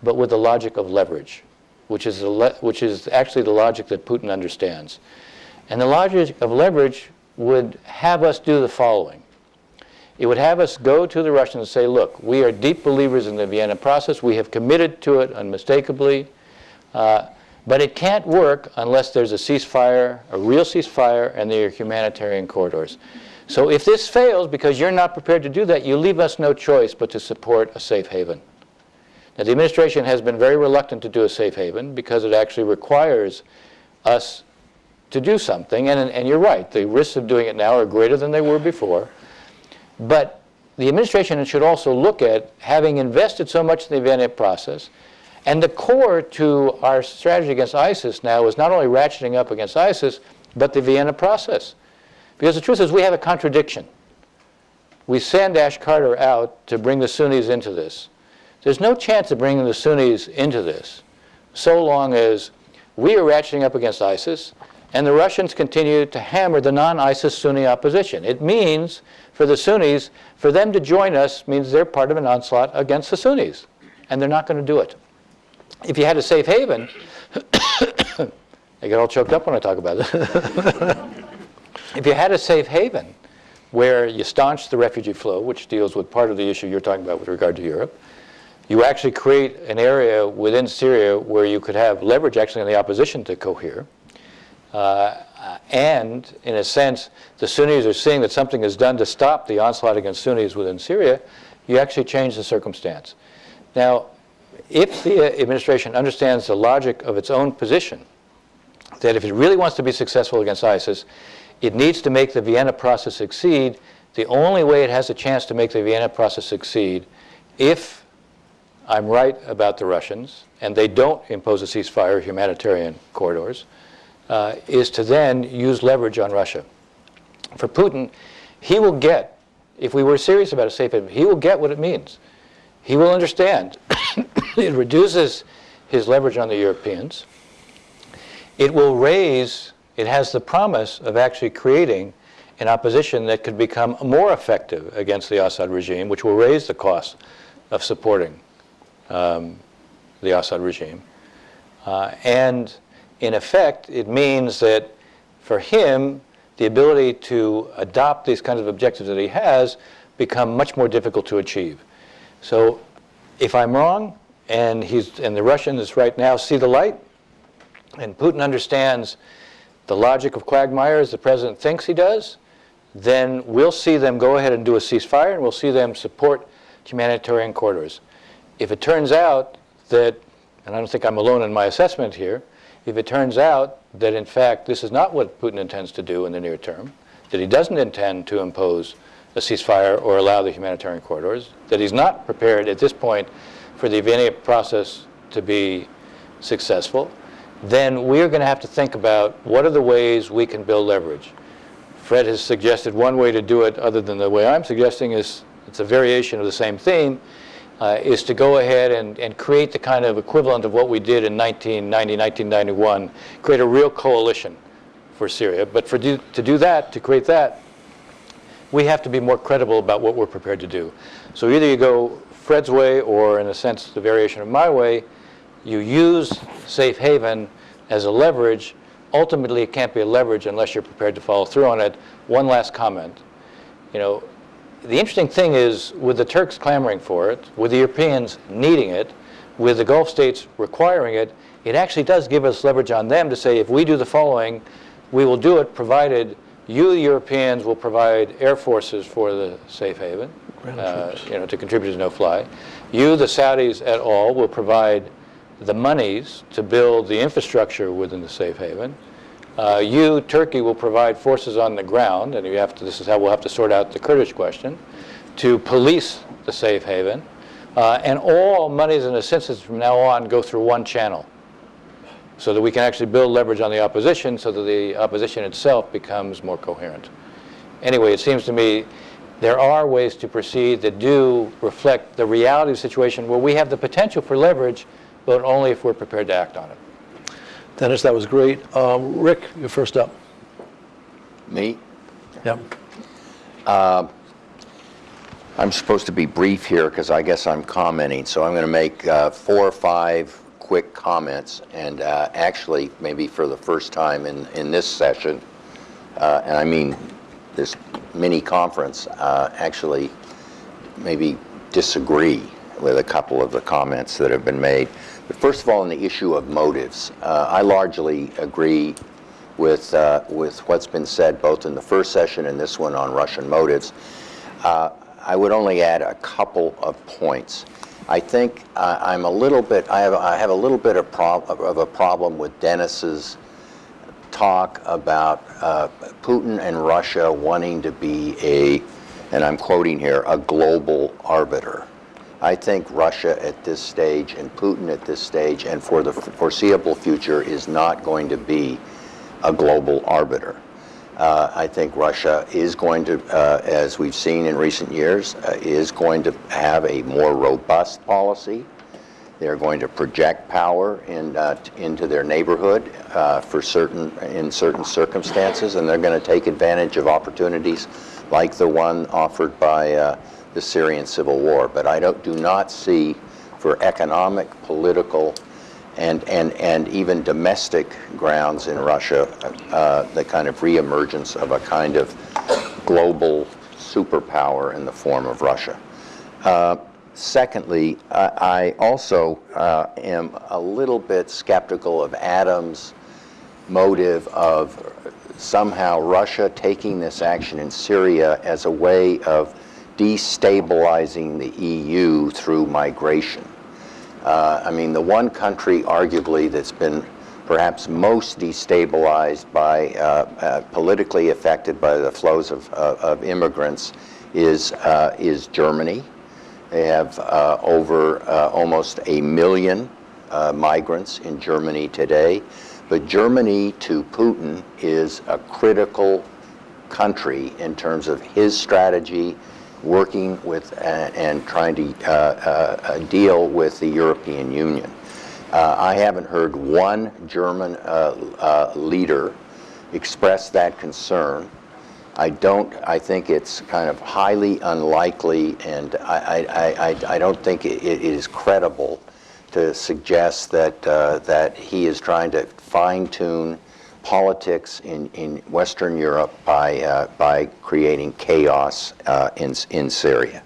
but with the logic of leverage, which is actually the logic that Putin understands. And the logic of leverage would have us do the following. It would have us go to the Russians and say, look, we are deep believers in the Vienna process. We have committed to it unmistakably. But it can't work unless there's a ceasefire, a real ceasefire, and there are humanitarian corridors. So if this fails because you're not prepared to do that, you leave us no choice but to support a safe haven. Now, the administration has been very reluctant to do a safe haven because it actually requires us to do something. And you're right, the risks of doing it now are greater than they were before. But the administration should also look at having invested so much in the Vienna process. And the core to our strategy against ISIS now is not only ratcheting up against ISIS, but the Vienna process. Because the truth is we have a contradiction. We send Ash Carter out to bring the Sunnis into this. There's no chance of bringing the Sunnis into this so long as we are ratcheting up against ISIS And the Russians continue to hammer the non-ISIS Sunni opposition. It means, for the Sunnis, for them to join us means they're part of an onslaught against the Sunnis. And they're not going to do it. If you had a safe haven, I get all choked up when I talk about this. If you had a safe haven where you staunch the refugee flow, which deals with part of the issue you're talking about with regard to Europe, you actually create an area within Syria where you could have leverage actually on the opposition to cohere. And in a sense, the Sunnis are seeing that something is done to stop the onslaught against Sunnis within Syria. You actually change the circumstance. Now, if the administration understands the logic of its own position, that if it really wants to be successful against ISIS, it needs to make the Vienna process succeed. The only way it has a chance to make the Vienna process succeed, if I'm right about the Russians, and they don't impose a ceasefire, humanitarian corridors, is to then use leverage on Russia. For Putin, he will get, if we were serious about a safe haven, he will get what it means. He will understand. It reduces his leverage on the Europeans. It will raise, it has the promise of actually creating an opposition that could become more effective against the Assad regime, which will raise the cost of supporting the Assad regime. And in effect, it means that for him, the ability to adopt these kinds of objectives that he has become much more difficult to achieve. So if I'm wrong, and the Russians right now see the light, and Putin understands the logic of quagmire as the president thinks he does, then we'll see them go ahead and do a ceasefire, and we'll see them support humanitarian corridors. If it turns out that, and I don't think I'm alone in my assessment here, if it turns out that in fact this is not what Putin intends to do in the near term, that he doesn't intend to impose a ceasefire or allow the humanitarian corridors, that he's not prepared at this point for the Vienna process to be successful, then we're going to have to think about what are the ways we can build leverage. Fred has suggested one way to do it, other than the way I'm suggesting, is it's a variation of the same theme, is to go ahead and create the kind of equivalent of what we did in 1990, 1991, create a real coalition for Syria. But to do that, to create that, we have to be more credible about what we're prepared to do. So either you go Fred's way, or in a sense, the variation of my way, you use safe haven as a leverage. Ultimately, it can't be a leverage unless you're prepared to follow through on it. One last comment. The interesting thing is, with the Turks clamoring for it, with the Europeans needing it, with the Gulf states requiring it, it actually does give us leverage on them to say, if we do the following, we will do it provided you, the Europeans, will provide air forces for the safe haven, to contribute to no-fly. You, the Saudis et al., will provide the monies to build the infrastructure within the safe haven. You, Turkey, will provide forces on the ground, and this is how we'll have to sort out the Kurdish question, to police the safe haven. And all monies and assistance from now on go through one channel, so that we can actually build leverage on the opposition, so that the opposition itself becomes more coherent. Anyway, it seems to me there are ways to proceed that do reflect the reality of the situation where we have the potential for leverage, but only if we're prepared to act on it. Dennis, that was great. Rick, you're first up. Me? Yep. I'm supposed to be brief here because I guess I'm commenting, so I'm going to make 4 or 5 quick comments, and actually, maybe for the first time in this session, and I mean this mini conference, actually maybe disagree with a couple of the comments that have been made. But first of all, on the issue of motives, I largely agree with what's been said both in the first session and this one on Russian motives. I would only add a couple of points. I think I have a little bit of a problem with Dennis's talk about Putin and Russia wanting to be and I'm quoting here, a global arbiter. I think Russia at this stage and Putin at this stage and for the foreseeable future is not going to be a global arbiter. I think Russia is going to, as we've seen in recent years, is going to have a more robust policy They're going to project power into their neighborhood in certain circumstances, and they're going to take advantage of opportunities like the one offered by the Syrian civil war. But I do not see, for economic, political, and even domestic grounds in Russia, the kind of reemergence of a kind of global superpower in the form of Russia. Secondly, I also am a little bit skeptical of Adam's motive of somehow Russia taking this action in Syria as a way of destabilizing the EU through migration. I mean, the one country arguably that's been perhaps most destabilized by, politically affected by the flows of immigrants is Germany. They have over almost 1 million migrants in Germany today. But Germany to Putin is a critical country in terms of his strategy, working with and trying to deal with the European Union. I haven't heard one German leader express that concern. I think it's kind of highly unlikely, and I don't think it is credible to suggest that he is trying to fine-tune politics in Western Europe by creating chaos in Syria.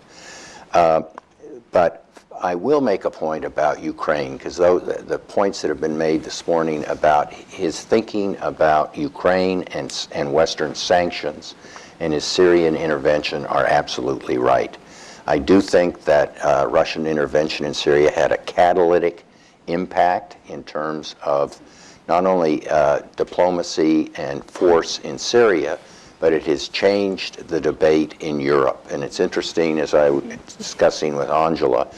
But I will make a point about Ukraine, because the points that have been made this morning about his thinking about Ukraine and Western sanctions and his Syrian intervention are absolutely right. I do think that Russian intervention in Syria had a catalytic impact in terms of not only diplomacy and force in Syria, but it has changed the debate in Europe. And it's interesting, as I was discussing with Angela,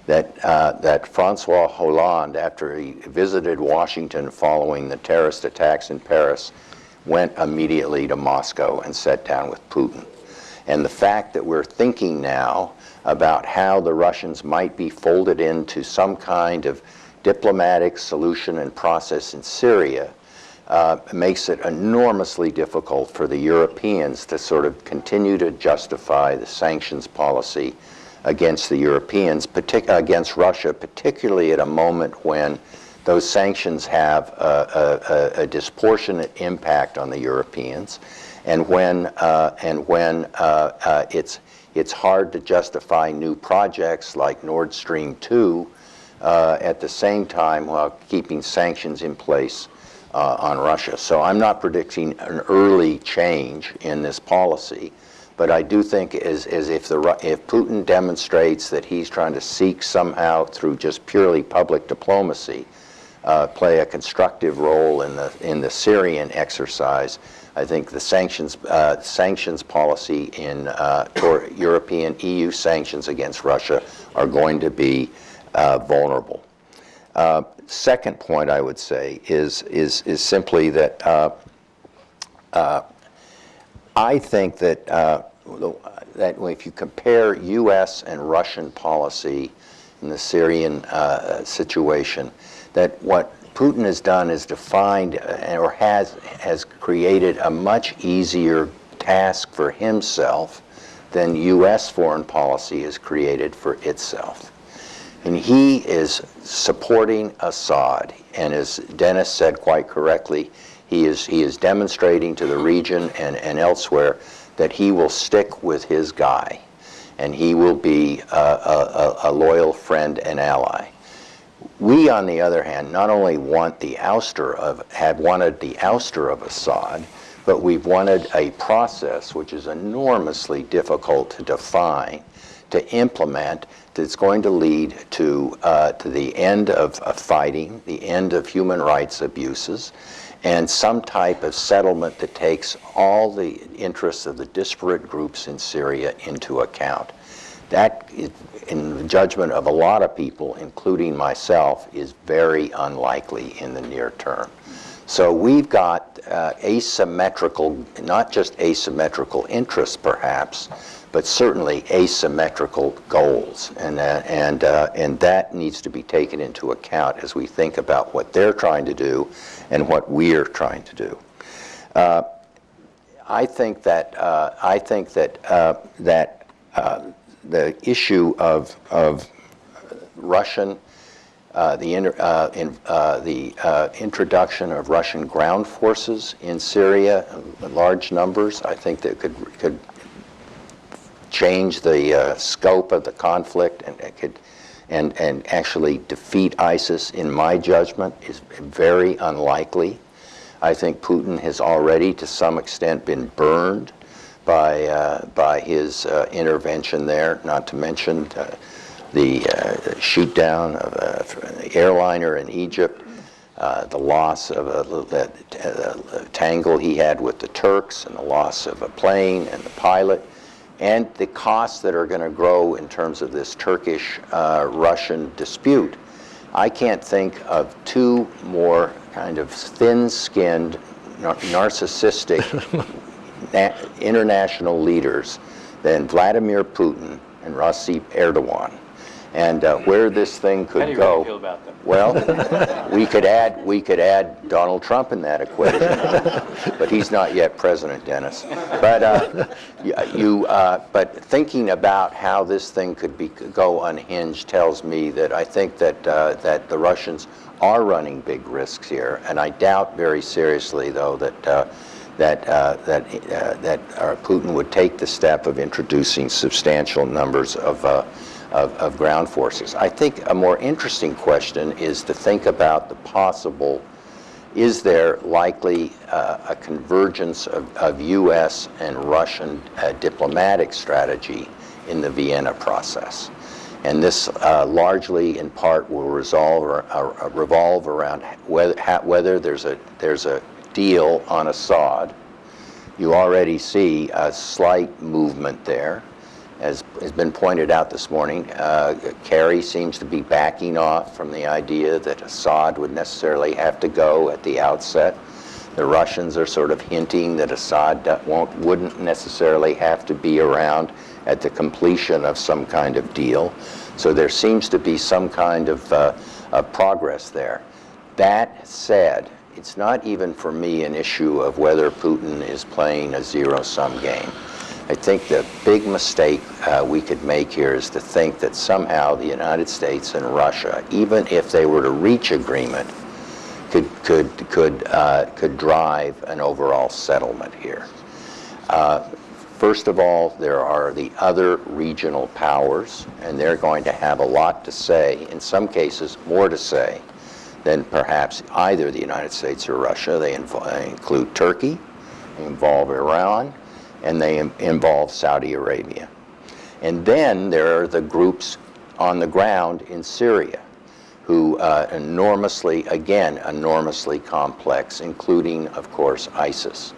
that Francois Hollande, after he visited Washington following the terrorist attacks in Paris, went immediately to Moscow and sat down with Putin. And the fact that we're thinking now about how the Russians might be folded into some kind of diplomatic solution and process in Syria makes it enormously difficult for the Europeans to sort of continue to justify the sanctions policy against the Europeans, against Russia, particularly at a moment when those sanctions have a disproportionate impact on the Europeans, and when it's hard to justify new projects like Nord Stream 2 at the same time while keeping sanctions in place on Russia. So I'm not predicting an early change in this policy, but I do think if Putin demonstrates that he's trying to seek somehow through just purely public diplomacy play a constructive role in the Syrian exercise, I think the sanctions policy in toward European EU sanctions against Russia are going to be vulnerable. Second point I would say is simply that I think that if you compare U.S. and Russian policy in the Syrian situation, that what Putin has done is defined or has created a much easier task for himself than U.S. foreign policy has created for itself. And he is supporting Assad, and as Dennis said quite correctly, he is demonstrating to the region and elsewhere that he will stick with his guy, and he will be a loyal friend and ally. We, on the other hand, not only wanted the ouster of Assad, but we've wanted a process which is enormously difficult to define, to implement, that's going to lead to the end of fighting, the end of human rights abuses, and some type of settlement that takes all the interests of the disparate groups in Syria into account. That, in the judgment of a lot of people, including myself, is very unlikely in the near term. So we've got asymmetrical, not just asymmetrical interests perhaps, but certainly asymmetrical goals, and that needs to be taken into account as we think about what they're trying to do and what we're trying to do. I think that the issue of Russian the introduction of Russian ground forces in Syria in large numbers, I think that could change the scope of the conflict and actually defeat ISIS, in my judgment, is very unlikely. I think Putin has already, to some extent, been burned by his intervention there, not to mention the shoot down of the airliner in Egypt, the loss of the tangle he had with the Turks, and the loss of a plane and the pilot, and the costs that are going to grow in terms of this Turkish-Russian dispute. I can't think of two more kind of thin-skinned, narcissistic international leaders than Vladimir Putin and Recep Erdogan. And where this thing could How do you go, really feel about them? well, we could add Donald Trump in that equation, but he's not yet president, Dennis. But but thinking about how this thing could go unhinged tells me that I think that that the Russians are running big risks here, and I doubt very seriously, though, that Putin would take the step of introducing substantial numbers of ground forces. I think a more interesting question is to think about the possible, is there likely a convergence of U.S. and Russian diplomatic strategy in the Vienna process? And this largely, in part, will revolve around whether there's a deal on Assad. You already see a slight movement there. As has been pointed out this morning, Kerry seems to be backing off from the idea that Assad would necessarily have to go at the outset. The Russians are sort of hinting that Assad wouldn't necessarily have to be around at the completion of some kind of deal. So there seems to be some kind of progress there. That said, it's not even for me an issue of whether Putin is playing a zero-sum game. I think the big mistake we could make here is to think that somehow the United States and Russia, even if they were to reach agreement, could drive an overall settlement here. First of all, there are the other regional powers, and they're going to have a lot to say, in some cases more to say than perhaps either the United States or Russia. They include Turkey, they involve Iran, and they involve Saudi Arabia. And then there are the groups on the ground in Syria who enormously complex, including, of course, ISIS.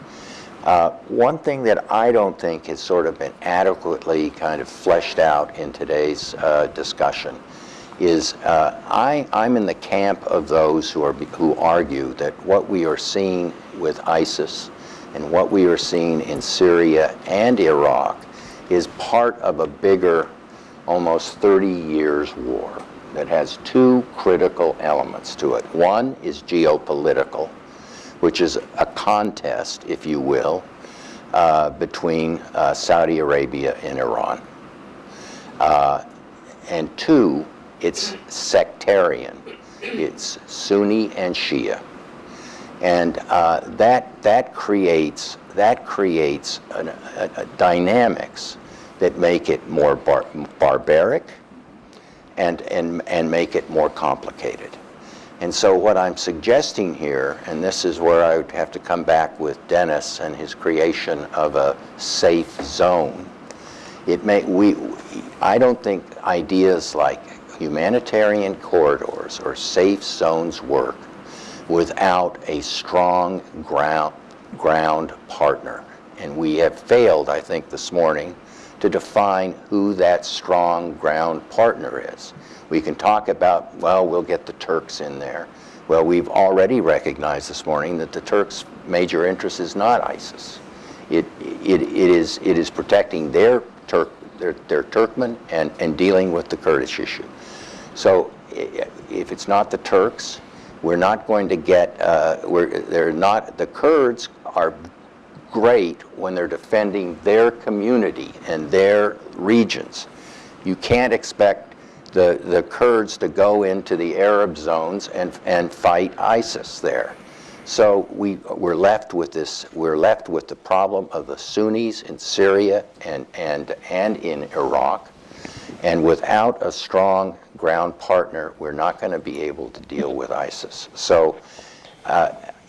One thing that I don't think has sort of been adequately kind of fleshed out in today's discussion is I'm in the camp of those who argue that what we are seeing with ISIS and what we are seeing in Syria and Iraq is part of a bigger, almost 30 years war that has two critical elements to it. One is geopolitical, which is a contest, if you will, between Saudi Arabia and Iran. And two, it's sectarian. It's Sunni and Shia. And that creates dynamics that make it more barbaric and make it more complicated. And so what I'm suggesting here, and this is where I would have to come back with Dennis and his creation of a safe zone, I don't think ideas like humanitarian corridors or safe zones work without a strong ground partner. And we have failed, I think, this morning to define who that strong ground partner is. We can talk about, well, we'll get the Turks in there. Well, we've already recognized this morning that the Turks' major interest is not ISIS. It is protecting their Turkmen and dealing with the Kurdish issue. So if it's not the Turks, we're not going to get, the Kurds are great when they're defending their community and their regions. You can't expect the Kurds to go into the Arab zones and fight ISIS there. So we're left with this. We're left with the problem of the Sunnis in Syria and in Iraq, and without a strong ground partner, we're not going to be able to deal with ISIS. So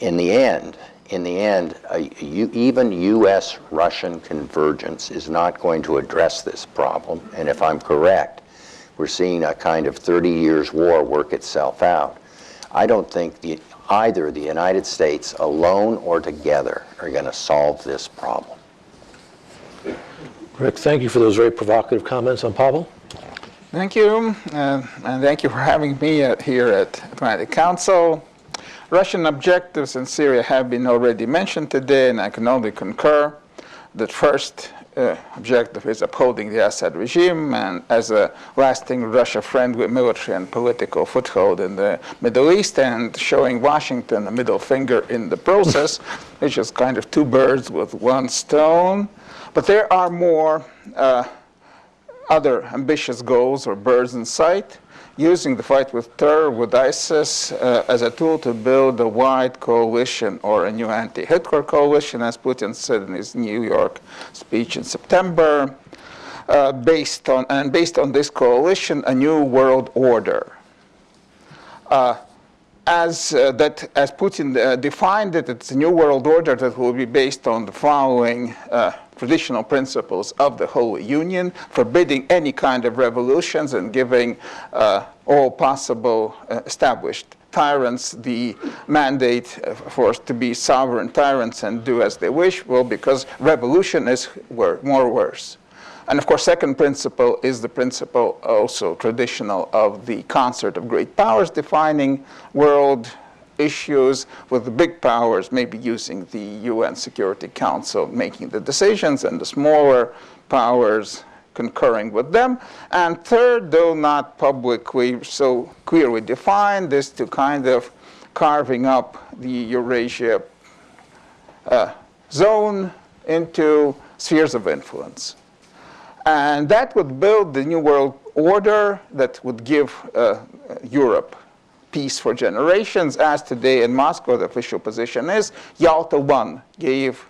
in the end, even U.S.-Russian convergence is not going to address this problem. And if I'm correct, we're seeing a kind of 30 years war work itself out. I don't think either the United States alone or together are going to solve this problem. Rick, thank you for those very provocative comments on Pavel. Thank you, and thank you for having me here at Atlantic Council. Russian objectives in Syria have been already mentioned today, and I can only concur that first objective is upholding the Assad regime and as a lasting Russia-friendly military and political foothold in the Middle East, and showing Washington a middle finger in the process, which is kind of two birds with one stone. But there are more other ambitious goals or birds in sight, using the fight with terror, with ISIS, as a tool to build a wide coalition or a new anti-Hitler coalition, as Putin said in his New York speech in September, based on this coalition, a new world order. As Putin defined it, it's a new world order that will be based on the following traditional principles of the Holy Union, forbidding any kind of revolutions and giving all possible established tyrants the mandate to be sovereign tyrants and do as they wish. Well, because revolution is more worse. And of course, second principle is the principle also traditional of the concert of great powers defining world issues, with the big powers maybe using the UN Security Council making the decisions and the smaller powers concurring with them. And third, though not publicly so clearly defined, is to kind of carving up the Eurasia zone into spheres of influence. And that would build the new world order that would give Europe peace for generations, as today in Moscow the official position is. Yalta I gave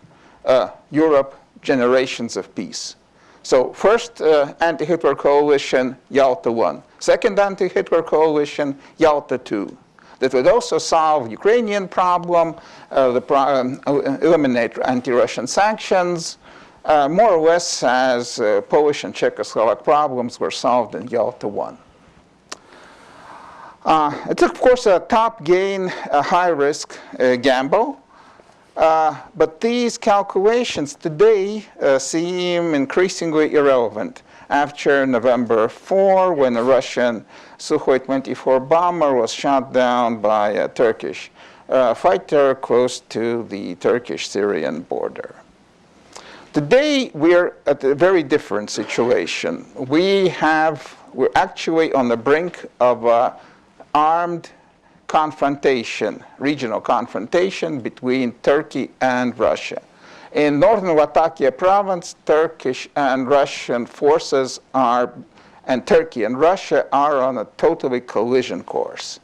Europe generations of peace. So first anti-Hitler coalition, Yalta I. Second anti-Hitler coalition, Yalta II. That would also solve Ukrainian problem, eliminate anti-Russian sanctions, more or less as Polish and Czechoslovak problems were solved in Yalta I. It's of course a top gain, a high risk gamble, but these calculations today seem increasingly irrelevant after November 4, when a Russian Sukhoi 24 bomber was shot down by a Turkish fighter close to the Turkish-Syrian border. Today we're at a very different situation. We're actually on the brink of armed confrontation, regional confrontation between Turkey and Russia. In northern Latakia province, Turkish and Russian forces and Turkey and Russia are on a totally collision course.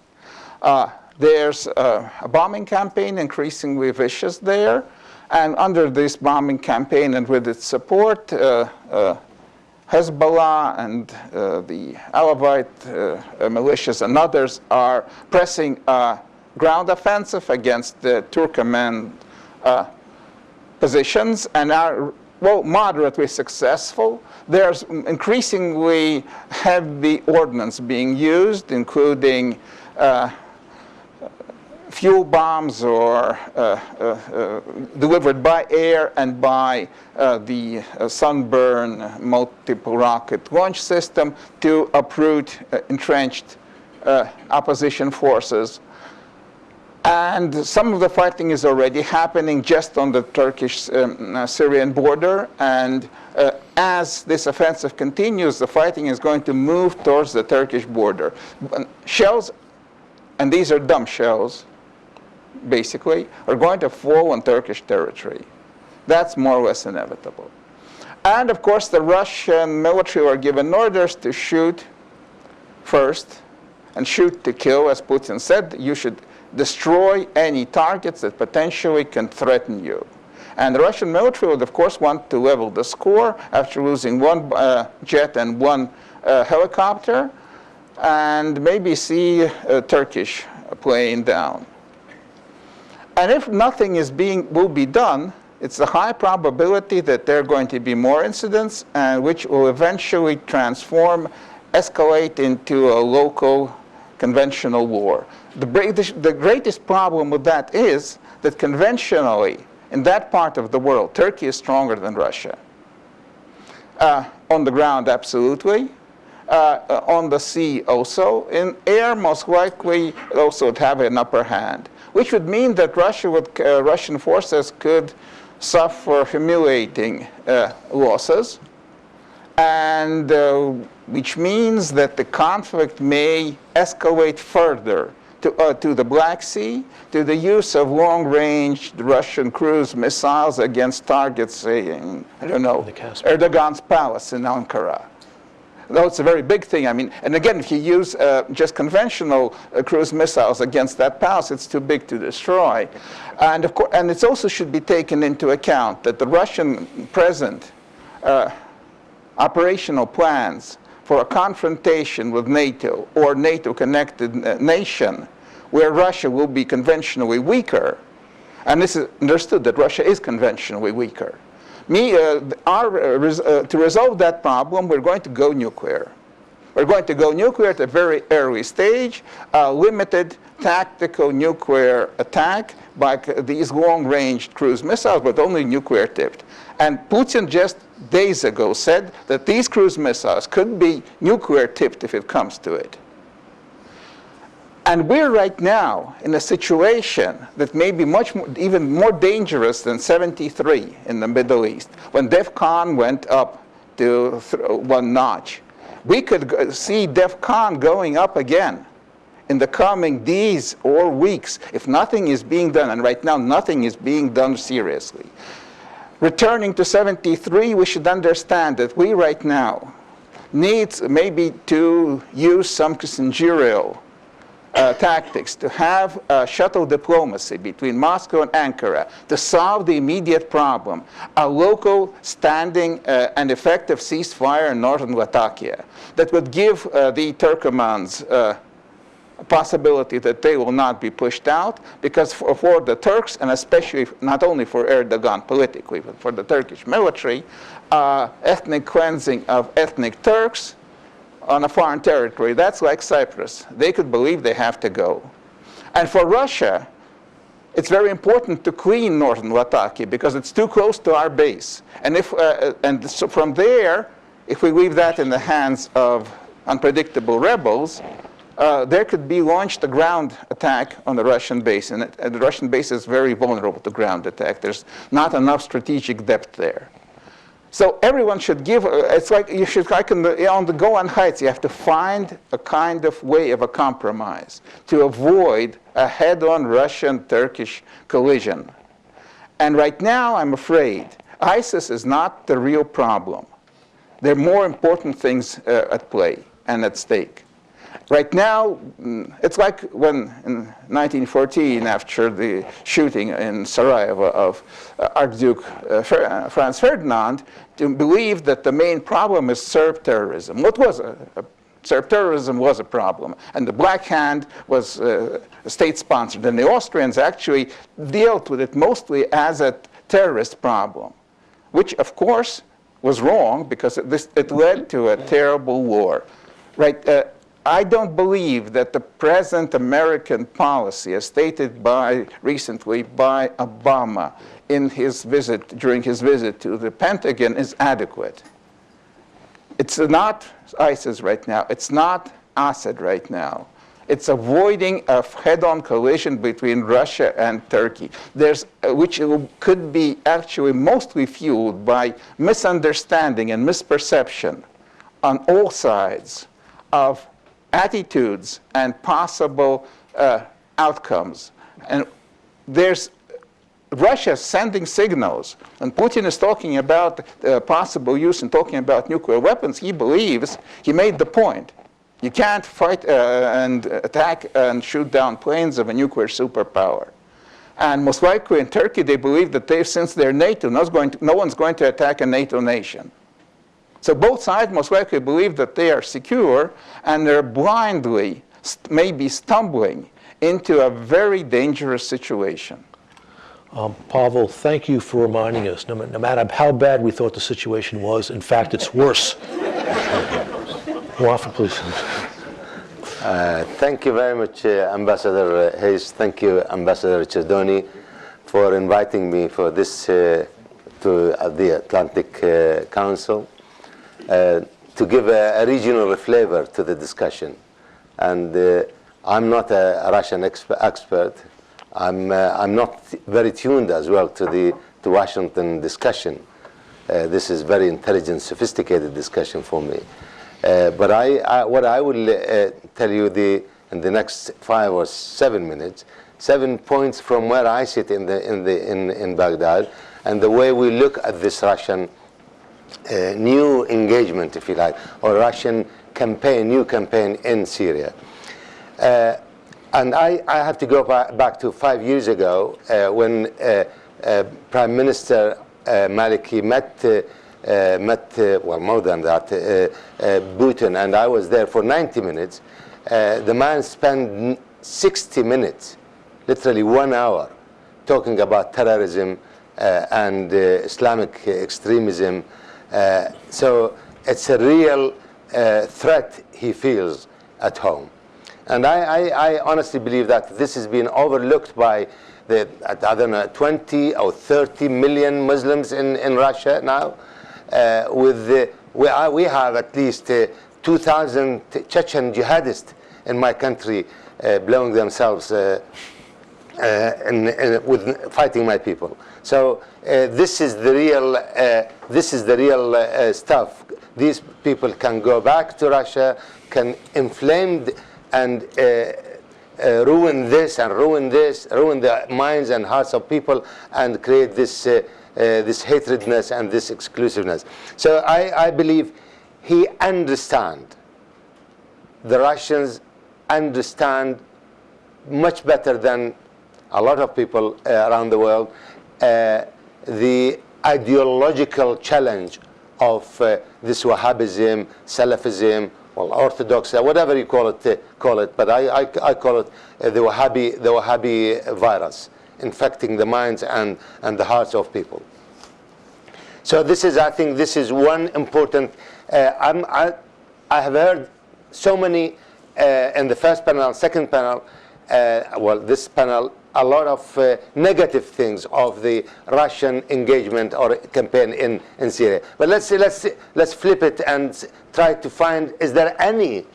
There's a bombing campaign increasingly vicious there, and under this bombing campaign and with its support, Hezbollah and the Alawite militias and others are pressing a ground offensive against the Turkmen positions and are moderately successful. There's increasingly heavy ordnance being used, including fuel bombs or delivered by air and by the Sunburn multiple rocket launch system to uproot entrenched opposition forces. And some of the fighting is already happening just on the Turkish-Syrian border. And as this offensive continues, the fighting is going to move towards the Turkish border. Shells, and these are dumb shells, basically, are going to fall on Turkish territory. That's more or less inevitable. And of course, the Russian military were given orders to shoot first and shoot to kill, as Putin said. You should destroy any targets that potentially can threaten you. And the Russian military would, of course, want to level the score after losing one jet and one helicopter, and maybe see a Turkish plane down. And if nothing will be done, it's a high probability that there are going to be more incidents, which will eventually escalate into a local conventional war. The greatest problem with that is that conventionally, in that part of the world, Turkey is stronger than Russia. On the ground, absolutely. On the sea also. In air, most likely, it also would have an upper hand, which would mean that Russian forces could suffer humiliating losses, and which means that the conflict may escalate further to the Black Sea, to the use of long-range Russian cruise missiles against targets, say, in, I don't know, Erdogan's palace in Ankara. Though it's a very big thing, I mean, and again, if you use just conventional cruise missiles against that palace, it's too big to destroy. And of course, and it also should be taken into account that the Russian present operational plans for a confrontation with NATO or NATO-connected nation, where Russia will be conventionally weaker, and this is understood that Russia is conventionally weaker. To resolve that problem, we're going to go nuclear. We're going to go nuclear at a very early stage, a limited tactical nuclear attack by these long-range cruise missiles, but only nuclear-tipped. And Putin just days ago said that these cruise missiles could be nuclear-tipped if it comes to it. And we're right now in a situation that may be even more dangerous than '73 in the Middle East, when DEFCON went up to one notch. We could see DEFCON going up again in the coming days or weeks if nothing is being done, and right now nothing is being done seriously. Returning to '73, we should understand that we right now need maybe to use some Kissingeril tactics, to have shuttle diplomacy between Moscow and Ankara to solve the immediate problem, a local standing and effective ceasefire in northern Latakia that would give the Turkomans a possibility that they will not be pushed out, because for the Turks, and especially not only for Erdogan politically, but for the Turkish military, ethnic cleansing of ethnic Turks on a foreign territory, that's like Cyprus. They could believe they have to go. And for Russia, it's very important to clean northern Latakia because it's too close to our base. And so from there, if we leave that in the hands of unpredictable rebels, there could be launched a ground attack on the Russian base, and the Russian base is very vulnerable to ground attack. There's not enough strategic depth there. So everyone should give, it's like you should, like on the Golan Heights, you have to find a kind of way of a compromise to avoid a head-on Russian-Turkish collision. And right now, I'm afraid, ISIS is not the real problem. There are more important things at play and at stake. Right now, it's like when in 1914, after the shooting in Sarajevo of Archduke Franz Ferdinand, to believe that the main problem is Serb terrorism. What was Serb terrorism was a problem, and the Black Hand was state-sponsored, and the Austrians actually dealt with it mostly as a terrorist problem, which, of course, was wrong because it led to a terrible war. Right? I don't believe that the present American policy, as stated recently by Obama in during his visit to the Pentagon, is adequate. It's not ISIS right now. It's not Assad right now. It's avoiding a head-on collision between Russia and Turkey, which could be actually mostly fueled by misunderstanding and misperception on all sides of attitudes and possible outcomes. And there's Russia sending signals, and Putin is talking about possible use and talking about nuclear weapons. He believes, he made the point, you can't fight and attack and shoot down planes of a nuclear superpower. And most likely in Turkey, they believe that since they're NATO, no one's going to attack a NATO nation. So both sides most likely believe that they are secure, and they're blindly, maybe stumbling into a very dangerous situation. Pavel, thank you for reminding us, no matter how bad we thought the situation was, in fact, it's worse. Wafa, please. Thank you very much, Ambassador Hayes. Thank you, Ambassador Cherdoni, for inviting me for this to the Atlantic Council to give a regional flavor to the discussion. And I'm not a Russian expert. I'm not very tuned as well to the Washington discussion. This is very intelligent, sophisticated discussion for me. But what I will tell you in the next 5 or 7 minutes, 7 points from where I sit in Baghdad, and the way we look at this Russian new engagement, if you like, or Russian campaign, new campaign in Syria. And I have to go back to 5 years ago when Prime Minister Maliki met, well, more than that, Putin, and I was there for 90 minutes. The man spent 60 minutes, literally 1 hour, talking about terrorism and Islamic extremism. So it's a real threat he feels at home. And I honestly believe that this has been overlooked by I don't know, 20 or 30 million Muslims in Russia now. We have at least 2,000 Chechen jihadists in my country blowing themselves with fighting my people. So this is the real stuff. These people can go back to Russia, can inflame and ruin this and ruin the minds and hearts of people, and create this hatredness and this exclusiveness. So I believe he understands. The Russians understand much better than a lot of people around the world the ideological challenge of this Wahhabism, Salafism, well, Orthodox, whatever you call it, but I call it the Wahhabi virus, infecting the minds and the hearts of people. So I think this is one important. I have heard so many in the first panel, second panel, well, this panel, a lot of negative things of the Russian engagement or campaign in Syria. But let's flip it and try to find, is there any,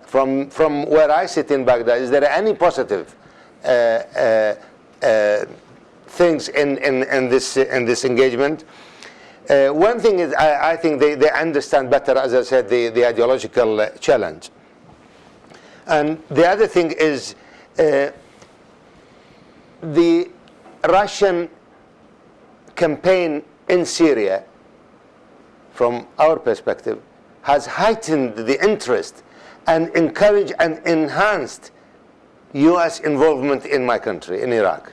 from where I sit in Baghdad, is there any positive things in this engagement? One thing is, I think they understand better, as I said, the ideological challenge. And the other thing is, the Russian campaign in Syria, from our perspective, has heightened the interest and encouraged and enhanced U.S. involvement in my country, in Iraq.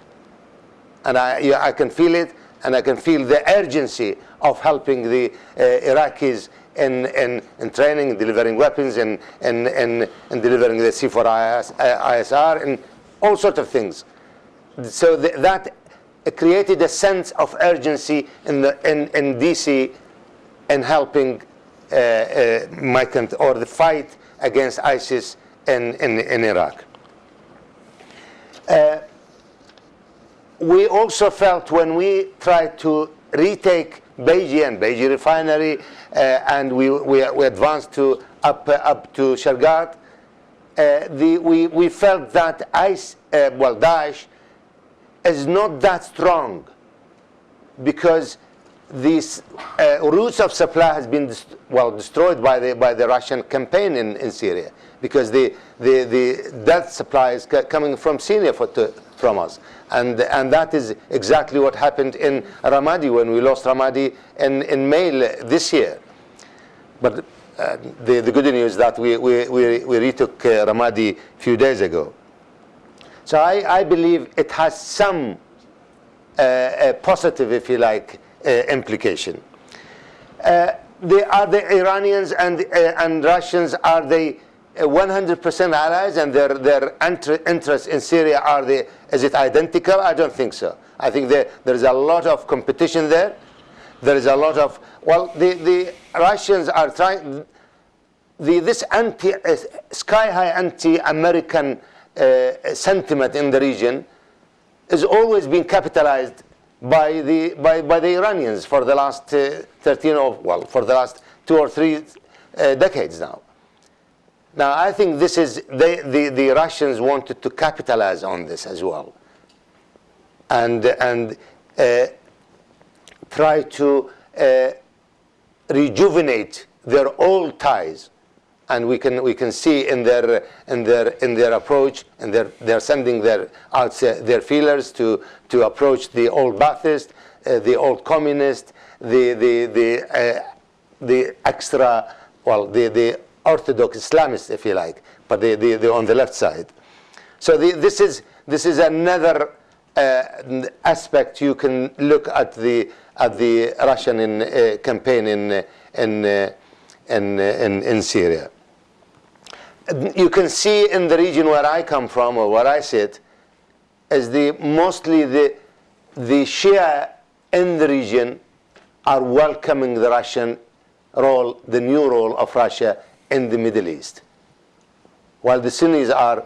And I can feel it, and I can feel the urgency of helping the Iraqis in training, delivering weapons, and delivering the C4ISR, and all sorts of things. So that created a sense of urgency in D.C. in helping my country, or the fight against ISIS in Iraq. We also felt when we tried to retake Beiji refinery, and we advanced up to Shargat, we felt that Daesh is not that strong because these routes of supply has been destroyed by the Russian campaign in Syria, because the death supply is coming from Syria from us, and that is exactly what happened in Ramadi when we lost Ramadi in May this year. But the good news is that we retook Ramadi a few days ago. So I believe it has some positive, if you like, implication. The Iranians and Russians, are they 100% allies, and their interests in Syria, is it identical? I don't think so. I think there is a lot of competition there. There is a lot of, the Russians are trying, this sky-high anti-American sentiment in the region has always been capitalized by the Iranians for the last for the last 2 or 3 decades now. Now I think this is the Russians wanted to capitalize on this as well, and try to rejuvenate their old ties. And we can see in their approach, and they're sending their feelers to approach the old Ba'athist, the old communist, the extra, the orthodox Islamists, if you like, but the on the left side. So this is another aspect you can look at the Russian campaign in Syria. You can see in the region where I come from, or where I sit, is mostly the Shia in the region are welcoming the Russian role, the new role of Russia in the Middle East, while the Sunnis are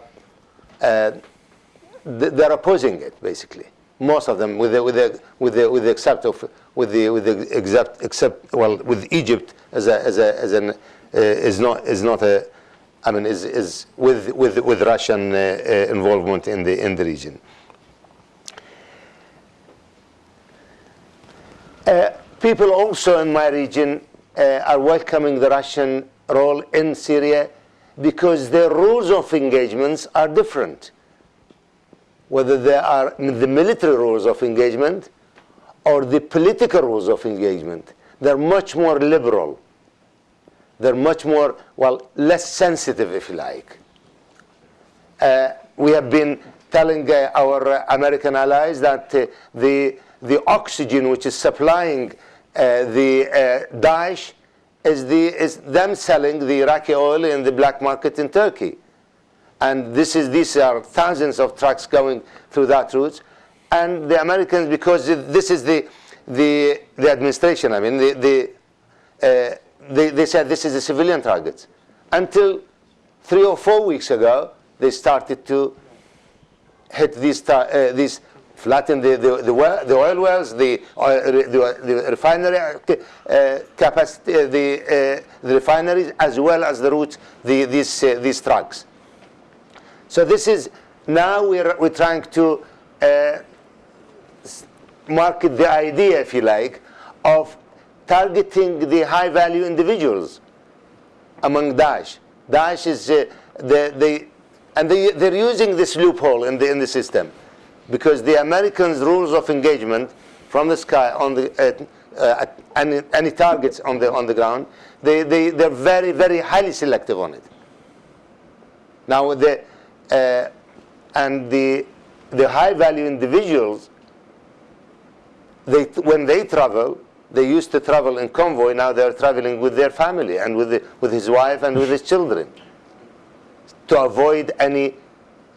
they're opposing it, basically. Most of them, with Egypt is with Russian involvement in the region. People also in my region are welcoming the Russian role in Syria because their rules of engagements are different. Whether they are the military rules of engagement or the political rules of engagement, they're much more liberal. They're much more, less sensitive, if you like. We have been telling our American allies that the oxygen which is supplying the Daesh is them selling the Iraqi oil in the black market in Turkey. And these are thousands of trucks going through that route. And the Americans, because this is the administration, they said this is a civilian target. Until 3 or 4 weeks ago, they started to hit these flatten the oil wells, the refinery capacity, the refineries, as well as the routes, these trucks. So this is, now we're trying to market the idea, if you like, of targeting the high-value individuals among Daesh. Daesh is they're using this loophole in the system, because the Americans' rules of engagement from the sky on the any targets on the ground, they're very, very highly selective on it. Now the high-value individuals, when they travel, they used to travel in convoy. Now they're traveling with their family and with his wife and with his children, to avoid any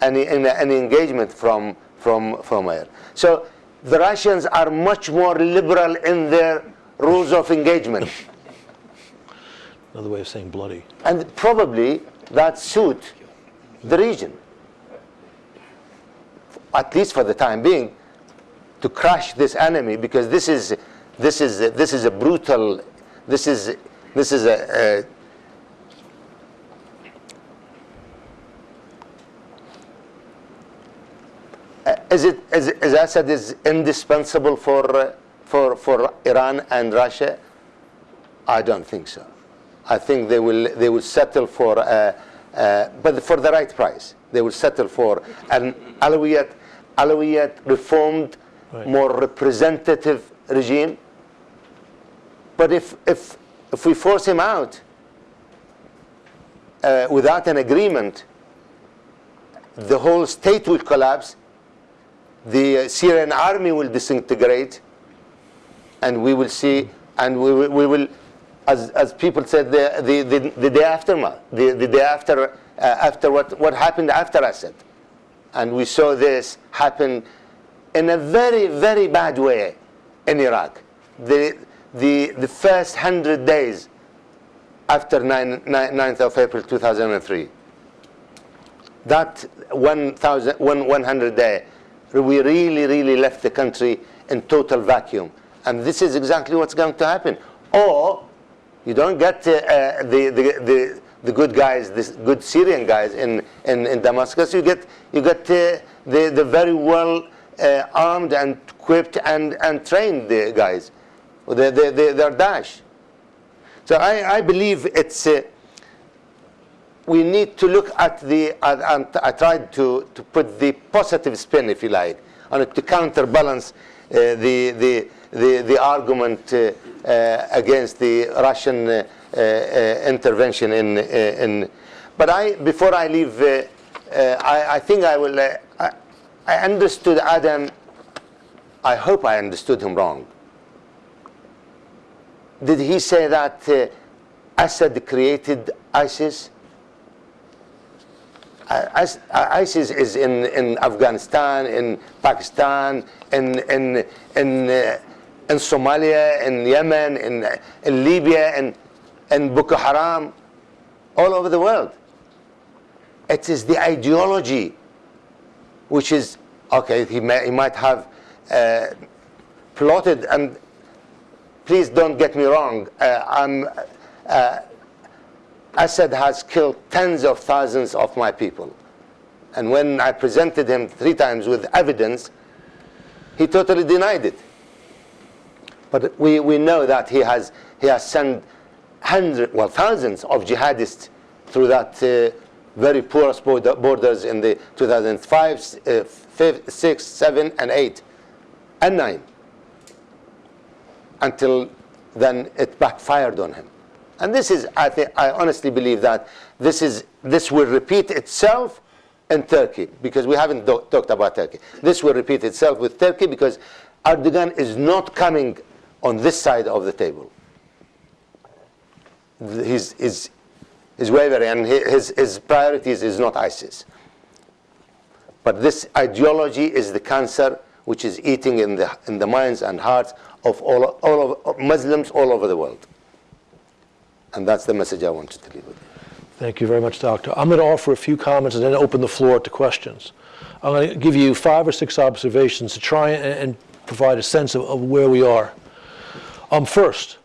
engagement from air. So the Russians are much more liberal in their rules of engagement. Another way of saying bloody. And probably that suit the region, at least for the time being, to crush this enemy, because this is a brutal, this is Is Assad is indispensable for Iran and Russia? I don't think so. I think they will settle for, but for the right price. They will settle for an Alawiyat reformed, more representative regime. But if we force him out without an agreement, the whole state will collapse. The Syrian army will disintegrate, and we will see, and we will, as people said, the day aftermath, the day after what happened after Assad, and we saw this happen in a very, very bad way in Iraq. The first 100 days after 9th of April 2003, that 100 day, we really left the country in total vacuum. And this is exactly what's going to happen. Or you don't get the good guys, the good Syrian guys in Damascus. You get the very well armed and equipped and trained guys. They're Daesh. So I believe it's. We need to look at I tried to put the positive spin, if you like, on it to counterbalance the argument against the Russian intervention in. But before I leave, I think I will. I understood Adam. I hope I understood him wrong. Did he say that Assad created ISIS? ISIS is in Afghanistan, in Pakistan, in Somalia, in Yemen, in Libya, in Boko Haram, all over the world. It is the ideology, which is okay. He might have plotted, and please don't get me wrong. Assad has killed tens of thousands of my people. And when I presented him 3 times with evidence, he totally denied it. But we know that he has sent thousands of jihadists through that very porous borders in the 2005, 5, 6, 7, and 8, and 9. Until then it backfired on him. And this is, I honestly believe that this will repeat itself in Turkey, because we haven't talked about Turkey. This will repeat itself with Turkey, because Erdogan is not coming on this side of the table. His wavering, and his priorities is not ISIS. But this ideology is the cancer which is eating in the minds and hearts of all of Muslims all over the world. And that's the message I wanted to leave with you. Thank you very much, Doctor. I'm going to offer a few comments and then open the floor to questions. I'm going to give you 5 or 6 observations to try and provide a sense of where we are. First,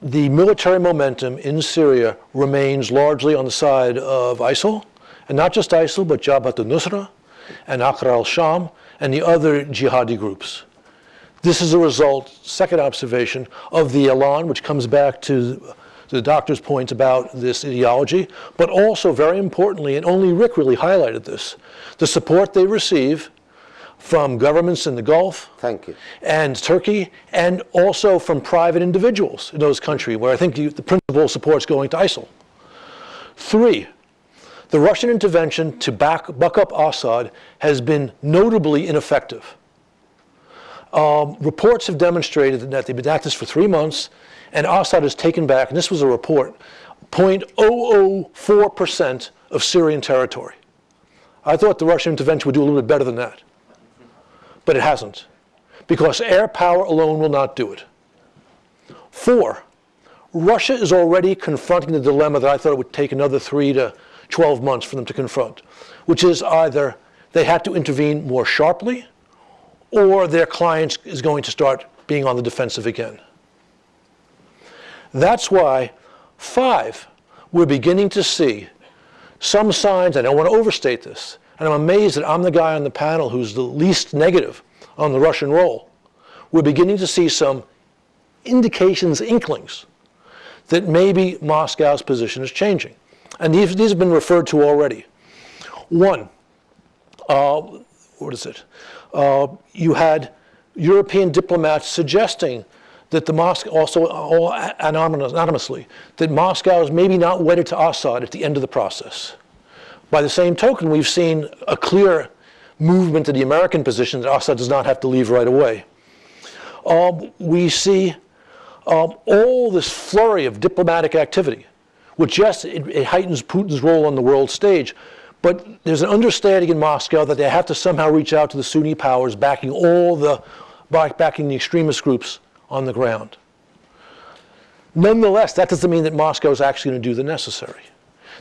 the military momentum in Syria remains largely on the side of ISIL, and not just ISIL, but Jabhat al-Nusra and Aqra al-Sham and the other jihadi groups. This is a result, second observation, of the elan, which comes back to the doctor's points about this ideology, but also, very importantly, and only Rick really highlighted this, the support they receive from governments in the Gulf and Turkey, and also from private individuals in those countries, where I think the principal support is going to ISIL. 3, the Russian intervention to buck up Assad has been notably ineffective. Reports have demonstrated that they've been at this for 3 months, and Assad has taken back, and this was a report, 0.004% of Syrian territory. I thought the Russian intervention would do a little bit better than that. But it hasn't, because air power alone will not do it. 4, Russia is already confronting the dilemma that I thought it would take another 3 to 12 months for them to confront, which is either they had to intervene more sharply, or their client is going to start being on the defensive again. That's why, 5, we're beginning to see some signs, I don't want to overstate this, and I'm amazed that I'm the guy on the panel who's the least negative on the Russian role, we're beginning to see some indications, inklings, that maybe Moscow's position is changing. And these have been referred to already. One, what is it? You had European diplomats suggesting that the Moscow, also anonymously, that Moscow is maybe not wedded to Assad at the end of the process. By the same token, we've seen a clear movement to the American position that Assad does not have to leave right away. We see all this flurry of diplomatic activity, which, yes, it heightens Putin's role on the world stage, but there's an understanding in Moscow that they have to somehow reach out to the Sunni powers backing the extremist groups on the ground. Nonetheless, that doesn't mean that Moscow is actually going to do the necessary.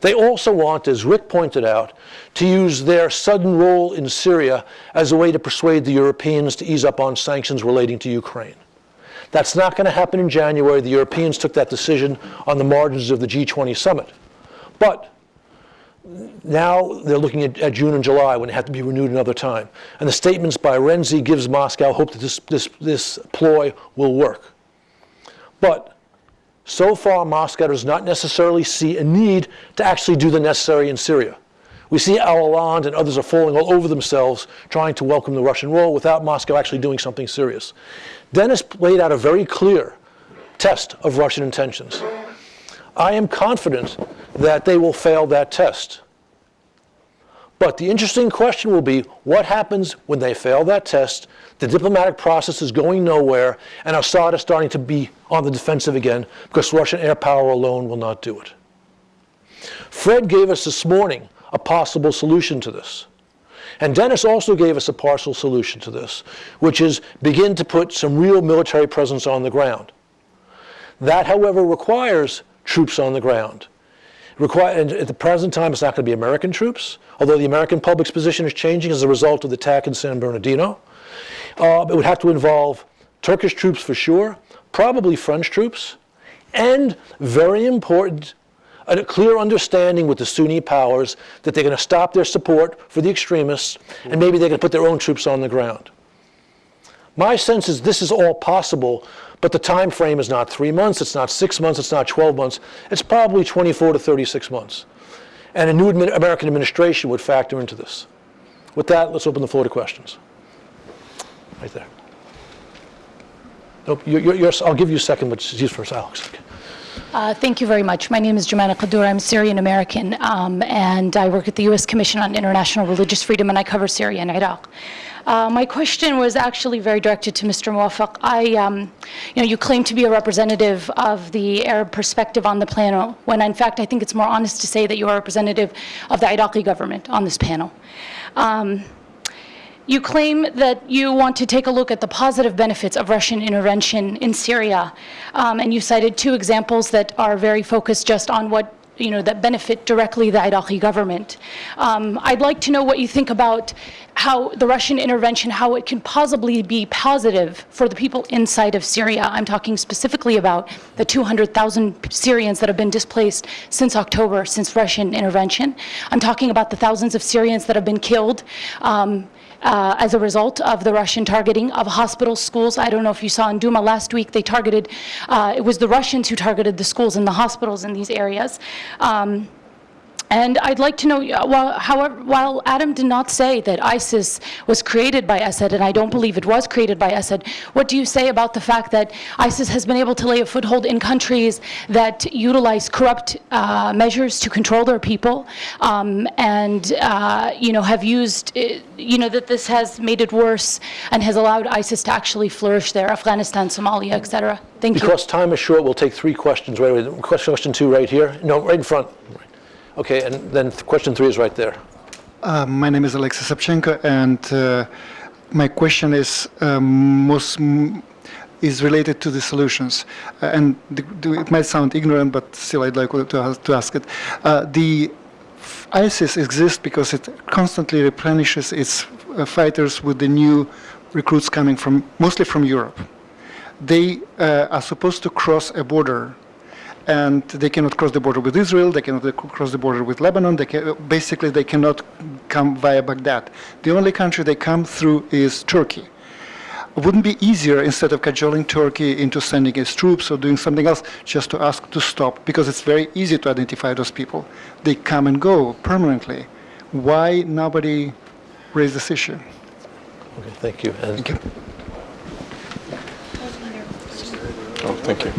They also want, as Rick pointed out, to use their sudden role in Syria as a way to persuade the Europeans to ease up on sanctions relating to Ukraine. That's not going to happen in January. The Europeans took that decision on the margins of the G20 summit. But now they're looking at June and July when it had to be renewed another time. And the statements by Renzi gives Moscow hope that this ploy will work. But so far, Moscow does not necessarily see a need to actually do the necessary in Syria. We see Hollande and others are falling all over themselves trying to welcome the Russian role without Moscow actually doing something serious. Dennis laid out a very clear test of Russian intentions. I am confident that they will fail that test. But the interesting question will be, what happens when they fail that test, the diplomatic process is going nowhere, and Assad is starting to be on the defensive again because Russian air power alone will not do it. Fred gave us this morning a possible solution to this. And Dennis also gave us a partial solution to this, which is begin to put some real military presence on the ground. That, however, requires troops on the ground. And at the present time, it's not going to be American troops, although the American public's position is changing as a result of the attack in San Bernardino. It would have to involve Turkish troops for sure, probably French troops, and, very important, a clear understanding with the Sunni powers that they're going to stop their support for the extremists, and maybe they're going to put their own troops on the ground. My sense is this is all possible, but the time frame is not 3 months, it's not 6 months, it's not 12 months. It's probably 24 to 36 months. And a new American administration would factor into this. With that, let's open the floor to questions. Right there. Nope, I'll give you a second, but use first, Alex. Okay. Thank you very much. My name is Jumana Qadour. I'm Syrian American, and I work at the U.S. Commission on International Religious Freedom, and I cover Syria and Iraq. My question was actually very directed to Mr. Muwafaq. You claim to be a representative of the Arab perspective on the panel, when in fact I think it's more honest to say that you are a representative of the Iraqi government on this panel. You claim that you want to take a look at the positive benefits of Russian intervention in Syria, and you cited two examples that are very focused just on what, that benefit directly the Iraqi government. I'd like to know what you think about how the Russian intervention, how it can possibly be positive for the people inside of Syria. I'm talking specifically about the 200,000 Syrians that have been displaced since October, since Russian intervention. I'm talking about the thousands of Syrians that have been killed as a result of the Russian targeting of hospitals, schools. I don't know if you saw in Duma last week, they targeted, it was the Russians who targeted the schools and the hospitals in these areas. And I'd like to know, while Adam did not say that ISIS was created by Assad, and I don't believe it was created by Assad, what do you say about the fact that ISIS has been able to lay a foothold in countries that utilize corrupt measures to control their people, and have used, that this has made it worse and has allowed ISIS to actually flourish there, Afghanistan, Somalia, etc. Thank you. Because time is short, we'll take 3 questions right away. Question 2 right here. No, right in front. Okay, and then question 3 is right there. My name is Alexei Savchenko, and my question is is related to the solutions. And it might sound ignorant, but still I'd like to ask it. The ISIS exists because it constantly replenishes its fighters with the new recruits coming mostly from Europe. They are supposed to cross a border and they cannot cross the border with Israel, they cannot cross the border with Lebanon, basically they cannot come via Baghdad. The only country they come through is Turkey. Wouldn't it be easier, instead of cajoling Turkey into sending its troops or doing something else, just to ask to stop? Because it's very easy to identify those people. They come and go permanently. Why nobody raised this issue? Okay, thank you. And thank you. Oh, thank you.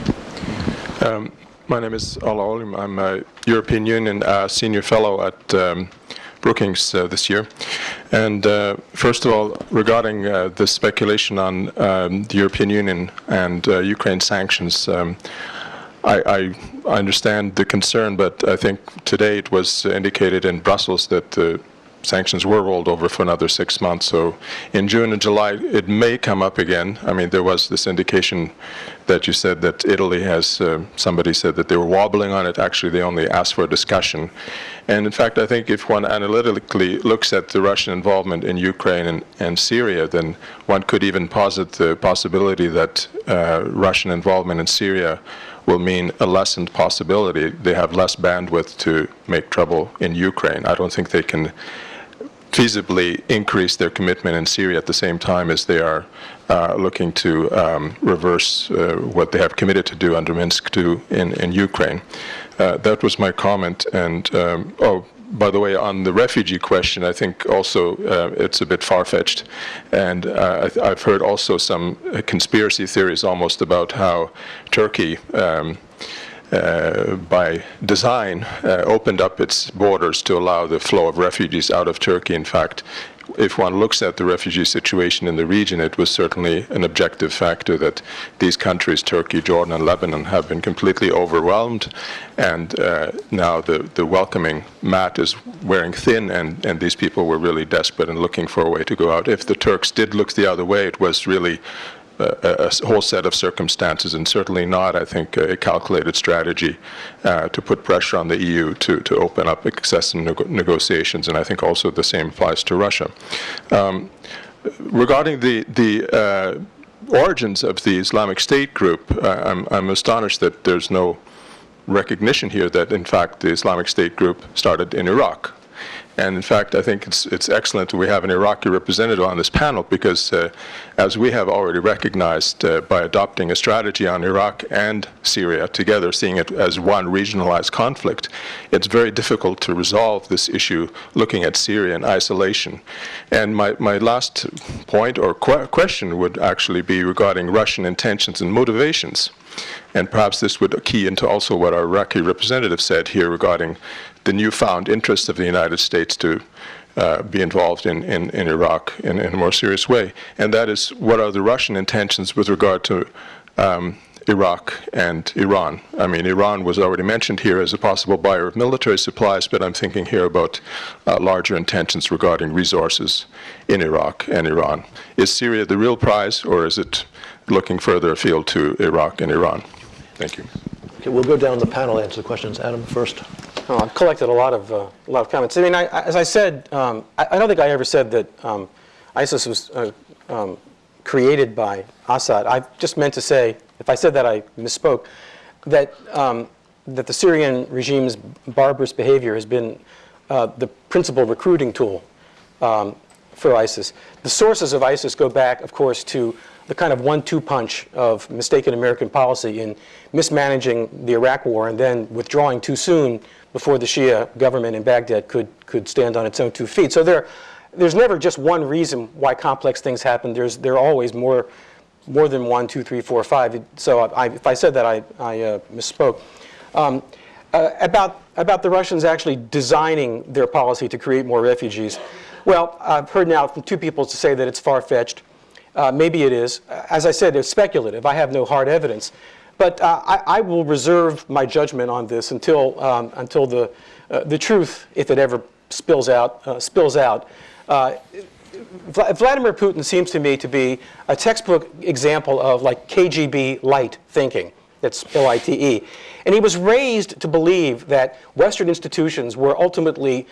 My name is Ala Olim. I'm a European Union senior fellow at Brookings this year. And first of all, regarding the speculation on the European Union and Ukraine sanctions, I understand the concern, but I think today it was indicated in Brussels that the sanctions were rolled over for another 6 months. So in June and July, it may come up again. I mean, there was this indication that you said that Italy has, somebody said that they were wobbling on it. Actually, they only asked for a discussion. And in fact, I think if one analytically looks at the Russian involvement in Ukraine and Syria, then one could even posit the possibility that Russian involvement in Syria will mean a lessened possibility. They have less bandwidth to make trouble in Ukraine. I don't think they can feasibly increase their commitment in Syria at the same time as they are looking to reverse what they have committed to do under Minsk II in Ukraine. That was my comment. And oh, by the way, on the refugee question, I think also it's a bit far-fetched. And I've heard also some conspiracy theories almost about how Turkey, by design, opened up its borders to allow the flow of refugees out of Turkey. In fact, if one looks at the refugee situation in the region, it was certainly an objective factor that these countries, Turkey, Jordan, and Lebanon, have been completely overwhelmed, and now the welcoming mat is wearing thin, and these people were really desperate and looking for a way to go out. If the Turks did look the other way, it was really a whole set of circumstances, and certainly not, I think, a calculated strategy to put pressure on the EU to open up accession negotiations, and I think also the same applies to Russia. Regarding the origins of the Islamic State group, I'm astonished that there's no recognition here that, in fact, the Islamic State group started in Iraq. And in fact, I think it's excellent that we have an Iraqi representative on this panel, because as we have already recognized by adopting a strategy on Iraq and Syria together, seeing it as one regionalized conflict, it's very difficult to resolve this issue looking at Syria in isolation. And my last point or question would actually be regarding Russian intentions and motivations. And perhaps this would key into also what our Iraqi representative said here regarding the newfound interest of the United States to be involved in Iraq in a more serious way. And that is, what are the Russian intentions with regard to Iraq and Iran? I mean, Iran was already mentioned here as a possible buyer of military supplies, but I'm thinking here about larger intentions regarding resources in Iraq and Iran. Is Syria the real prize, or is it looking further afield to Iraq and Iran? Thank you. Okay, we'll go down the panel, answer the questions. Adam first. Oh, I've collected a lot of comments. I mean, as I said, I don't think I ever said that ISIS was created by Assad. I just meant to say, if I said that, I misspoke, that that the Syrian regime's barbarous behavior has been the principal recruiting tool for ISIS. The sources of ISIS go back, of course, to the kind of 1-2 punch of mistaken American policy in mismanaging the Iraq war and then withdrawing too soon before the Shia government in Baghdad could stand on its own 2 feet. So there's never just one reason why complex things happen. There are always more than 1, 2, 3, 4, 5. So if I said that, I misspoke. About the Russians actually designing their policy to create more refugees. Well, I've heard now from 2 people to say that it's far-fetched. Maybe it is. As I said, it's speculative. I have no hard evidence. But I will reserve my judgment on this until the truth, if it ever spills out. Vladimir Putin seems to me to be a textbook example of like KGB light thinking. That's L-I-T-E. And he was raised to believe that Western institutions were ultimately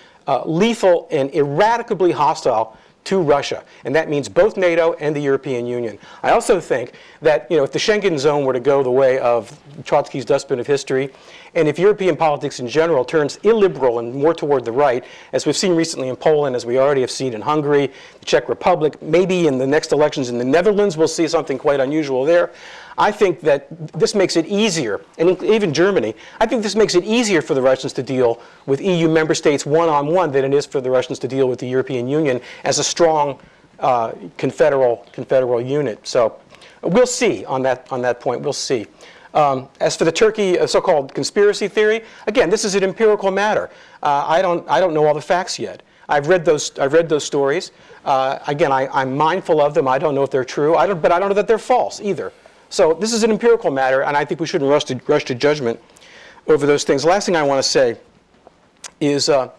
lethal and irradicably hostile to Russia, and that means both NATO and the European Union. I also think that if the Schengen zone were to go the way of Trotsky's dustbin of history, and if European politics in general turns illiberal and more toward the right, as we've seen recently in Poland, as we already have seen in Hungary, the Czech Republic, maybe in the next elections in the Netherlands we'll see something quite unusual there, I think that this makes it easier, and even Germany, I think this makes it easier for the Russians to deal with EU member states one-on-one than it is for the Russians to deal with the European Union as a strong confederal unit. So we'll see on that point, we'll see. As for the Turkey so-called conspiracy theory, again, this is an empirical matter. I don't know all the facts yet. I've read those stories. Again, I'm mindful of them. I don't know if they're true, but I don't know that they're false either. So this is an empirical matter, and I think we shouldn't rush to judgment over those things. The last thing I want to say is, and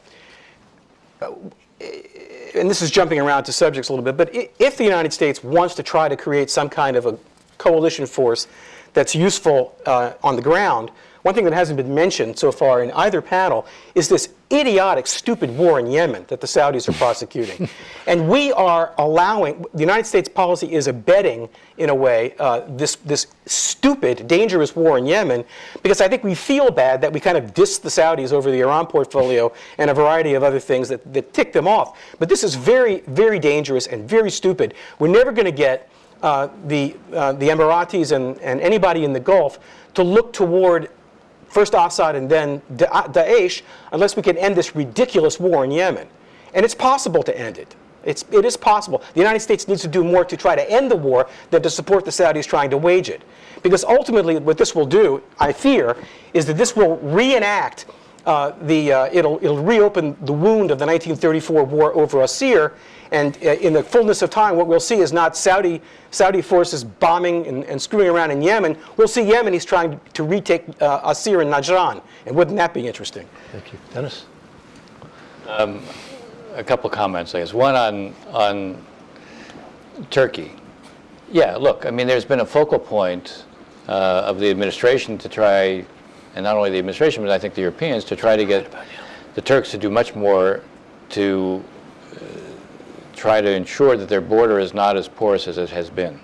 this is jumping around to subjects a little bit, but if the United States wants to try to create some kind of a coalition force that's useful on the ground, one thing that hasn't been mentioned so far in either panel is this idiotic, stupid war in Yemen that the Saudis are prosecuting. And we are allowing, the United States policy is abetting, in a way, this stupid, dangerous war in Yemen, because I think we feel bad that we kind of diss the Saudis over the Iran portfolio and a variety of other things that tick them off. But this is very, very dangerous and very stupid. We're never going to get the Emiratis and anybody in the Gulf to look toward first Assad and then Daesh, unless we can end this ridiculous war in Yemen. And it's possible to end it. It is possible. The United States needs to do more to try to end the war than to support the Saudis trying to wage it. Because ultimately what this will do, I fear, is that this will reenact it'll reopen the wound of the 1934 war over Asir, and in the fullness of time, what we'll see is not Saudi forces bombing and screwing around in Yemen. We'll see Yemenis trying to retake Asir and Najran, and wouldn't that be interesting? Thank you. Dennis? A couple comments, I guess. One on Turkey. Yeah, look, I mean, there's been a focal point of the administration to try, and not only the administration, but I think the Europeans, to try to get the Turks to do much more to try to ensure that their border is not as porous as it has been.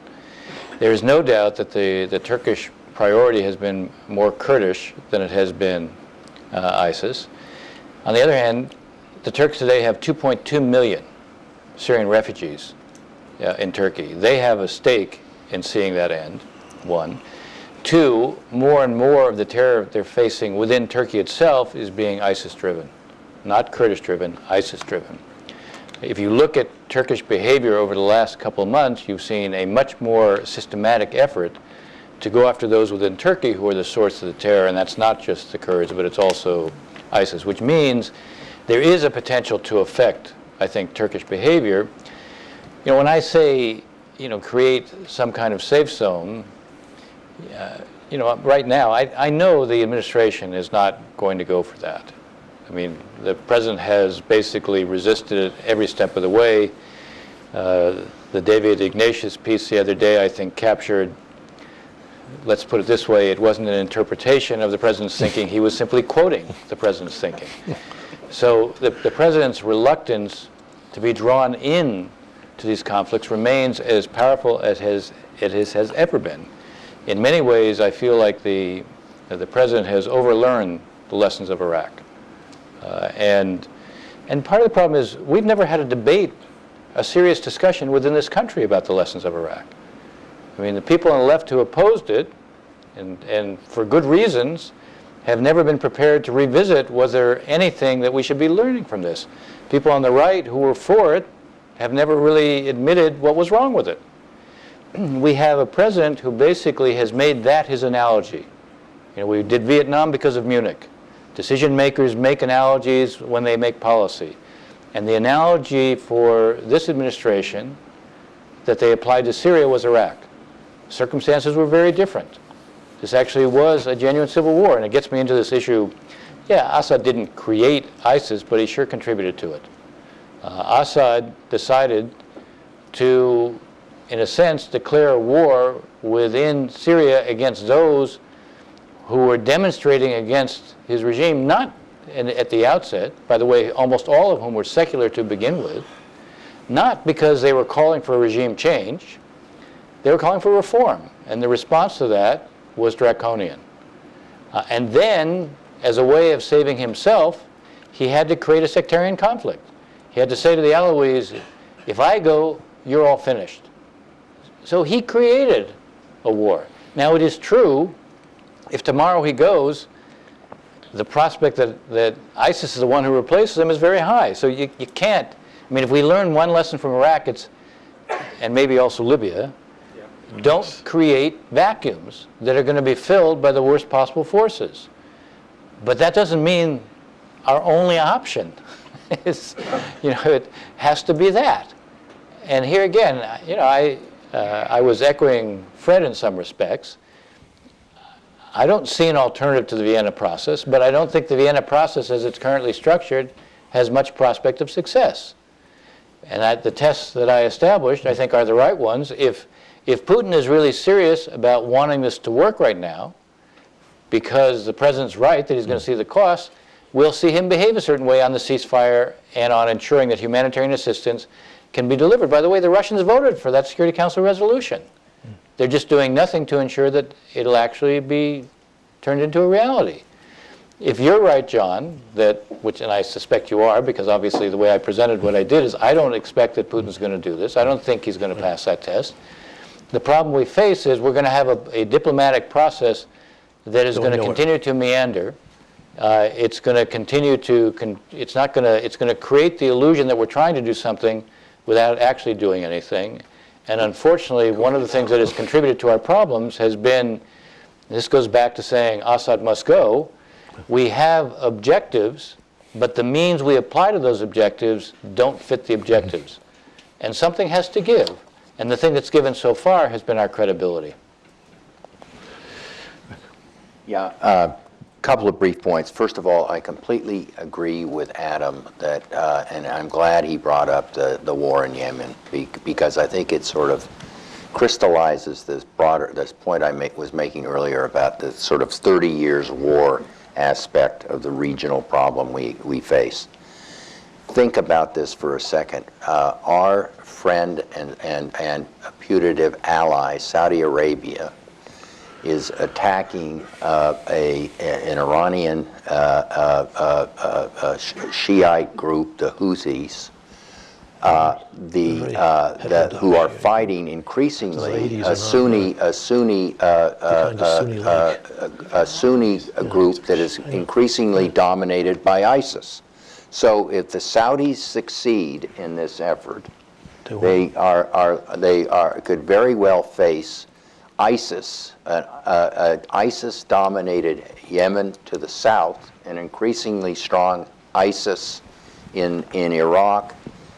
There is no doubt that the Turkish priority has been more Kurdish than it has been ISIS. On the other hand, the Turks today have 2.2 million Syrian refugees in Turkey. They have a stake in seeing that end, one. Two, more and more of the terror they're facing within Turkey itself is being ISIS-driven, not Kurdish-driven, ISIS-driven. If you look at Turkish behavior over the last couple of months, you've seen a much more systematic effort to go after those within Turkey who are the source of the terror, and that's not just the Kurds, but it's also ISIS, which means there is a potential to affect, I think, Turkish behavior. When I say, create some kind of safe zone, right now, I know the administration is not going to go for that. I mean, the president has basically resisted it every step of the way. The David Ignatius piece the other day, I think, captured, let's put it this way, it wasn't an interpretation of the president's thinking, he was simply quoting the president's thinking. So the president's reluctance to be drawn in to these conflicts remains as powerful as it has ever been. In many ways, I feel like the president has overlearned the lessons of Iraq. And part of the problem is we've never had a debate, a serious discussion within this country about the lessons of Iraq. I mean, the people on the left who opposed it, and for good reasons, have never been prepared to revisit, was there anything that we should be learning from this? People on the right who were for it have never really admitted what was wrong with it. We have a president who basically has made that his analogy. We did Vietnam because of Munich. Decision makers make analogies when they make policy. And the analogy for this administration that they applied to Syria was Iraq. Circumstances were very different. This actually was a genuine civil war, and it gets me into this issue. Yeah, Assad didn't create ISIS, but he sure contributed to it. Assad decided to, in a sense, declare a war within Syria against those who were demonstrating against his regime, not at the outset, by the way, almost all of whom were secular to begin with, not because they were calling for a regime change. They were calling for reform, and the response to that was draconian. And then, as a way of saving himself, he had to create a sectarian conflict. He had to say to the Alawis, if I go, you're all finished. So he created a war. Now, it is true, if tomorrow he goes, the prospect that ISIS is the one who replaces him is very high. So you can't, I mean, if we learn one lesson from Iraq, and maybe also Libya, don't create vacuums that are going to be filled by the worst possible forces. But that doesn't mean our only option is, it has to be that. And here again, I was echoing Fred in some respects. I don't see an alternative to the Vienna process, but I don't think the Vienna process, as it's currently structured, has much prospect of success. And the tests that I established, I think, are the right ones. If Putin is really serious about wanting this to work right now, because the president's right that he's going to see the cost, we'll see him behave a certain way on the ceasefire and on ensuring that humanitarian assistance can be delivered. By the way, the Russians voted for that Security Council resolution. They're just doing nothing to ensure that it'll actually be turned into a reality. If you're right, John, and I suspect you are, because obviously the way I presented what I did is I don't expect that Putin's going to do this. I don't think he's going to pass that test. The problem we face is we're going to have a diplomatic process that is going to continue to meander. It's going to continue to, it's going to create the illusion that we're trying to do something without actually doing anything. And unfortunately, one of the things that has contributed to our problems has been, this goes back to saying Assad must go, we have objectives, but the means we apply to those objectives don't fit the objectives. And something has to give. And the thing that's given so far has been our credibility. Yeah, a couple of brief points. First of all, I completely agree with Adam that, and I'm glad he brought up the war in Yemen, because I think it sort of crystallizes this point I was making earlier about the sort of 30 years war aspect of the regional problem we face. Think about this for a second. Our friend and putative ally, Saudi Arabia, is attacking an Iranian Shiite group, the Houthis, who are fighting increasingly a Sunni group that is increasingly dominated by ISIS. So if the Saudis succeed in this effort, they could very well face ISIS, ISIS-dominated Yemen to the south, and increasingly strong ISIS in Iraq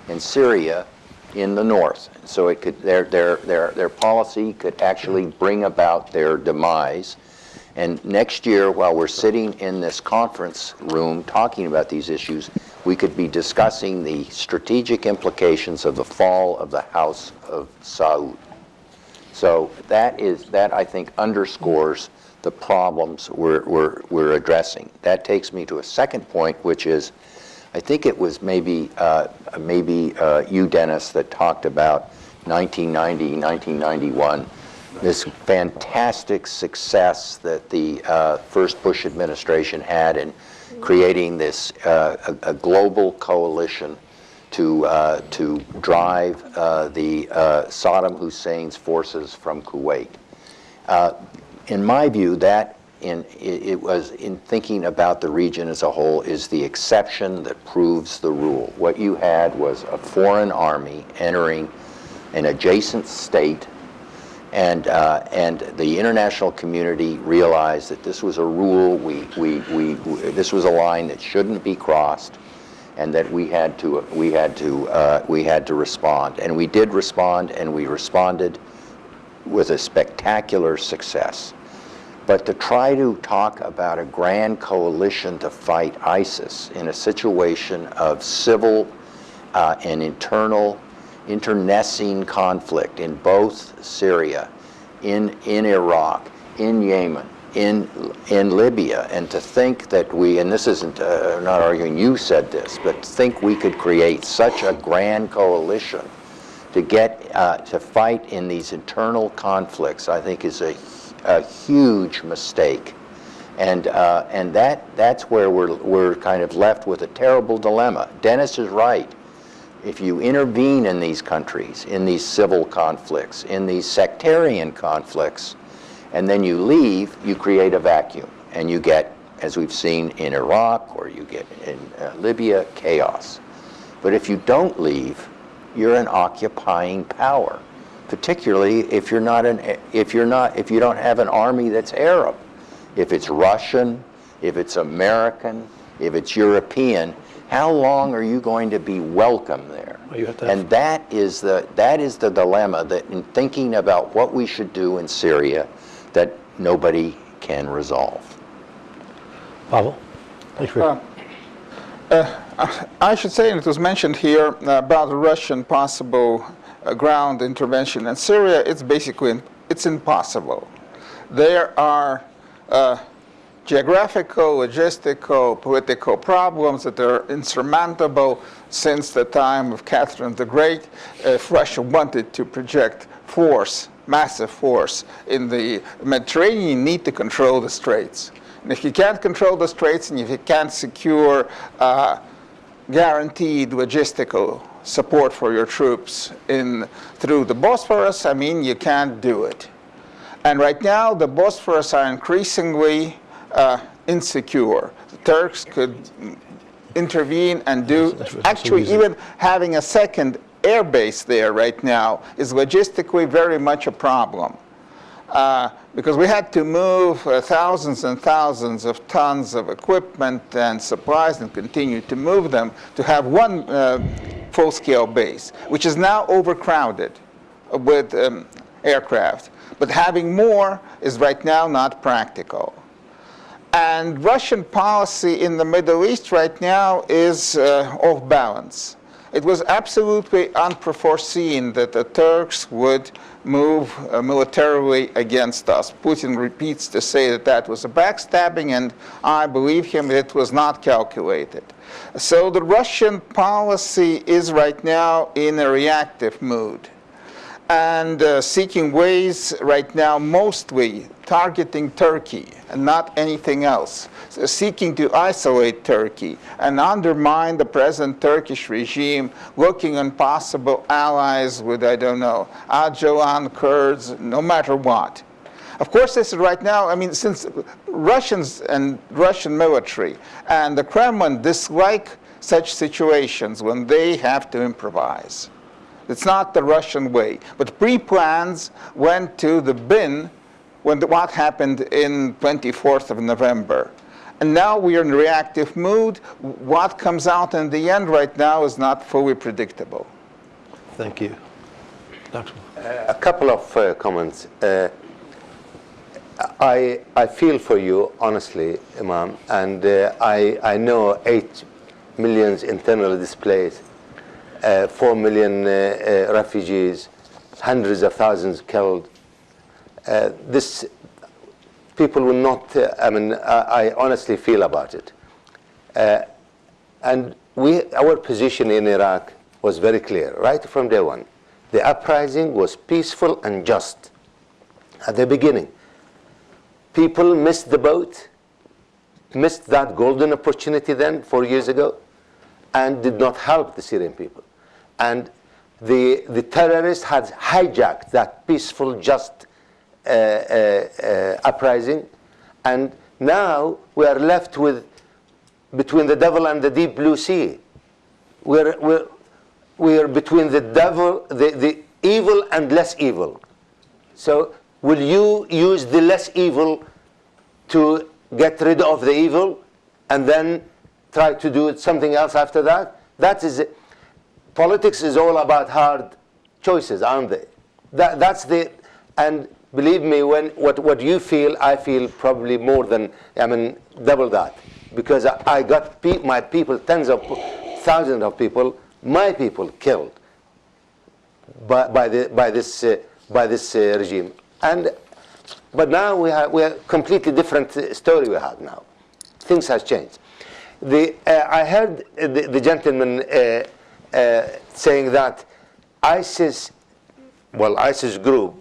and Syria in the north. So it could their policy could actually bring about their demise. And next year, while we're sitting in this conference room talking about these issues, we could be discussing the strategic implications of the fall of the House of Saud. So that I think underscores the problems we're addressing. That takes me to a second point, which is, I think it was maybe you, Dennis, that talked about 1990, 1991, this fantastic success that the first Bush administration had in creating this a global coalition to drive the Saddam Hussein's forces from Kuwait. In my view, it was in thinking about the region as a whole is the exception that proves the rule. What you had was a foreign army entering an adjacent state, and the international community realized that this was a rule. This was a line that shouldn't be crossed, and that we had to respond. And we did respond, and we responded with a spectacular success. But to try to talk about a grand coalition to fight ISIS in a situation of civil and internecine conflict in both Syria, in Iraq, in Yemen, in Libya, and to think that we, and this isn't, not arguing you said this, but think we could create such a grand coalition to get, to fight in these internal conflicts, I think is a huge mistake. And that's where we're kind of left with a terrible dilemma. Dennis is right. If you intervene in these countries, in these civil conflicts, in these sectarian conflicts, and then you leave, you create a vacuum. And you get, as we've seen in Iraq, or you get in Libya, chaos. But if you don't leave, you're an occupying power, particularly if you don't have an army that's Arab. If it's Russian, if it's American, if it's European, how long are you going to be welcome there? And that is the dilemma, that in thinking about what we should do in Syria, that nobody can resolve. Pavel? I should say, and it was mentioned here about the Russian possible ground intervention in Syria, it's impossible. There are geographical, logistical, political problems that are insurmountable since the time of Catherine the Great. If Russia wanted to project force, massive force in the Mediterranean, you need to control the straits. And if you can't control the straits, and if you can't secure guaranteed logistical support for your troops through the Bosphorus, I mean, you can't do it. And right now, the Bosphorus are increasingly insecure. The Turks could intervene and do, actually even having a second air base there right now is logistically very much a problem. Because we had to move thousands and thousands of tons of equipment and supplies and continue to move them to have one full-scale base, which is now overcrowded with aircraft. But having more is right now not practical. And Russian policy in the Middle East right now is off balance. It was absolutely unforeseen that the Turks would move militarily against us. Putin repeats to say that that was a backstabbing, and I believe him, it was not calculated. So the Russian policy is right now in a reactive mood, and seeking ways right now mostly targeting Turkey and not anything else, so seeking to isolate Turkey and undermine the present Turkish regime, looking on possible allies with, I don't know, Öcalan, Kurds, no matter what. Of course, this is right now, I mean, since Russians and Russian military and the Kremlin dislike such situations when they have to improvise. It's not the Russian way. But pre-plans went to the bin when what happened in 24th of November. And now we are in reactive mood. What comes out in the end right now is not fully predictable. Thank you. Dr. A couple of comments. I feel for you, honestly, Imam, and I know 8 million internally displaced, 4 million refugees, hundreds of thousands killed. This people will not, I honestly feel about it. And our position in Iraq was very clear, right from day one. The uprising was peaceful and just at the beginning. People missed the boat, missed that golden opportunity then 4 years ago, and did not help the Syrian people. And the terrorists had hijacked that peaceful, just uprising, and now we are left with between the devil and the deep blue sea. We're between the devil, the evil and less evil. So will you use the less evil to get rid of the evil and then try to do something else after that? That is it. Politics is all about hard choices, aren't they? That's the, and believe me, when what you feel, I feel probably more than, double that. Because I got my people, tens of thousands of people, my people killed by this regime. And But now we have a completely different story we have now. Things have changed. I heard the gentleman saying that ISIS group,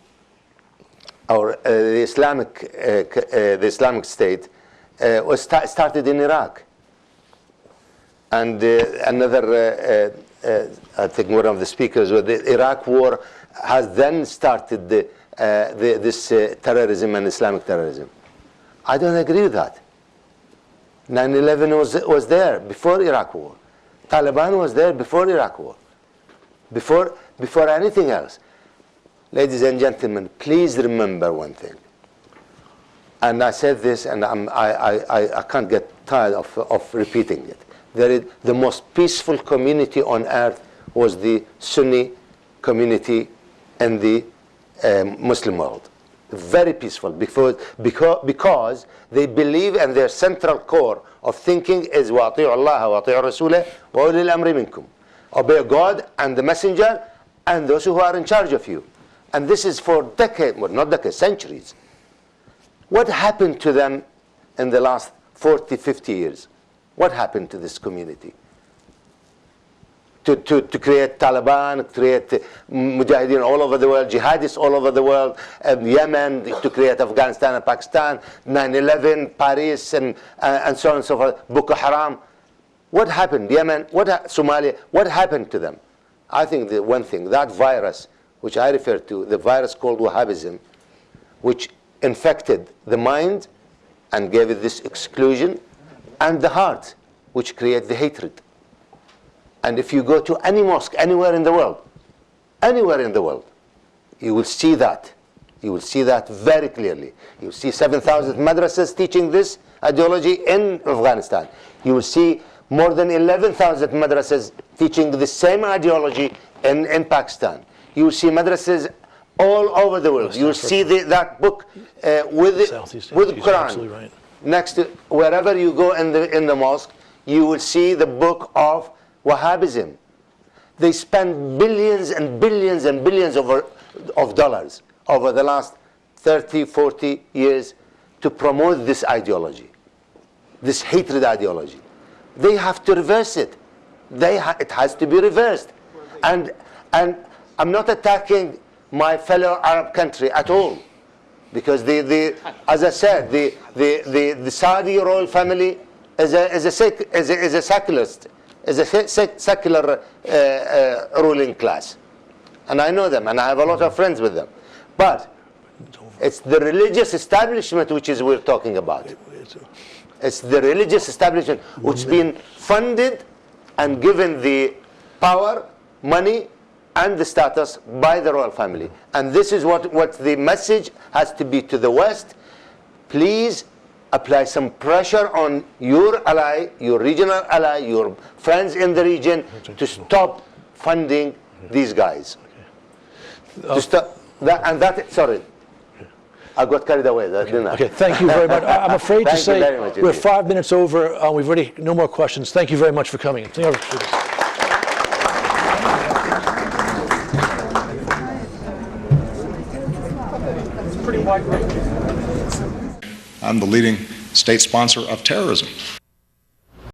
or the Islamic State, was started in Iraq. And another, I think one of the speakers, the Iraq war has then started this terrorism and Islamic terrorism. I don't agree with that. 9/11 was there before Iraq war. Taliban was there before Iraq war. Before anything else. Ladies and gentlemen, please remember one thing. And I said this, and I can't get tired of repeating it. The most peaceful community on earth was the Sunni community in the Muslim world. Very peaceful, because they believe, and their central core of thinking is وَأَطِيعُوا اللَّهَ وَأَطِيعُوا الرَّسُولَ وَأُولِي الْأَمْرِ مِنْكُمْ. Obey God and the messenger and those who are in charge of you. And this is for decades, well, not decades, centuries. What happened to them in the last 40, 50 years? What happened to this community? To create Taliban, create Mujahideen all over the world, jihadists all over the world, Yemen, to create Afghanistan and Pakistan, 9/11, Paris, and so on and so forth, Boko Haram. What happened? Yemen, Somalia, what happened to them? I think the one thing, that virus, which I refer to, the virus called Wahhabism, which infected the mind and gave it this exclusion, and the heart, which create the hatred. And if you go to any mosque anywhere in the world, you will see that. You will see that very clearly. You will see 7,000 madrasas teaching this ideology in Afghanistan. You will see more than 11,000 madrasas teaching the same ideology in Pakistan. You will see madrasas all over the world. You will see that book with Quran. Right. Next to wherever you go in the mosque, you will see the book of Wahhabism. They spend billions and billions and billions of dollars over the last 30, 40 years to promote this ideology, this hatred ideology. They have to reverse it. It has to be reversed. And I'm not attacking my fellow Arab country at all, because as I said, the Saudi royal family is a secularist, is a secular ruling class, and I know them, and I have a lot of friends with them. But it's the religious establishment which is we're talking about. It's the religious establishment which has been funded and given the power, money, and the status by the royal family. And this is what the message has to be to the West. Please apply some pressure on your ally, your regional ally, your friends in the region, to stop funding these guys. To stop that, sorry. I got carried away, didn't I? Okay, thank you very much. I'm afraid to say we're 5 minutes over. We've already no more questions. Thank you very much for coming. I'm the leading state sponsor of terrorism.